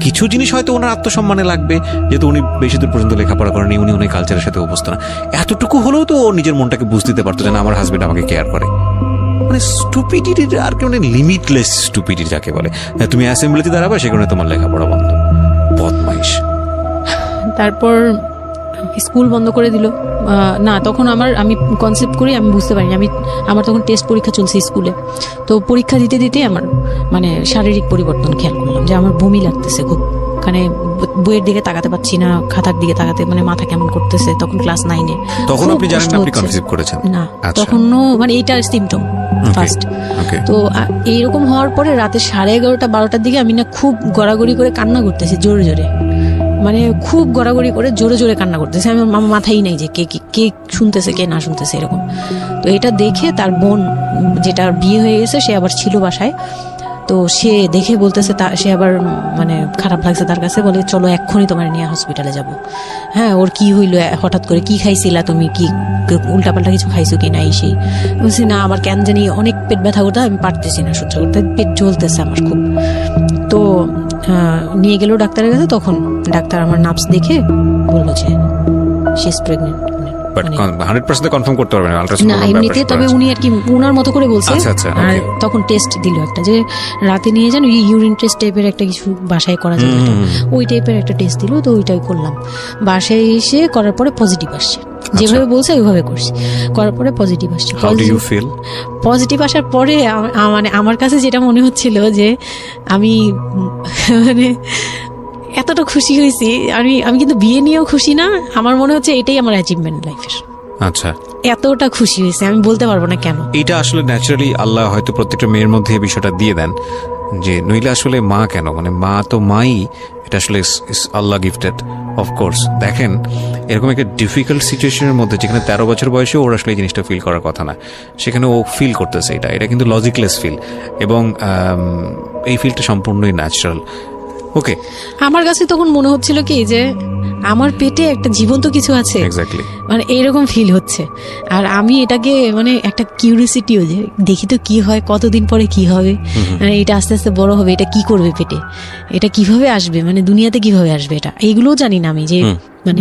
কিছু জিনিস হয়তো ওনার আত্মসম্মানে লাগবে, যেহেতু উনি বেশি দূর পর্যন্ত লেখাপড়া করেনি, উনি অনেক কালচারের সাথে অভ্যস্ত না, এতটুকু হলেও তো ও নিজের মনটাকে বুঝতে দিতে পারতো যে না আমার হাজবেন্ড আমাকে কেয়ার করে। মানে স্টুপিডিটির আর কি, মানে লিমিটলেস স্টুপিডিটি যাকে বলে। তুমি অ্যাসেম্বলিতে দাঁড়াবে, সে কারণে তোমার লেখাপড়া বন্ধ, বদমাইশ। তারপর স্কুল বন্ধ করে দিল। না, তখন আমি কনসেপ্ট করি, আমি বুঝতে পারিনি, আমার তখন টেস্ট পরীক্ষা চলছে স্কুলে। তো পরীক্ষা দিতে দিতে আমার মানে শারীরিক পরিবর্তন খেয়াল করলাম, যে আমার বমি লাগতেছে খুব, মানে বইয়ের দিকে তাকাতে পারছি না, খাতার দিকে তাকাতে মানে মাথা কেমন করতেছে। তখন ক্লাস 9-এ। তখন আপনি জানেন না আপনি কনসিভ করেছেন? না, তখনও মানে এইটার সিম্পটম ফার্স্ট। তো এইরকম হওয়ার পরে রাতে 11:30-12টার দিকে আমি না খুব গড়াগড়ি করে কান্না করতেছি, জোরে জোরে, মানে খুব গড়াগড়ি করে জোরে জোরে কান্না করতেছে। আমার মাথায় নেই যে কে শুনতেছে কে না শুনতেছে এরকম। তো এটা দেখে তার বোন, যেটা বিয়ে হয়ে গেছে, সে আবার ছিল বাসায়, তো সে দেখে বলতেছে, সে আবার মানে খারাপ লাগছে তার কাছে, বলে চলো এক্ষুনি তোমার নিয়ে হসপিটালে যাব। হ্যাঁ, ওর কি হইলো হঠাৎ করে, কি খাইছিলা তুমি, কি উল্টাপাল্টা কিছু খাইছো কি না? সেই বলছি না, আমার কেন জানি অনেক পেট ব্যথা করতে, আমি পারতেছি না সহ্য করতে, পেট জ্বলতেছে আমার খুব। তো নিয়ে গেল ডাক্তারের কাছে। তখন ডাক্তার আমার নার্ভস দেখে বললো যে শি ইজ প্রেগন্যান্ট। 100% কনফার্ম করতে পারবেন আল্ট্রাসাউন্ড না এমনিতে, তবে উনি আর কি উনার মতো করে বলছে। আর তখন টেস্ট দিল একটা, যে রাতে নিয়ে যান, ইউরিন টেস্ট টাইপের একটা কিছু বাসায় করা যায়, ওই টাইপের একটা টেস্ট দিল। তো ওইটাই করলাম। বাসায় এসে করার পরে পজিটিভ আসছে, যেভাবে বলছে ওইভাবে করছি, করার পরে পজিটিভ আসছে। পজিটিভ আসার পরে মানে আমার কাছে যেটা মনে হচ্ছিল, যে আমি মানে এতটা খুশি হয়েছি, আমি কিন্তু বিয়ে নিয়েও খুশি না, আমার মনে হচ্ছে এটাই আমার অ্যাচিভমেন্ট লাইফের। আচ্ছা, এতটা খুশি হয়েছে আমি বলতে পারবো না কেন। এটা আসলে ন্যাচারালি আল্লাহ হয়তো প্রত্যেকটা মেয়ের মধ্যে এই বিষয়টা দিয়ে দেন, যে নইলে আসলে মা কেন, মানে মা তো মাই, এটা আসলে আল্লাহ গিফটেড অফকোর্স। দেখেন, এরকম একটা ডিফিকাল্ট সিচুয়েশনের মধ্যে, যেখানে 13 বছর বয়সে ওর আসলে এই জিনিসটা ফিল করার কথা না, সেখানে ও ফিল করতেছে, এটা কিন্তু লজিকলেস ফিল, এবং এই ফিলটা সম্পূর্ণই ন্যাচারাল। ওকে, আমার কাছে তখন মনে হচ্ছিল কি, যে আমার পেটে একটা জীবন্ত কিছু আছে, মানে এইরকম ফিল হচ্ছে। আর আমি এটাকে মানে একটা কিউরিওসিটিও, যে দেখি তো কি হয়, কতদিন পরে কি হবে, মানে এটা আস্তে আস্তে বড় হবে, এটা কি করবে পেটে, এটা কিভাবে আসবে, মানে দুনিয়াতে কিভাবে আসবে, এটা এইগুলোও জানি না আমি, যে মানে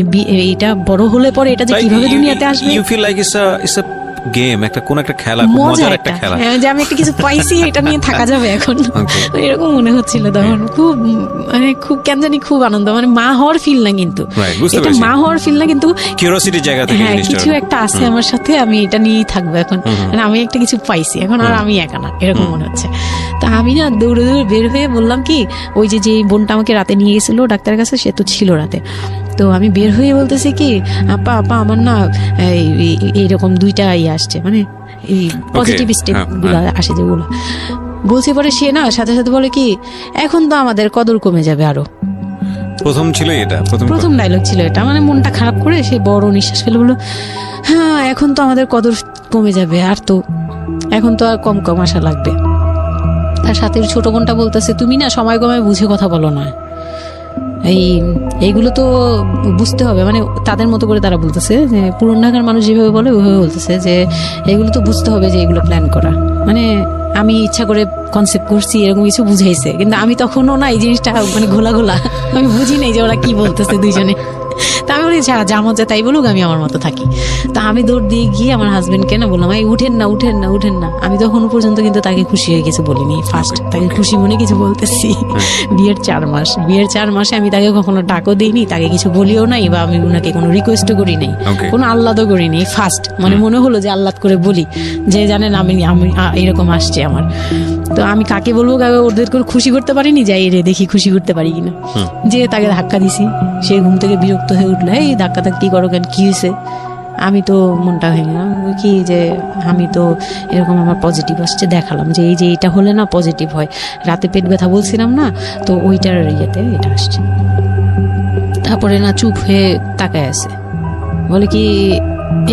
এটা বড় হলে পরে এটা যে কিভাবে দুনিয়াতে আসবে। You feel like it's a game, একটা কোন একটা খেলা, মজার একটা খেলা, হ্যাঁ, যে আমি একটা কিছু পাইছি, এটা নিয়ে থাকা যাবে এখন, এরকম মনে হচ্ছিল তখন। খুব মানে খুব কেন জানি খুব আনন্দ, মানে মা হওয়ার ফিল না, কিন্তু এটা মা হওয়ার ফিল না, কিন্তু কিউরিওসিটির জায়গা থেকে কিছু একটা আছে আমার সাথে, আমি এটা নিয়েই থাকবো এখন, মানে আমি একটা কিছু পাইছি এখন, আর আমি একা না, এরকম মনে হচ্ছে। তা আমি না দৌড়ে দৌড়ে বের হয়ে বললাম কি, ওই যে বোনটা আমাকে রাতে নিয়ে গেছিল ডাক্তারের কাছে, সে তো ছিল রাতে। তো আমি বের হয়ে বলতেছি কি, আপা আমার না এইরকম 2টা আসছে, মানে এই পজিটিভ স্টেপ গুলো আসে যেগুলো বলছে। পরে সে না সাথে সাথে বলে কি, এখন তো আমাদের কদর কমে যাবে আরো। প্রথম ছিল এটা, প্রথম ডায়লগ ছিল এটা। মানে মনটা খারাপ করে সে বড় নিঃশ্বাস ফেলে বলল, হ্যাঁ এখন তো আমাদের কদর কমে যাবে, আর তো এখন তো আর কম কম আসা লাগবে। তার সাথে ছোট বোনটা বলতেছে, তুমি না সময় কমে বুঝে কথা বলো না, এইগুলো তো বুঝতে হবে। মানে তাদের মতো করে তারা বলতেছে যে পুরান ঢাকার মানুষ যেভাবে বলে ওইভাবে বলতেছে যে এগুলো তো বুঝতে হবে যে এগুলো প্ল্যান করা। মানে আমি ইচ্ছা করে কনসেপ্ট করছি এরকম কিছু বুঝাইছে, কিন্তু আমি তখনও না এই জিনিসটা মানে ঘোলা আমি বুঝি নাই যে ওরা কি বলতেছে দুইজনে। তা আমি বলি যা মজা তাই বলুক, আমি আমার মতো থাকি। তা আমি দৌড় দিয়ে গিয়ে আমার হাজবেন্ডকে না বললাম, এই উঠেন না। আমি তখনও পর্যন্ত কিন্তু তাকে খুশি হয়ে কিছু বলিনি, ফার্স্ট তাকে খুশি মনে কিছু বলতেছি। বিয়ের 4 মাসে আমি তাকে কখনো ডাকও দিইনি, তাকে কিছু বলিও নাই, বা আমি ওনাকে কোনো রিকোয়েস্টও করি নাই, কোনো আহ্লাদও করিনি। ফার্স্ট মানে মনে হলো যে আহ্লাদ করে বলি, যে জানেন আমি এরকম আসছে আমার। তো আমি কাকে বলবো, কাকে ওদের করে খুশি করতে পারিনি, যাই রে দেখি খুশি করতে পারি কিনা। যে তাকে ধাক্কা দিছি, সে ঘুম থেকে বিরক্ত হয়ে উঠলো, এই ধাক্কা কি করো কেন, কি হয়েছে? আমি তো মনটা ভেঙে গেলাম কি, যে আমি তো এরকম আমার পজিটিভ আসছে, দেখালাম যে এই যে এটা হলে না পজিটিভ হয়, রাতে পেট ব্যথা বলছিলাম না, তো ওইটার ইয়েতে এটা আসছে। তারপরে না চুপ হয়ে তাকায় আছে, বলে কি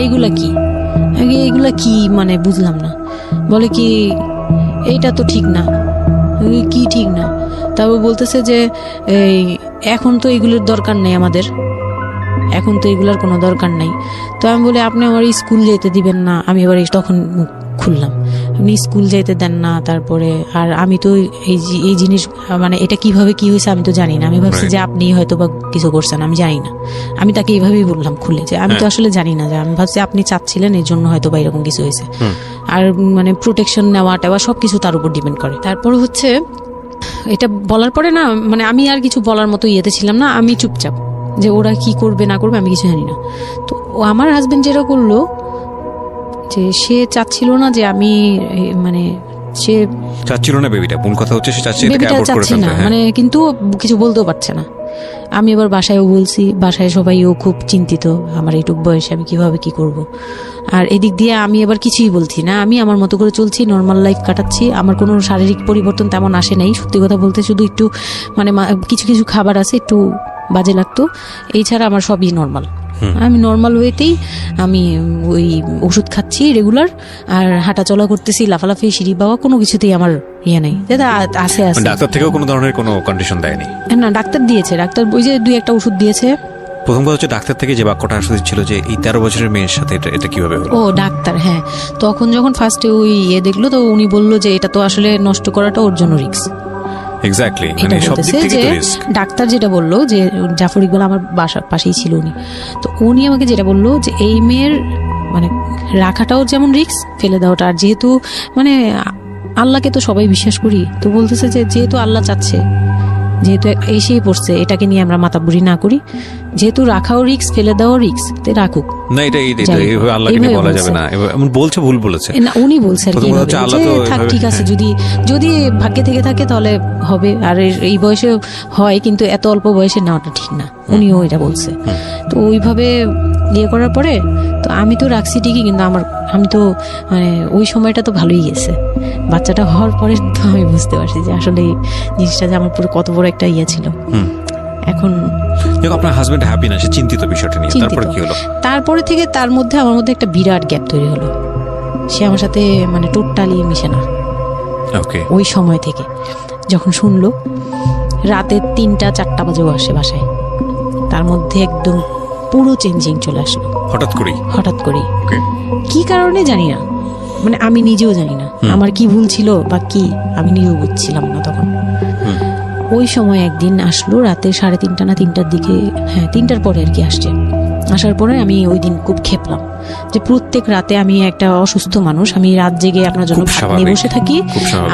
এইগুলা কি মানে বুঝলাম না। বলে কি এইটা তো ঠিক না। কি ঠিক না? তারপর বলতেছে যে এখন তো এগুলোর দরকার নেই আমাদের, এখন তো এগুলোর কোনো দরকার নাই। তো আমি বলি আপনি আমার স্কুল যেতে দিবেন না। আমি এবার তখন খুললাম, আপনি স্কুল যেতে দেন না, তারপরে আর আমি তো এই জিনিস মানে এটা কিভাবে কি হয়েছে আমি তো জানি না। আমি ভাবছি যে আপনি হয়তো বা কিছু করছেন, আমি জানি না। আমি তাকে এইভাবেই বললাম খুলে, যে আমি তো আসলে জানি না, যে আমি ভাবছি আপনি চাচ্ছিলেন এর জন্য হয়তো বা এরকম কিছু হয়েছে। আর মানে প্রোটেকশন নেওয়া টেওয়া সবকিছু তার উপর ডিপেন্ড করে। তারপর হচ্ছে এটা বলার পরে না মানে আমি আর কিছু বলার মতো ইয়েতে ছিলাম না, আমি চুপচাপ, যে ওরা কি করবে না করবে আমি কিছু জানি না। তো আমার হাজবেন্ড যেটা করলো, যে সে চাচ্ছিল না যে আমি মানে সে চাচ্ছিল না বেবিটা, কোন কথা হচ্ছে, সে চাচ্ছে বেবিটা চাচ্ছে না মানে, কিন্তু কিছু বলতেও পারছে না। আমি এবার বাসায়ও বলছি, বাসায় সবাইও খুব চিন্তিত আমার এইটুক বয়সে আমি কিভাবে কি করব। আর এদিক দিয়ে আমি এবার কিছুই বলছি না, আমি আমার মতো করে চলছি, নর্মাল লাইফ কাটাচ্ছি। আমার কোনো শারীরিক পরিবর্তন তেমন আসে নাই, সত্যি কথা বলতে। শুধু একটু মানে কিছু কিছু খাবার আছে একটু বাজে লাগতো, এই ছাড়া আমার সবই নর্মাল। আমি নর্মাল ওয়েতেই আমি ওই ওষুধ খাচ্ছি রেগুলার, আর হাঁটা চলা করতেছি, লাফালাফি সিঁড়ি বাওয়া কোনো কিছুতেই আমার ইয়ে নেই। আছে ডাক্তার থেকেও কোনো ধরনের কোনো কন্ডিশন দেয়নি? না, ডাক্তার দিয়েছে, ডাক্তার ওই যে 2-1টা ওষুধ দিয়েছে। প্রথম কথা হচ্ছে ডাক্তার থেকে যে বাক্যটা আসলে ছিল যে এই 13 বছরের মেয়ের সাথে এটা কিভাবে হলো? ও ডাক্তার, হ্যাঁ। তখন যখন ফার্স্টে ওই দেখলো, তো উনি বললো যে এটা তো আসলে নষ্ট করাটা ওর জন্য রিস্ক। এক্স্যাক্টলি, মানে সব দিক থেকে তো রিস্ক। ডাক্তার যেটা বললো, যে জাফর ইকবাল আমার বাসার পাশেই ছিল উনি, তো উনি আমাকে যেটা বললো যে এই মেয়ের মানে রাখাটাও যেমন রিস্ক, ফেলে দেওয়াটা। আর যেহেতু মানে আল্লাহকে তো সবাই বিশ্বাস করি, তো বলতেছে যে যেহেতু আল্লাহ চাচ্ছে, যেহেতু এসেই পড়ছে, এটাকে নিয়ে আমরা মাতাবুরি না করি, যেহেতু রাখাও রিস্ক, ফেলে দেওয়াও রিস্ক, তো রাখুক না। এটা এইভাবে আল্লাহকে নিয়ে বলা যাবে না, এমন বলছে, ভুল বলেছে না। উনি বলছে আর কি, থাক ঠিক আছে, যদি ভাগ্যে থেকে থাকে তাহলে হবে। আর এই বয়সে হয়, কিন্তু এত অল্প বয়সে নেওয়াটা ঠিক না, উনিও এটা বলছে। তো ওইভাবে ইয়ে করার পরে তো আমি তো রাখছি ঠিকই, কিন্তু আমি তো মানে ওই সময়টা তো ভালোই গেছে। বাচ্চাটা হওয়ার পরে তো আমি বুঝতে পারছি যে আসলে জিনিসটা যে আমার পুরো কত বড় একটা ইয়ে ছিল। এখন আপনার হাজবেন্ড হ্যাপি না, সে চিন্তিত বিষয়টা নিয়ে। তারপরে কি হলো? তারপরে থেকে তার মধ্যে আমার মধ্যে একটা বিরাট গ্যাপ তৈরি হলো। সে আমার সাথে মানে টোটালি মিশে না। ওকে। ওই সময় থেকে যখন শুনলো রাতে 3টা-4টা বাজেও আসে বাসায়, তার মধ্যে একদম পুরো চেঞ্জিং চলে আসলো হঠাৎ করেই। কি কারণে জানি না, মানে আমি নিজেও জানি না আমার কি ভুল ছিল বা কি, আমি নিজেও বুঝছিলাম না তখন। ওই সময় একদিন আসলো রাতে 3:30 না 3টার দিকে, হ্যাঁ 3টার পরে আর কি আসছে। আসার পরে আমি ওই দিন খুব খেপলাম, যে প্রত্যেক রাতে আমি একটা অসুস্থ মানুষ, আমি রাত জেগে আপনার জন্য ভাত নিয়ে বসে থাকি,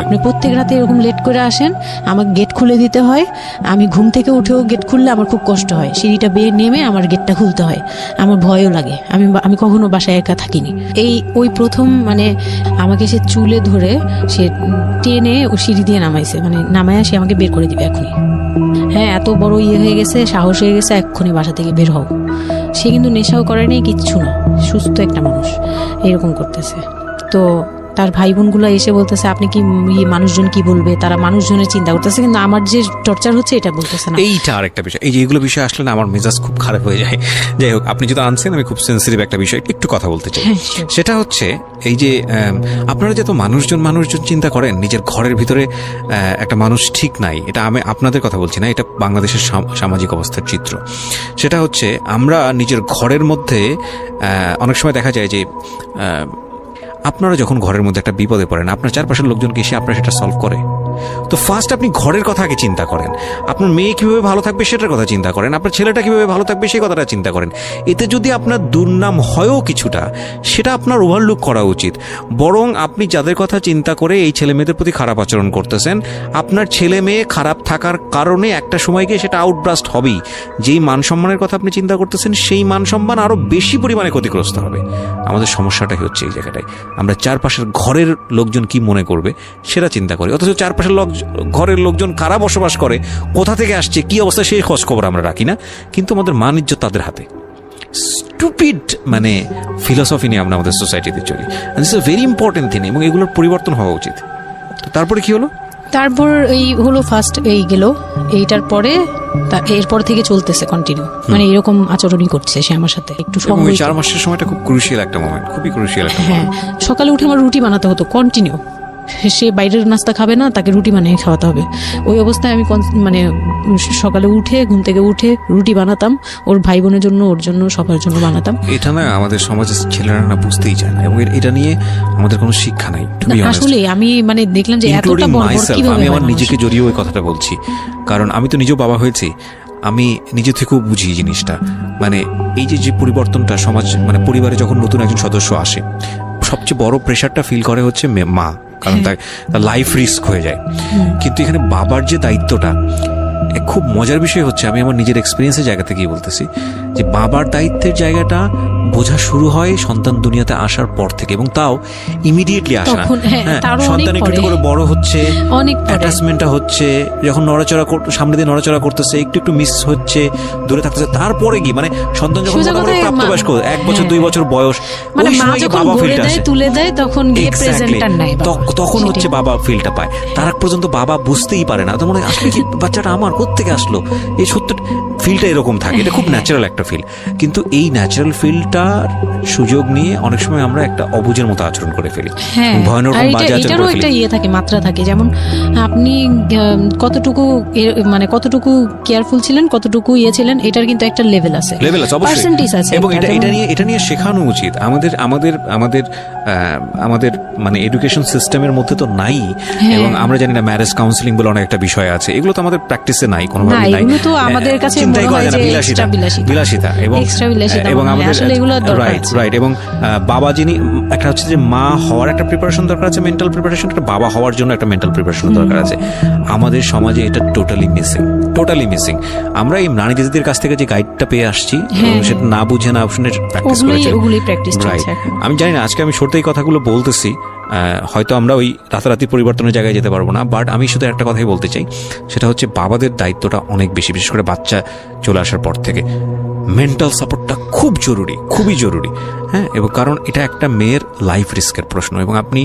আপনি প্রত্যেক রাতে এরকম লেট করে আসেন, আমাকে গেট খুলে দিতে হয়, আমি ঘুম থেকে উঠেও গেট খুললে আমার খুব কষ্ট হয়, সিঁড়িটা বেয়ে নেমে আমার গেটটা খুলতে হয়, আমার ভয়ও লাগে, আমি কখনো বাসায় একা থাকিনি। ওই প্রথম মানে আমাকে সে চুলে ধরে সে টেনে ও সিঁড়ি দিয়ে নামাইছে, মানে নামায় সে আমাকে বের করে দিবে এখনই, হ্যাঁ এত বড় হয়ে গেছে, সাহস হয়ে গেছে, এক্ষুনি বাসা থেকে বের হও। সে কিন্তু নেশাও করে নেই, কিচ্ছু না, সুস্থ একটা মানুষ, এরকম করতেছে। তো তার ভাই বোনগুলো এসে বলতেছে আপনি কি মানুষজন কি বলবে, তারা মানুষজনের চিন্তা করতেছে, কিন্তু আমার যে টর্চার হচ্ছে এটা বলতেছে না। এইটা আরেকটা বিষয়, এই যে এগুলো বিষয় আসলে না আমার মেজাজ খুব খারাপ হয়ে যায়। যাই হোক, আপনি যদি আনছেন, আমি খুব সেন্সিটিভ একটা বিষয় একটু কথা বলতে চাই। সেটা হচ্ছে এই যে আপনারা যত মানুষজন চিন্তা করেন, নিজের ঘরের ভিতরে একটা মানুষ ঠিক নাই, এটা আমি আপনাদের কথা বলছি না, এটা বাংলাদেশের সামাজিক অবস্থার চিত্র। সেটা হচ্ছে আমরা নিজের ঘরের মধ্যে অনেক সময় দেখা যায় যে আপনারা যখন ঘরের মধ্যে একটা বিপদে পড়েন, আপনার চারপাশের লোকজনকে এসে আপনারা সেটা সলভ করে। তো ফার্স্ট আপনি ঘরের কথা আগে চিন্তা করেন, আপনার মেয়ে কিভাবে ভালো থাকবে সেটার কথা চিন্তা করেন, আপনার ছেলেটা কিভাবে ভালো থাকবে সেই কথাটা চিন্তা করেন। এতে যদি আপনার দুর্নাম হয়ও কিছুটা, সেটা আপনার ওভারলুক করা উচিত। বরং আপনি যাদের কথা চিন্তা করে এই ছেলে মেয়েদের প্রতি খারাপ আচরণ করতেছেন, আপনার ছেলে মেয়ে খারাপ থাকার কারণে একটা সময় গিয়ে সেটা আউটব্রাস্ট হবেই। যেই মান সম্মানের কথা আপনি চিন্তা করতেছেন, সেই মান সম্মান আরো বেশি পরিমাণে ক্ষতিগ্রস্ত হবে। আমাদের সমস্যাটাই হচ্ছে এই জায়গাটায়, আমরা চারপাশের ঘরের লোকজন কি মনে করবে সেটা চিন্তা করি, অথচ চারপাশের ঘরের লোকজন কারা বসবাস করে, কোথা থেকে আসছে, কি অবস্থা, সেই খোঁজ খবর আমরা রাখি না, কিন্তু আমাদের মান ইজ্জত তাদের হাতে। স্টুপিড মানে ফিলসফি নিয়ে আমরা আমাদের সোসাইটিতে চলি, this is very important thing, এবং এগুলোর পরিবর্তন হওয়া উচিত। তো তারপরে কি হলো? তারপর এই হলো ফার্স্ট এই গেল, এইটার পরে এরপর থেকে চলতেছে কন্টিনিউ, মানে এরকম আচরণই করছে সে আমার সাথে। একটু 4 মাসের সময়টা খুব ক্রুশিয়াল একটা মোমেন্ট, খুবই ক্রুশিয়াল একটা হ্যাঁ, সকালে উঠে আমার রুটি বানাতে হতো কন্টিনিউ, সে বাইরের নাস্তা খাবে না, তাকে রুটি বানিয়ে খাওয়াতে হবে। ওই অবস্থায় আমি মানে সকালে উঠে ঘুম থেকে উঠে রুটি বানাতাম, ওর ভাই বোনের জন্য, ওর জন্য, সবার জন্য বানাতাম। এটা না আমাদের সমাজের ছেলেরা না বুঝতেই চায় না, এবং এটা নিয়ে আমাদের কোনো শিক্ষা নাই। আসলে আমি মানে দেখলাম যে এতটা বড় কিভাবে আমি আমার নিজেকে জড়িয়ে ওই কথাটা বলছি, কারণ আমি তো নিজেও বাবা হয়েছি, আমি নিজে থেকেও বুঝি জিনিসটা। মানে এই যে পরিবর্তনটা সমাজ, মানে পরিবারে যখন নতুন একজন সদস্য আসে, সবচেয়ে বড় প্রেশারটা ফিল করে হচ্ছে মা, কারণ তার লাইফ রিস্ক হয়ে যায়। কিন্তু এখানে বাবার যে দায়িত্বটা, খুব মজার বিষয় হচ্ছে, আমি আমার নিজের এক্সপিরিয়েন্সের জায়গা থেকেই বলতেছি, যে বাবার দায়িত্বের জায়গাটা বোঝা শুরু হয় সন্তান দুনিয়াতে আসার পর থেকে, এবং তাও ইমিডিয়েটলি আসে না। সন্তান একটু করে বড় হচ্ছে, অ্যাটাচমেন্টটা হচ্ছে, যখন নড়াচড়া সামনে দিয়ে নড়াচড়া করতেছে, একটু মিস হচ্ছে, দূরে থাকতেছে, তারপরে কি মানে সন্তান যখন প্রাপ্তবয়স্ক 1 বছর 2 বছর বয়স, ওই সময় বাবা ফিলটা আসে, তুলে দেয়, তখন তখন হচ্ছে বাবা ফিলটা পায়। তার আগ পর্যন্ত বাবা বুঝতেই পারে না, তো মনে হয় আসলে কি বাচ্চাটা আমার কোত্থেকে আসলো, এই সত্য ফিলটা এরকম থাকে। এটা খুব ন্যাচারাল একটা ফিল, কিন্তু এই ন্যাচারাল ফিলটার সুযোগ নিয়ে অনেক সময় আমরা একটা অবুঝের মতো আচরণ করে ফেলি, ভয়ানক বাজে আচরণ করে ফেলি। একটা ইয়ে থাকে, মাত্রা থাকে, যেমন আপনি কতটুকু কেয়ারফুল ছিলেন, কতটুকু ইয়ে ছিলেন, এটার কিন্তু একটা লেভেল আছে, পার্সেন্টেজ আছে, এবং এটা নিয়ে শেখানো উচিত আমাদের মানে এডুকেশন সিস্টেমের মধ্যে তো নাই। এবং আমরা জানি না, ম্যারেজ কাউন্সিলিং বলে অনেক একটা বিষয় আছে, এগুলো তো আমাদের প্র্যাকটিসে নাই, কোনোভাবেই নাই, তো আমাদের কাছে বিলাসিতা এবং আমাদের রাইট। এবং বাবা যিনি, একটা হচ্ছে যে মা হওয়ার একটা প্রিপারেশন দরকার আছে, মেন্টাল প্রিপারেশন, একটা বাবা হওয়ার জন্য একটা মেন্টাল প্রিপারেশন দরকার আছে। আমাদের সমাজে এটা টোটালি মিসিং। আমরা এই নারী দিদিদের কাছ থেকে যে গাইডটা পেয়ে আসছি, সেটা না বুঝে না শুনে প্র্যাকটিস করেছি। আমি জানি না, আজকে আমি সত্যি এই কথাগুলো বলতেছি, হয়তো আমরা ওই রাতারাতি পরিবর্তনের জায়গায় যেতে পারবো না, বাট আমি শুধু একটা কথাই বলতে চাই, সেটা হচ্ছে বাবাদের দায়িত্বটা অনেক বেশি, বিশেষ করে বাচ্চা চলে আসার পর থেকে মেন্টাল সাপোর্টটা খুবই জরুরি। হ্যাঁ, এবং কারণ এটা একটা মেয়ের লাইফ রিস্কের প্রশ্ন, এবং আপনি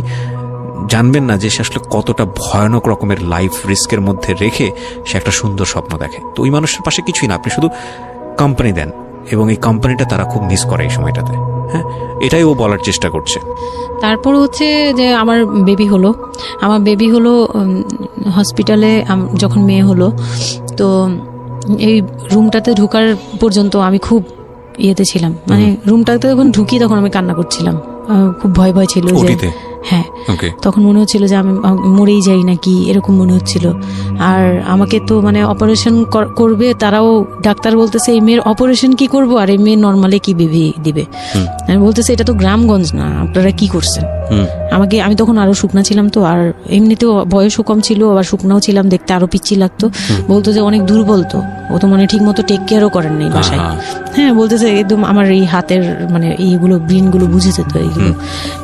জানবেন না যে সে আসলে কতটা ভয়ানক রকমের লাইফ রিস্কের মধ্যে রেখে সে একটা সুন্দর স্বপ্ন দেখে। তো ওই মানুষের পাশে কিছুই না, আপনি শুধু কোম্পানি দেন, এবং এই কোম্পানিটা তারা খুব মিস করে এই সময়টাতে। হ্যাঁ, এটাই ও বলার চেষ্টা করছে। তারপর হচ্ছে যে আমার বেবি হলো হসপিটালে, যখন মেয়ে হলো, তো এই রুমটাতে ঢোকার পর্যন্ত আমি খুব ইয়েতে ছিলাম, মানে রুমটাতে যখন ঢুকি তখন আমি কান্না করছিলাম, খুব ভয় ছিল যে হ্যাঁ, তখন মনে হচ্ছিল যে আমি মরেই যাই নাকি এরকম মনে হচ্ছিল। আর আমাকে তো মানে অপারেশন করবে, তারাও ডাক্তার বলতেছে এই মেয়ের অপারেশন কি করব, আর এই মেয়ে নর্মালি কি বেবি দিবে। আমি বলতেছে এটা তো গ্রামগঞ্জ না, আপনারা কি করছেন। আমি তখন আরো শুকনা ছিলাম, তো আর এমনিতেও বয়সও কম ছিল, আবার শুকনাও ছিলাম, দেখতে আরো পিচ্ছি লাগতো। বলতো যে অনেক দুর্বল, তো ও তো মানে ঠিক মতো টেক কেয়ারও করেন নাই বাসায়। হ্যাঁ, বলতেছে একদম আমার এই হাতের মানে এইগুলো ব্রেন গুলো বুঝে যেত, এইগুলো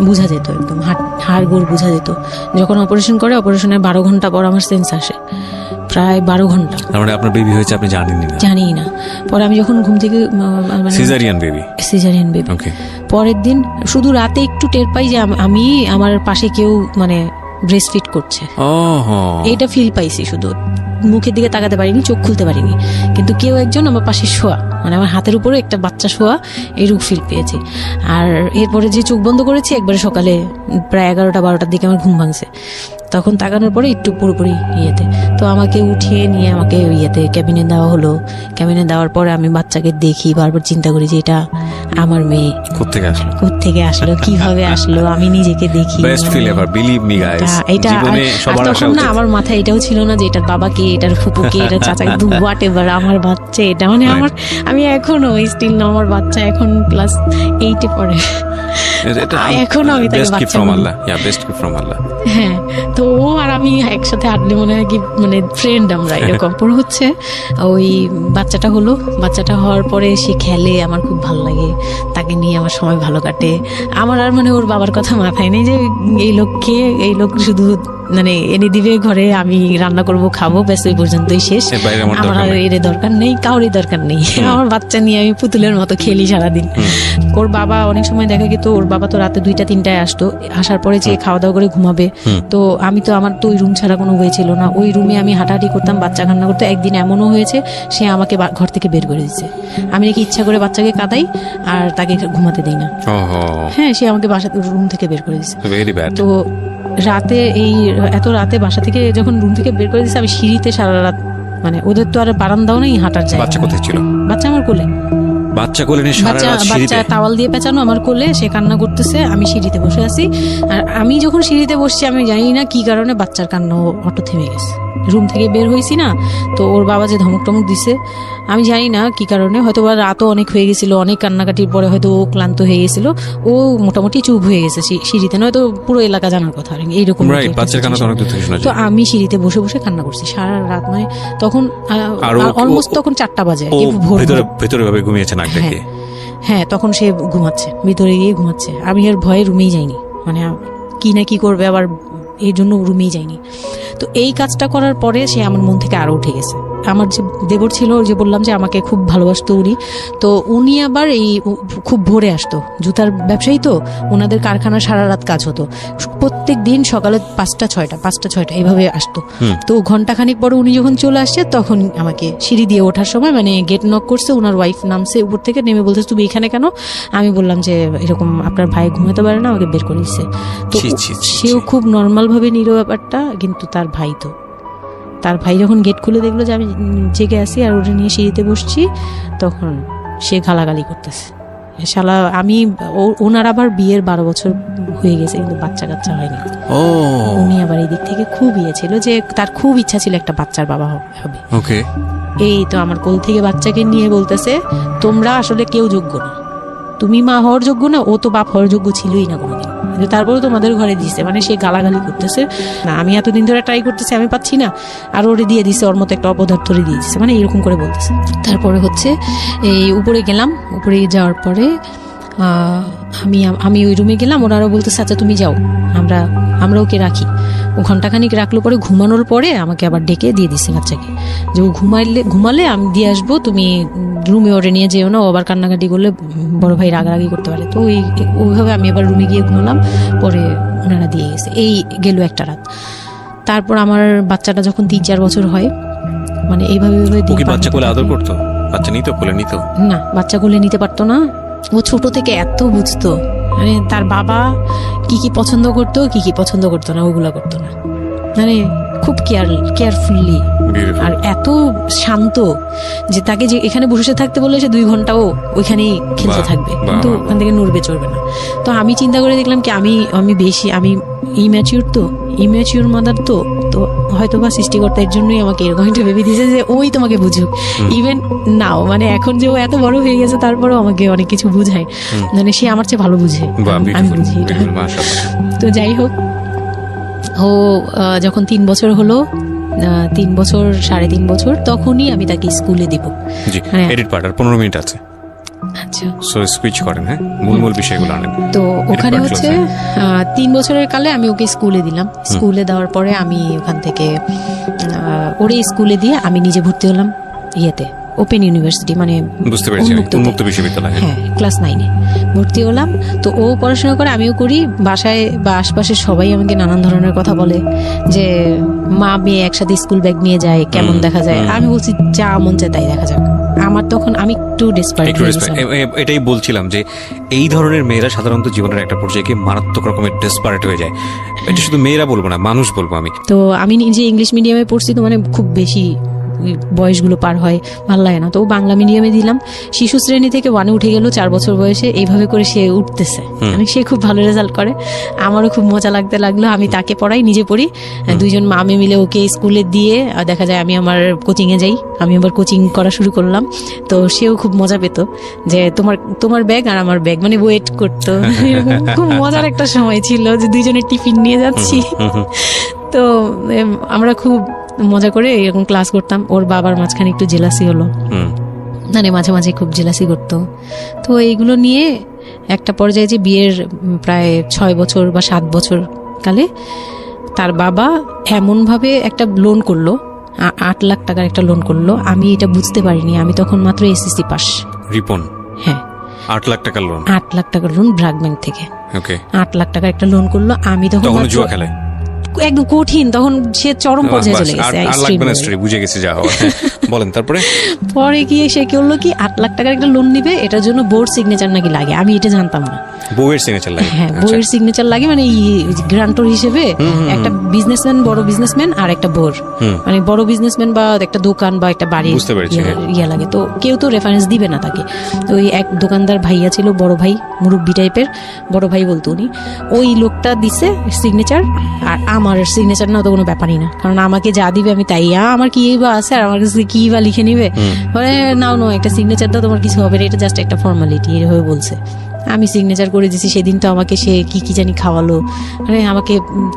বুঝা যেত, একদম হাড় গোড় বুঝা যেত। যখন অপারেশন করে, অপারেশনের 12 ঘন্টা পর আমার সেন্স আসে, প্রায় 12 ঘন্টা। মানে আপনার বেবি হয়েছে আপনি জানি না? পরে আমি যখন ঘুম থেকে সিজারিয়ান বেবি পরের দিন শুধু রাতে একটু টের পাই যে আমি আমার পাশে কেউ মানে ব্রেস্ট ফিড করছে, এটা ফিল পাইছি। শুধু মুখের দিকে তাকাতে পারিনি, চোখ খুলতে পারিনি, কিন্তু কেউ একজন আমার পাশে শোয়া, মানে আমার হাতের উপরে একটা বাচ্চা শোয়া, এইরূপ ফিল পেয়েছি। আর এরপরে যে চোখ বন্ধ করেছি, একবারে সকালে প্রায় 11টা-12টার দিকে আমার ঘুম ভাঙছে। তখন তাকানোর পরে একটু পুরোপুরি ইয়েতে, তো আমাকে উঠিয়ে নিয়ে আমাকে ইয়েতে ক্যাবিনে দেওয়া হলো। ক্যাবিনে দেওয়ার পরে আমি বাচ্চাকে দেখি, বারবার চিন্তা করি যে এটা আমার মেয়ে, কোত্থেকে আসলো, কিভাবে আসলো, আমি নিজেকে দেখি। এটা তখন না আমার মাথায় এটাও ছিল না যে এটার বাবাকে, এটার ফুপুকে, এটার চাচাকে, হোয়াট এভার, আমার বাচ্চা এটা, মানে আমি এখনো স্টিল না, আমার বাচ্চা এখন ক্লাস 8-এ পড়ে, এখনো আমি তাকে বাচ্চা বলি। হ্যাঁ, তো ও আর আমি একসাথে হাঁটলে মনে হয় কি মানে ফ্রেন্ড আমরা এরকম। পর হচ্ছে ওই বাচ্চাটা হলো, বাচ্চাটা হওয়ার পরে সে খেলে, আমার খুব ভালো লাগে, তাকে নিয়ে আমার সময় ভালো কাটে। আমার আর মানে ওর বাবার কথা মাথায় নেই যে এই লোক শুধু মানে এনে দিবে ঘরে, আমি রান্না করব, খাবো, ব্যাস ওই পর্যন্তই শেষ। আমার আর এর দরকার নেই, কাউরই দরকার নেই। আমার বাচ্চা নিয়ে আমি পুতুলের মতো খেলি সারাদিন। ওর বাবা অনেক সময় দেখা গেত, ওর বাবা তো রাতে 2টা-3টায় আসতো, আসার পরে যে খাওয়া দাওয়া করে ঘুমাবে। তো আমি তো, আমার তো ওই রুম ছাড়া কোনো ওয়ে ছিল না, ওই রুমে আমি হাঁটাহাঁটি করতাম, বাচ্চা কান্না করতো। একদিন এমনও হয়েছে সে আমাকে ঘর থেকে বের করে দিচ্ছে, আমি নাকি ইচ্ছা করে বাচ্চাকে কাঁদাই আর তাকে ঘুমাতে দিই না। হ্যাঁ, সে আমাকে বাসা রুম থেকে বের করে দিচ্ছে। তো রাতে এত রাতে বাসা থেকে যখন রুম থেকে বের করে দিচ্ছে, আমি সিঁড়িতে সারা রাত, মানে ওদের তো আর বারান্দাও নেই হাঁটার জায়গা। বাচ্চা কোথায় ছিল? বাচ্চা আমার কোলে, বাচ্চা তাওয়াল দিয়ে পেঁচানো আমার কোলে, সে কান্না করতেছে, আমি সিঁড়িতে বসে আছি। আর আমি যখন সিঁড়িতে বসছি, আমি জানি না কি কারণে বাচ্চার কান্না অটো থেমে গেছে। রুম থেকে বের হয়েছি না, তো ওর বাবা যে ধমক টমক দিছে, আমি জানি না কি কারণে, হয়তো বা রাতও অনেক হয়ে গেছিল, অনেক কান্নাকাটির পরে হয়তো ও ক্লান্ত হয়ে গেছিল, ও মোটামুটি চুপ হয়ে গেছে সিঁড়িতে, নয়তো পুরো এলাকা জানার কথা এইরকম। তো আমি সিঁড়িতে বসে বসে কান্না করছি সারা রাত, মানে তখন অলমোস্ট তখন 4টা বাজে, ভেতরে ভাবে ঘুমিয়েছে নাক ডেকে। হ্যাঁ, তখন সে ঘুমাচ্ছে, ভিতরে গিয়ে ঘুমাচ্ছে। আমি এর ভয়ে রুমেই যাইনি, মানে কি না কি করবে আবার, এই জন্য রুমেই যাইনি। তো এই কাজটা করার পরে সে আমার মন থেকে আরো উঠে গেছে। আমার যে দেবর ছিল, যে বললাম যে আমাকে খুব ভালোবাসতো উনি, তো উনি আবার খুব ভোরে আসতো, জুতার ব্যবসায়ী তো, ওনাদের কারখানা সারা রাত কাজ হতো, প্রত্যেক দিন সকালে 5টা-6টা এইভাবে আসতো। তো ঘন্টাখানিক পরে উনি যখন চলে আসছে, তখন আমাকে সিঁড়ি দিয়ে ওঠার সময় মানে গেট নক করছে, ওনার ওয়াইফ নামছে উপর থেকে, নেমে বলতেছে তুমি এখানে কেন? আমি বললাম যে এরকম আপনার ভাই ঘুমাতে পারে না, আমাকে বের করে দিচ্ছে। তো সেও খুব নর্মাল ভাবে নিল ব্যাপারটা, কিন্তু তার ভাই যখন গেট খুলে দেখলো যে আমি জেগে আছি আর ওটা নিয়ে সিঁড়িতে বসছি, তখন সে গালাগালি করতেছে, শালা আমি। ওনার আবার বিয়ের 12 বছর হয়ে গেছে, কিন্তু বাচ্চা কাচ্চা হয়নি। উনি আবার এই দিক থেকে খুব ছিল যে তার খুব ইচ্ছা ছিল একটা বাচ্চার বাবা হবে। এই তো আমার কোল থেকে বাচ্চাকে নিয়ে বলতেছে, তোমরা আসলে কেউ যোগ্য না, তুমি মা হওয়ার যোগ্য না, ও তো বাপ হওয়ার যোগ্য ছিলই না কোনোদিন, তারপরে তোমাদের ঘরে দিছে। মানে সে গালাগালি করতেছে, না আমি এতদিন ধরে ট্রাই করতেছি, আমি পাচ্ছি না, আর ওরে দিয়ে দিছে, ওর মতো একটা অপদার্থরে দিয়ে দিচ্ছে, মানে এরকম করে বলতেছে। তারপরে হচ্ছে এই উপরে গেলাম, উপরে যাওয়ার পরে আমি ওই রুমে গেলাম, ওনারা বলতেছে আচ্ছা তুমি যাও, আমরা ওকে রাখি। ও ঘন্টাখানিক রাখলো, পরে ঘুমানোর পরে আমাকে আবার ডেকে দিয়ে দিচ্ছে বাচ্চাকে, যে ও ঘুমালে আমি দিয়ে আসবো, তুমি রুমে ওরে নিয়ে যেও না, ও আবার কান্নাকাটি করলে বড় ভাই রাগারাগি করতে পারে। তো ওইভাবে আমি আবার রুমে গিয়ে ঘুমালাম, পরে ওনারা দিয়ে গেছে। এই গেল একটা রাত। তারপর আমার বাচ্চাটা যখন 3-4 বছর হয়, মানে এইভাবে বাচ্চা কোলে আদর করতো, বাচ্চা নিত, কোলে নিত না, বাচ্চা কোলে নিতে পারতো না। ও ছোট থেকে এত বুঝতো, মানে তার বাবা কি কি পছন্দ করতো, কি কি পছন্দ করতো না, ওগুলা করতো না। মানে খুব কেয়ারফুলি, আর এত শান্ত যে তাকে যে এখানে বসে থাকতে বললে সে 2 ঘন্টাও ওইখানেই খেলতে থাকবে, কিন্তু ওখান থেকে নড়বে চড়বে না। তো আমি চিন্তা করে দেখলাম কি আমি ইম্যাচিউর মাদার তো হয়তো বা সৃষ্টিকর্তা এর জন্যই আমাকে এরকম একটা ভেবে দিয়েছে যে ওই তোমাকে বুঝুক। ইভেন নাও মানে এখন যে ও এত বড় হয়ে গেছে তারপরেও আমাকে অনেক কিছু বুঝায়, মানে সে আমার চেয়ে ভালো বুঝে, আমি বুঝি। তো যাই হোক, ও যখন 3 বছর হলো, 3 বছর 3.5 বছর, তখনই আমি তাকে স্কুলে দিব। এডিট পার্ট আর 15 মিনিট আছে। আচ্ছা, সো স্পিচ করেন, হ্যাঁ, মূল বিষয়গুলো আনেন। তো ওখানে হচ্ছে 3 বছরের কালে আমি ওকে স্কুলে দিলাম। স্কুলে দেওয়ার পরে আমি ওখান থেকে ওরে স্কুলে দিয়ে আমি নিজে ভর্তি হলাম ইয়েতে, ওপেন ইউনিভার্সিটি, মানে বুঝতে পেরেছি, উন্মুক্ত বিশ্ববিদ্যালয়। হ্যাঁ, ক্লাস 9-এ ভর্তি হলাম। তো ও পড়াশোনা করে, আমিও করি। বাসায় বা আশপাশে সবাই আমাকে নানান ধরনের কথা বলে যে মা মেয়ে একসাথে স্কুল ব্যাগ নিয়ে যায়, কেমন দেখা যায়। আমি বলছি যা মন চায় তাই দেখা যাক। আমার তখন আমি একটু ডেসপারেট, এটাই বলছিলাম যে এই ধরনের মেয়েরা সাধারণত জীবনের একটা পর্যায়ে গিয়ে মারাত্মক রকমের ডেসপারেট হয়ে যায়। এটা শুধু মেয়েরা বলবো না, মানুষ বলবো আমি। তো আমি নিজে ইংলিশ মিডিয়ামে পড়ছি, তো মানে খুব বেশি বয়সগুলো পার হয়, ভালো লাগে না। তো বাংলা মিডিয়ামে দিলাম। শিশু শ্রেণী থেকে 1-এ উঠে গেল 4 বছর বয়সে। এইভাবে করে সে উঠতেছে, মানে সে খুব ভালো রেজাল্ট করে। আমারও খুব মজা লাগতে লাগলো। আমি তাকে পড়াই, নিজে পড়ি, 2জন মামে মিলে ওকে স্কুলে দিয়ে দেখা যায় আমি আমার কোচিংয়ে যাই। আমি আবার কোচিং করা শুরু করলাম। তো সেও খুব মজা পেত যে তোমার ব্যাগ আর আমার ব্যাগ, মানে ওয়েট করতো। খুব মজার একটা সময় ছিল যে 2জনের টিফিন নিয়ে যাচ্ছি। তো আমরা খুব মজা করে এরকম ক্লাস করতাম। ওর বাবার মাঝখানে একটু জেলাসি হলো, মানে মাঝে মাঝে খুব জেলাসি করতো। তো এইগুলো নিয়ে একটা পর্যায়ে যে বিয়ের প্রায় 6 বছর বা 7 বছর কালে তার বাবা এমনভাবে একটা লোন করলো, 8 লাখ টাকার একটা লোন করলো। আমি এটা বুঝতে পারিনি, আমি তখন মাত্র এসএসসি পাস। রিপন? হ্যাঁ, 8 লাখ টাকার লোন। 8 লাখ টাকার লোন ব্র্যাক ব্যাংক থেকে। ওকে, 8 লাখ টাকার একটা লোন করলো। আমি তখন জুয়া খেলে একদম কঠিন, তখন সে চরম পর্যায়ে চলে গেছে। বুঝে গেছে, যা হওয়ার। বলেন তারপরে। পরে গিয়ে সে করলো কি, 8 লাখ টাকার একটা লোন নিবে, এটার জন্য বোর্ড সিগনেচার নাকি লাগে। আমি এটা জানতাম না। বউয়ের সিগনেচার লাগে? হ্যাঁ, বউয়ের সিগনেচার লাগে, মানে গ্রান্টর হিসেবে একটা বিজনেসম্যান, বড় বিজনেসম্যান আর একটা বোর, মানে বড় বিজনেসম্যান বা একটা দোকান বা একটা বাড়ি ইয়া লাগে। তো কেউ তো রেফারেন্স দিবে না তাকে। তো ওই এক দোকানদার ভাইয়া ছিল, বড় ভাই, মুরব্বি টাইপের, বড় ভাই বলতো উনি। ওই লোকটা দিছে সিগনেচার, আর আমার সিগনেচার না তো কোনো ব্যাপারই না, কারণ আমাকে যা দিবে আমি তাই, আমার কি বা আছে আর আমার কাছে কি বা লিখে নিবে, মানে নাও একটা সিগনেচার দাও, তোমার কিছু হবে না, এটা জাস্ট একটা ফর্মালিটি, এভাবে বলছে। আমি সিগনেচার করে দিছি। সেদিন তো আমাকে সে কি জানি খাওয়ালো, মানে আমাকে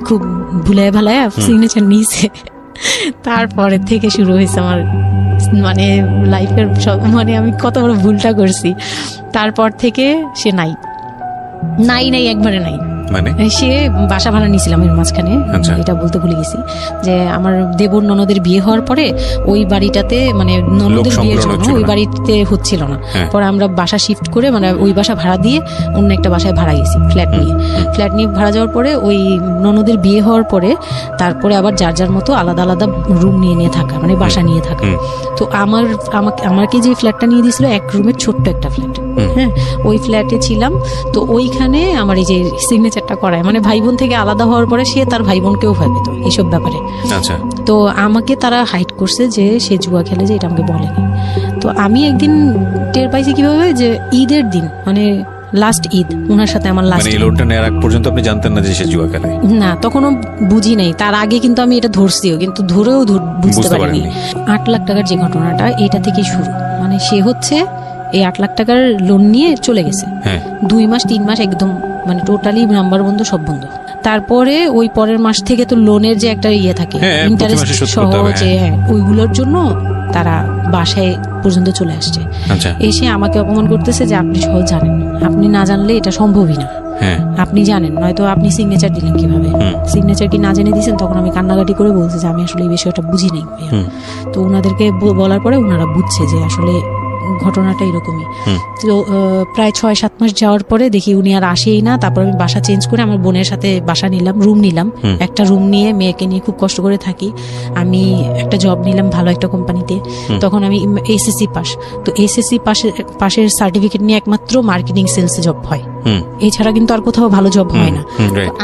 খুব ভুলায় ভালায় সিগনেচার নিয়েছে। তারপরে থেকে শুরু হয়েছে আমার মানে লাইফের সব, মানে আমি কত বড় ভুলটা করছি। তারপর থেকে সে নাই একবারে নাই। মানে সে বাসা ভাড়া নিয়েছিলাম এর মাঝখানে, এটা বলতে ভুলে গেছি যে আমার দেবর ননদের বিয়ে হওয়ার পরে ওই বাড়িটাতে, মানে ননদের বিয়ের জন্য ওই বাড়িতে হচ্ছিল না। পরে আমরা বাসা শিফট করে, মানে ওই বাসা ভাড়া দিয়ে অন্য একটা বাসায় ভাড়া গেছি, ফ্ল্যাট নিয়ে ভাড়া যাওয়ার পরে ওই ননদের বিয়ে হওয়ার পরে তারপরে আবার যার যার মতো আলাদা আলাদা রুম নিয়ে থাকা, মানে বাসা নিয়ে থাকা। তো আমাকে যে ফ্ল্যাটটা নিয়ে দিয়েছিল 1 রুমের ছোট্ট একটা ফ্ল্যাট, হ্যাঁ, ওই ফ্ল্যাটে ছিলাম। তো ওইখানে আমার এই যে সিগনেচারটা করায়, মানে ভাই বোন থেকে আলাদা হওয়ার পরে সে তার ভাই বোনকেও ভয় পেত এইসব ব্যাপারে। আচ্ছা। তো আমাকে তারা হাইড করছে যে সে জুয়া খেলে, যে এটা আমাকে বলেনি। তো আমি একদিন টের পাইছি কিভাবে, যে ঈদের দিন, মানে লাস্ট ঈদ, ওনার সাথে আমার লাস্ট, মানে লোনটা নেওয়ার আগ পর্যন্ত আপনি জানতেন না যে সে জুয়া খেলে? না, তখনও বুঝি নাই। তার আগে কিন্তু আমি এটা ধরছিও, কিন্তু ধরেও বুঝতে পারিনি। 8 লাখ টাকার যে ঘটনাটা, এটা থেকেই শুরু। মানে সে হচ্ছে এই 8 লাখ টাকার লোন নিয়ে চলে গেছে। 2 মাস 3 মাস একদম, মানে টোটালি নাম্বার বন্ধ, সব বন্ধ। তারপরে ওই পরের মাস থেকে তো লোনের যে একটা ইয়ে থাকে, ইন্টারেস্ট সহ, যে ওইগুলোর জন্য তারা বাসায় পর্যন্ত চলে আসছে। এসে আমাকে অপমান করতেছে যে আপনি সহজ জানেন, আপনি না জানলে এটা সম্ভবই না, আপনি জানেন, নয়তো আপনি সিগনেচার দিলেন কিভাবে, সিগনেচার কি না জেনে দিয়েছেন। তখন আমি কান্নাকাটি করে বলছি যে আমি আসলে এই বিষয়টা বুঝি নাই। তো ওনাদেরকে বলার পরে ওনারা বুঝছে যে আসলে ঘটনাটা এরকমই। তো প্রায় 6-7 মাস যাওয়ার পরে দেখি উনি আর আসেই না। তারপর আমি বাসা চেঞ্জ করে আমার বোনের সাথে বাসা নিলাম, রুম নিলাম। একটা রুম নিয়ে মেয়েকে নিয়ে খুব কষ্ট করে থাকি। আমি একটা জব নিলাম ভালো একটা কোম্পানিতে। তখন আমি এসএসসি পাস, তো এসএসসি পাশের সার্টিফিকেট নিয়ে একমাত্র মার্কেটিং সেলসে জব হয়, এছাড়া কিন্তু আর কোথাও ভালো জব হয় না।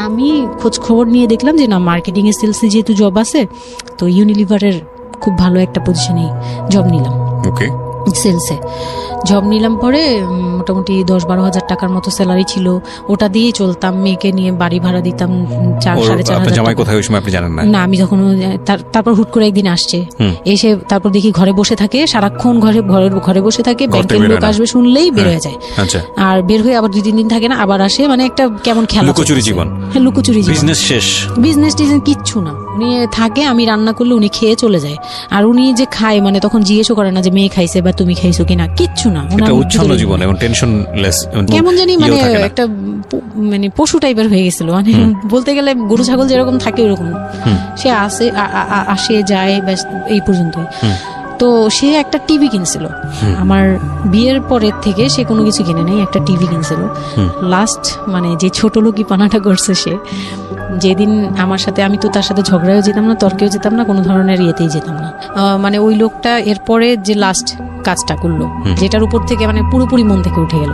আমি খোঁজ খবর নিয়ে দেখলাম যে না, মার্কেটিং এর সেলসে যেহেতু জব আছে, তো ইউনিলিভারের খুব ভালো একটা পজিশনে জব নিলাম। সেলসে জব নিলাম পরে মোটামুটি 10-12 হাজার টাকার মতো স্যালারি ছিল, ওটা দিয়েই চলতাম। মেয়েকে নিয়ে বাড়ি ভাড়া দিতাম 4-4.5 হাজার। জামাই কোথায় ওই সময় আপনি জানেন না? না, আমি যখন তারপর হুট করে একদিন আসছে, এসে তারপর দেখি ঘরে বসে থাকে, সারাক্ষণ ঘরে বসে থাকে। ব্যাংকের লোক আসবে শুনলেই বের হয়ে যায়, আর বের হয়ে আবার 2-3 দিন থাকে না, আবার আসে। মানে একটা কেমন খেলা, লুকোচুরি জীবন। হ্যাঁ, লুকোচুরি জীবন। বিজনেস শেষ, বিজনেস টিজনেস কিচ্ছু না। উনি থাকে, আমি রান্না করলে উনি খেয়ে চলে যায়। আর উনি যে খায়, মানে তখন জিজ্ঞেসও করে না যে মেয়ে খাইছে বা তুমি খাইছো কিনা, কিচ্ছু না। উচ্ছন্ন জীবন এবং টেনশনলেস, কেমন জানি মানে একটা মানে পশু টাইপের হয়ে গেছিল। মানে বলতে গেলে গরু ছাগল যেরকম থাকে ওরকম। সে আসে যায়, ব্যাস এই পর্যন্তই। তো সে একটা টিভি কিনছিল আমার বিয়ের পরের থেকে, সে কোনো কিছু কিনে নেই, একটা টিভি কিনছিল। লাস্ট মানে যে ছোট লোকই পানাটা করছে সে, যেদিন আমার সাথে, আমি তো তার সাথে ঝগড়াও যেতাম না, তর্কেও যেতাম না, কোনো ধরনের ইয়েতেই যেতাম না। মানে ওই লোকটা এরপরে যে লাস্ট কাজটা করলো, যেটার উপর থেকে মানে পুরোপুরি মন থেকে উঠে গেল,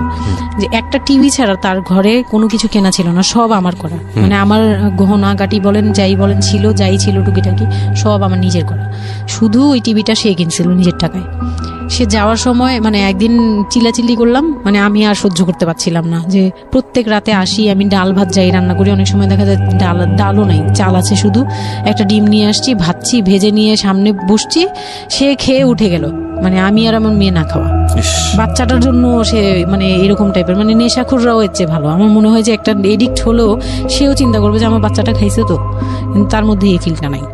যে একটা টিভি ছাড়া তার ঘরে কোনো কিছু কেনা ছিল না, সব আমার করা। মানে আমার গহনা গাটি বলেন, যাই বলেন ছিল, যাই ছিল টুকিটাকি সব আমার নিজের করা। শুধু ওই টিভিটা সে কিনছিল নিজের টাকায়। সে যাওয়ার সময় মানে একদিন চিল্লাচিল্লি করলাম, মানে আমি আর সহ্য করতে পারছিলাম না, যে প্রত্যেক রাতে আসি, আমি ডাল ভাত যাই রান্না করি, অনেক সময় দেখা যায় ডালও নাই, চাল আছে শুধু, একটা ডিম নিয়ে আসছি, ভাজছি, ভেজে নিয়ে সামনে বসছি, সে খেয়ে উঠে গেল। মানে আমি আর আমার মেয়ে না খাওয়া, বাচ্চাটার জন্য সে মানে এরকম টাইপের, মানে নেশাখোররাও এর চেয়ে ভালো। আমার মনে হয় যে একটা এডিক্ট হলেও সেও চিন্তা করবে যে আমার বাচ্চাটা খাইছে, তো কিন্তু তার মধ্যে এই ফিলটা নাই।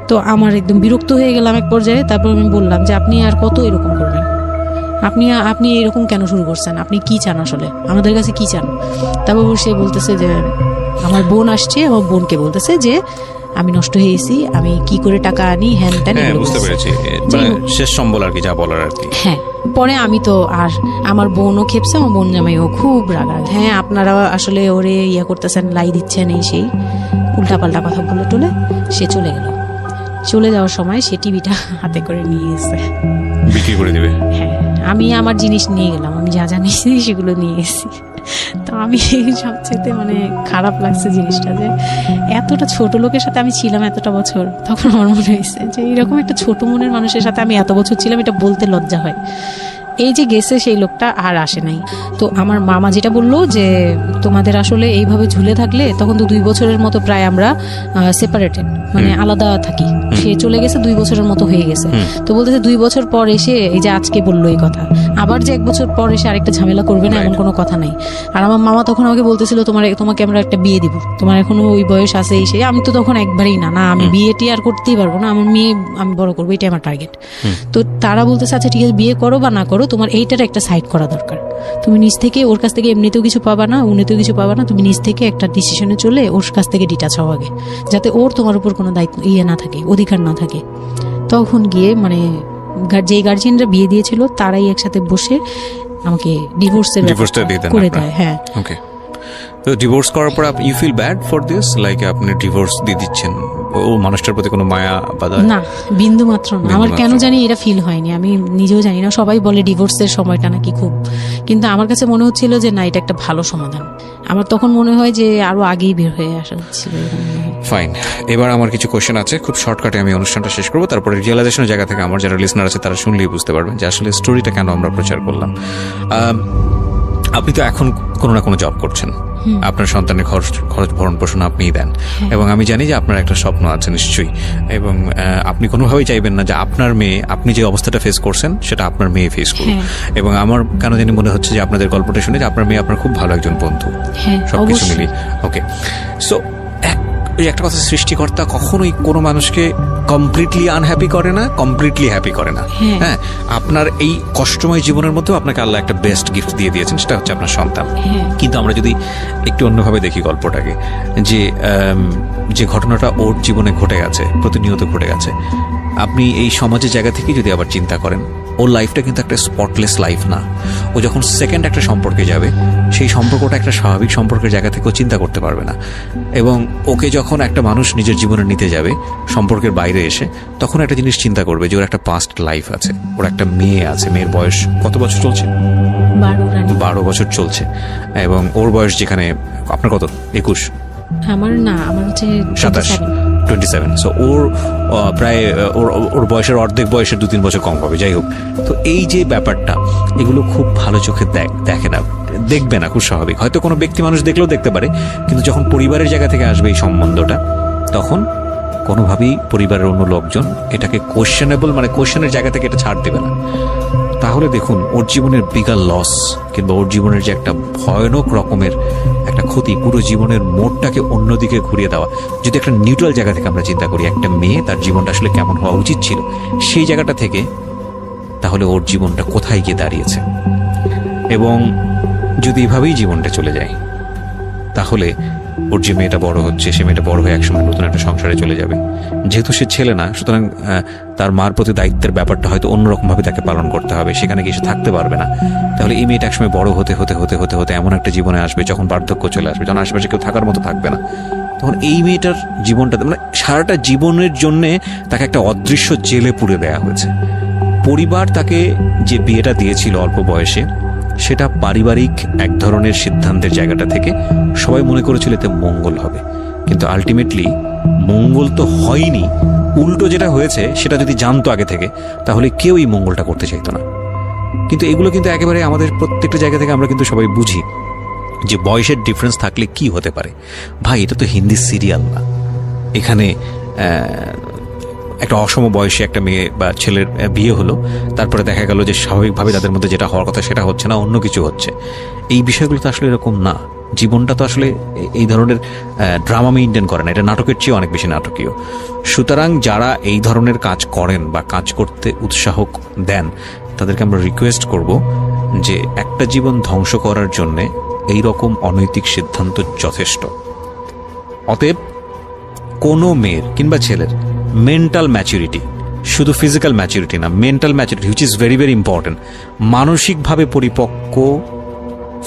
তো আমার একদম বিরক্ত হয়ে গেলাম এক পর্যায়ে। তারপর আমি বললাম যে আপনি আর কত এরকম করবেন, আপনি এরকম কেন শুরু করছেন, আপনি কি চান আসলে, আমাদের কাছে কি চান? তারপর সে বলতেছে যে আমার বোন আসছে, আমার বোনকে বলতেছে যে আমি নষ্ট হয়ে গেছি, আমি কি করে টাকা আনি, হ্যান ত্যান। বুঝতে পেরেছি, মানে শেষ সম্বল আর কি, যা বলার আর কি। হ্যাঁ, পরে আমি তো আর আমার বোনও খেপছে, আমার বোন জামাইও খুব রাগা। হ্যাঁ, আপনারা আসলে ওরে ইয়া করতেছেন, লাই দিচ্ছেন, এই সেই উল্টাপাল্টা কথা বলে টলে সে চলে গেল। চলে যাওয়ার সময় সে টিভিটা হাতে করে নিয়ে গেছে, বিক্রি করে দিবে। হ্যাঁ, আমি আমার জিনিস নিয়ে গেলাম, আমি যা যা নিয়েছি সেগুলো নিয়ে গেছি। তো আমি সবচেয়ে মানে খারাপ লাগছে জিনিসটা, যে এতটা ছোট লোকের সাথে আমি ছিলাম এতটা বছর। তখন আমার মনে হয়েছে যে এরকম একটা ছোট মনের মানুষের সাথে আমি এত বছর ছিলাম, এটা বলতে লজ্জা হয়। এই যে গেছে সেই লোকটা আর আসে নাই। তো আমার মামা যেটা বললো যে তোমাদের আসলে এইভাবে ঝুলে থাকলে, তখন তো 2 বছরের মতো প্রায় আমরা সেপারেটেড, মানে আলাদা থাকি। সে চলে গেছে 2 বছরের মতো হয়ে গেছে। তো বলতেছে 2 বছর পর এসে, এই যে আজকে বললো এই কথা, আবার যে 1 বছর পর এসে আরেকটা ঝামেলা করবে না, এমন কোনো কথা নাই। আর আমার মামা তখন আমাকে বলতেছিল তোমাকে আমরা একটা বিয়ে দিব, তোমার এখনো ওই বয়স আছে, এই সেই। আমি তো তখন একবারেই না, আমি বিয়েটি আর করতেই পারবো না, আমার মেয়ে আমি বড় করবো, এটাই আমার টার্গেট। তো তারা বলতেছে আচ্ছা ঠিক আছে, বিয়ে করো বা না করো, তোমার এইটার একটা সাইড করা দরকার। তুমি নিজ থেকে ওর কাছ থেকে এমনিতেও কিছু পাবা না, উনিতেও কিছু পাবা না, তুমি নিজ থেকে একটা ডিসিশনে চলে ওর কাছ থেকে ডিটাচ হও আগে, যাতে ওর তোমার উপর কোনো দায়িত্ব না থাকে, অধিকার না থাকে। তখন গিয়ে মানে যে গার্জিয়ানরা বিয়ে দিয়েছিল তারাই একসাথে বসে আমাকে ডিভোর্সের করে দেয়। হ্যাঁ, ওকে। তো ডিভোর্স করার পর you feel bad for this, like আপনি ডিভোর্স দিয়ে দিচ্ছেন, ও মানুষটার প্রতি কোনো মায়া বা না, বিন্দু মাত্র না। আমার কেন জানি এটা ফিল হয়নি, আমি নিজেও জানি না। সবাই বলে ডিভোর্সের সময়টা নাকি খুব, কিন্তু আমার কাছে মনে হচ্ছিল যে না, এটা একটা ভালো সমাধান। আমার তখন মনে হয় যে আরো আগেই বের হয়ে আসা ছিল। ফাইন, এবার আমার কিছু কোশ্চেন আছে, খুব শর্টকাটে আমি অনুষ্ঠানটা শেষ করবো। তারপরে রিয়েলাইজেশনের জায়গা থেকে আমার যারা লিসনার আছে তারা শুনলেই বুঝতে পারবেন যে আসলে স্টোরিটা কেন আমরা প্রচার করলাম। আপনি তো এখন কোনো না কোনো জব করছেন, আপনার সন্তানের খরচ ভরণ পোষণ আপনিই দেন, এবং আমি জানি যে আপনার একটা স্বপ্ন আছে নিশ্চয়ই, এবং আপনি কোনোভাবেই চাইবেন না যে আপনার মেয়ে, আপনি যে অবস্থাটা ফেস করছেন সেটা আপনার মেয়ে ফেস করুন। এবং আমার কেন জানি মনে হচ্ছে যে আপনাদের গল্পটা শুনে যে আপনার মেয়ে আপনার খুব ভালো একজন বন্ধু, সবকিছু মিলিয়ে। ওকে, সো এই একটা কথা, সৃষ্টিকর্তা কখনোই কোনো মানুষকে কমপ্লিটলি আনহ্যাপি করে না, কমপ্লিটলি হ্যাপি করে না। হ্যাঁ, আপনার এই কষ্টময় জীবনের মধ্যেও আপনাকে আল্লাহ একটা বেস্ট গিফট দিয়ে দিয়েছেন, সেটা হচ্ছে আপনার সন্তান। কিন্তু আমরা যদি একটু অন্যভাবে দেখি গল্পটাকে, যে ঘটনাটা ওর জীবনে ঘটে গেছে, প্রতিনিয়ত ঘটে গেছে, আপনি এই সমাজের জায়গা থেকে যদি আবার চিন্তা করেন ওর লাইফটা কিন্তু একটা স্পটলেস লাইফ না। ও যখন সেকেন্ড একটা সম্পর্কে যাবে, সেই সম্পর্কটা একটা স্বাভাবিক সম্পর্কের জায়গা থেকেও চিন্তা করতে পারবে না। এবং ওকে যখন একটা মানুষ নিজের জীবনে নিতে যাবে সম্পর্কের বাইরে এসে, তখন একটা জিনিস চিন্তা করবে যে ওর একটা পাস্ট লাইফ আছে, ওর একটা মেয়ে আছে। মেয়ের বয়স কত বছর চলছে? 12 বছর চলছে। এবং ওর বয়স যেখানে, আপনার কত? 21? আমার হচ্ছে 27। সো ওর প্রায় ওর বয়সের অর্ধেক বয়সের 2-3 বছর কম হবে। যাই হোক, তো এই যে ব্যাপারটা, এগুলো খুব ভালো চোখে দেখে না, দেখবে না, খুব স্বাভাবিক। হয়তো কোনো ব্যক্তি মানুষ দেখলেও দেখতে পারে, কিন্তু যখন পরিবারের জায়গা থেকে আসবে এই সম্বন্ধটা, তখন কোনোভাবেই পরিবারের অন্য লোকজন এটাকে কোয়েশ্চেনেবল, মানে কোয়েশ্চেনের জায়গা থেকে এটা ছাড় দেবে না। তাহলে দেখুন, ওর জীবনের বিগার লস কিংবা ওর জীবনের যে একটা ভয়ানক রকমের একটা ক্ষতি, পুরো জীবনের মোড়টাকে অন্যদিকে ঘুরিয়ে দেওয়া। যদি একটা নিউট্রাল জায়গা থেকে আমরা চিন্তা করি, একটা মেয়ে তার জীবনটা আসলে কেমন হওয়া উচিত ছিল, সেই জায়গাটা থেকে, তাহলে ওর জীবনটা কোথায় গিয়ে দাঁড়িয়েছে। এবং যদি এভাবেই জীবনটা চলে যায়, তাহলে ওর যে মেয়েটা বড় হচ্ছে, সে মেয়েটা বড় হয়ে একসময় নতুন একটা সংসারে চলে যাবে। যেহেতু সে ছেলে না, সুতরাং তার মার প্রতি দায়িত্বের ব্যাপারটা হয়তো অন্যরকমভাবে তাকে পালন করতে হবে, সেখানে গিয়ে সে থাকতে পারবে না। তাহলে এই মেয়েটা একসময় বড় হতে হতে হতে হতে হতে এমন একটা জীবনে আসবে যখন বার্ধক্য চলে আসবে, যখন আশেপাশে কেউ থাকার মতো থাকবে না, তখন এই মেয়েটার জীবনটা, মানে সারাটা জীবনের জন্যে তাকে একটা অদৃশ্য জেলে পুরে দেওয়া হয়েছে। পরিবার তাকে যে বিয়েটা দিয়েছিল অল্প বয়সে, সেটা পারিবারিক এক ধরনের সিদ্ধান্তের জায়গাটা থেকে সবাই মনে করেছিল এতে মঙ্গল হবে, কিন্তু আলটিমেটলি মঙ্গল তো হয়নি। উল্টো যেটা হয়েছে, সেটা যদি জানতো আগে থেকে, তাহলে কেউ এই মঙ্গলটা করতে চাইতো না। কিন্তু এগুলো কিন্তু একেবারে আমাদের প্রত্যেকটা জায়গা থেকে আমরা কিন্তু সবাই বুঝি যে বয়সের ডিফারেন্স থাকলে কি হতে পারে। ভাই, এটা তো হিন্দি সিরিয়াল না। এখানে একটা অসম বয়সে একটা মেয়ে বা ছেলের বিয়ে হলো, তারপরে দেখা গেল যে স্বাভাবিকভাবে তাদের মধ্যে যেটা হওয়ার কথা সেটা হচ্ছে না, অন্য কিছু হচ্ছে। এই বিষয়গুলো তো আসলে এরকম না। জীবনটা তো আসলে এই ধরনের ড্রামা মেইনটেইন করে না, এটা নাটকের চেয়ে অনেক বেশি নাটকীয়। সুতরাং যারা এই ধরনের কাজ করেন বা কাজ করতে উৎসাহ দেন, তাদেরকে আমরা রিকোয়েস্ট করব যে একটা জীবন ধ্বংস করার জন্যে এই রকম অনৈতিক সিদ্ধান্ত যথেষ্ট। অতএব কোনো মেয়ের কিংবা ছেলের মেন্টাল ম্যাচুরিটি, শুধু ফিজিক্যাল ম্যাচুরিটি না, mental maturity which is very very important, মানসিকভাবে পরিপক্ক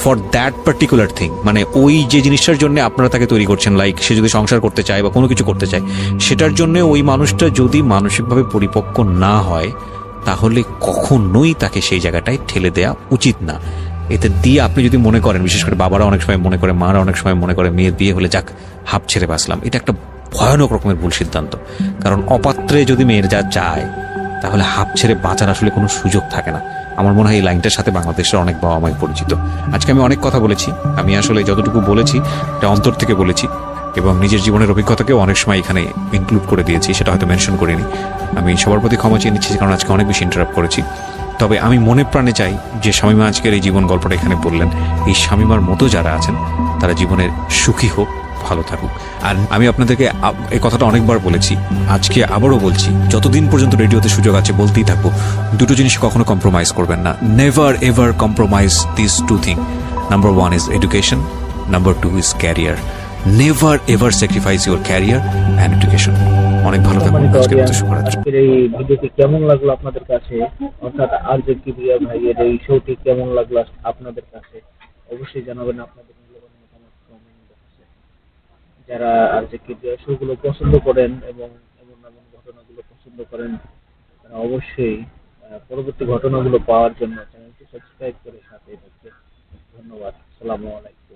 ফর দ্যাট পার্টিকুলার থিং, মানে ওই যে জিনিসটার জন্য আপনারা তাকে তৈরি করছেন, লাইক সে যদি সংসার করতে চায় বা কোনো কিছু করতে চায়, সেটার জন্য ওই মানুষটা যদি মানসিকভাবে পরিপক্ক না হয়, তাহলে কখনোই তাকে সেই জায়গাটায় ঠেলে দেওয়া উচিত না। এতে দিয়ে আপনি যদি মনে করেন, বিশেষ করে বাবারা অনেক সময় মনে করে, মারা অনেক সময় মনে করে, মেয়ের বিয়ে হলে যাক হাঁপ ছেড়ে বাঁচলাম, এটা একটা ভয়ানক রকমের ভুল সিদ্ধান্ত। কারণ অপাত্রে যদি মেয়ের যা চায়, তাহলে হাঁপ ছেড়ে বাঁচার আসলে কোনো সুযোগ থাকে না। আমার মনে হয় এই লাইনটার সাথে বাংলাদেশের অনেক বাবা মাই পরিচিত। আজকে আমি অনেক কথা বলেছি, আমি আসলে যতটুকু বলেছি এটা অন্তর থেকে বলেছি, এবং নিজের জীবনের অভিজ্ঞতাকেও অনেক সময় এখানে ইনক্লুড করে দিয়েছি, সেটা হয়তো মেনশন করিনি। আমি সবার প্রতি ক্ষমা চেয়ে নিচ্ছি, কারণ আজকে অনেক বেশি ইন্টারাপ্ট করেছি। তবে আমি মনে প্রাণে চাই যে শামীমা আজকের এই জীবন গল্পটা এখানে বললেন, এই শামীমার মতো যারা আছেন তারা জীবনের সুখী হোক, ভালো থাকুক। আর আমি আপনাদেরকে এই কথাটা অনেকবার বলেছি, আজকে আবারও বলছি, যতদিন পর্যন্ত রেডিওতে সুযোগ আছে বলতেই থাকবো, দুটো জিনিস কখনো কম্প্রোমাইজ করবেন না। Never ever compromise this two thing. Number 1 is education, number 2 is career. Never ever sacrifice your career and education. অনেক ভালো থাকুন। আজকের মতো শুভরাত্রি। এই ভিডিওটি কেমন লাগলো আপনাদের কাছে, অর্থাৎ আরজে কিবরিয়া ভাইয়ের এই শোটি কেমন লাগলো আপনাদের কাছে, অবশ্যই জানাবেন আপনাদের মূল্যবান মতামত কমেন্ট বক্সে। যারা আরজে কিবরিয়া শোগুলো পছন্দ করেন এবং এমন এমন ঘটনাগুলো পছন্দ করেন, তারা অবশ্যই পরবর্তী ঘটনাগুলো পাওয়ার জন্য চ্যানেলটি সাবস্ক্রাইব করে সাথে থাকবেন। ধন্যবাদ। আসসালামু আলাইকুম।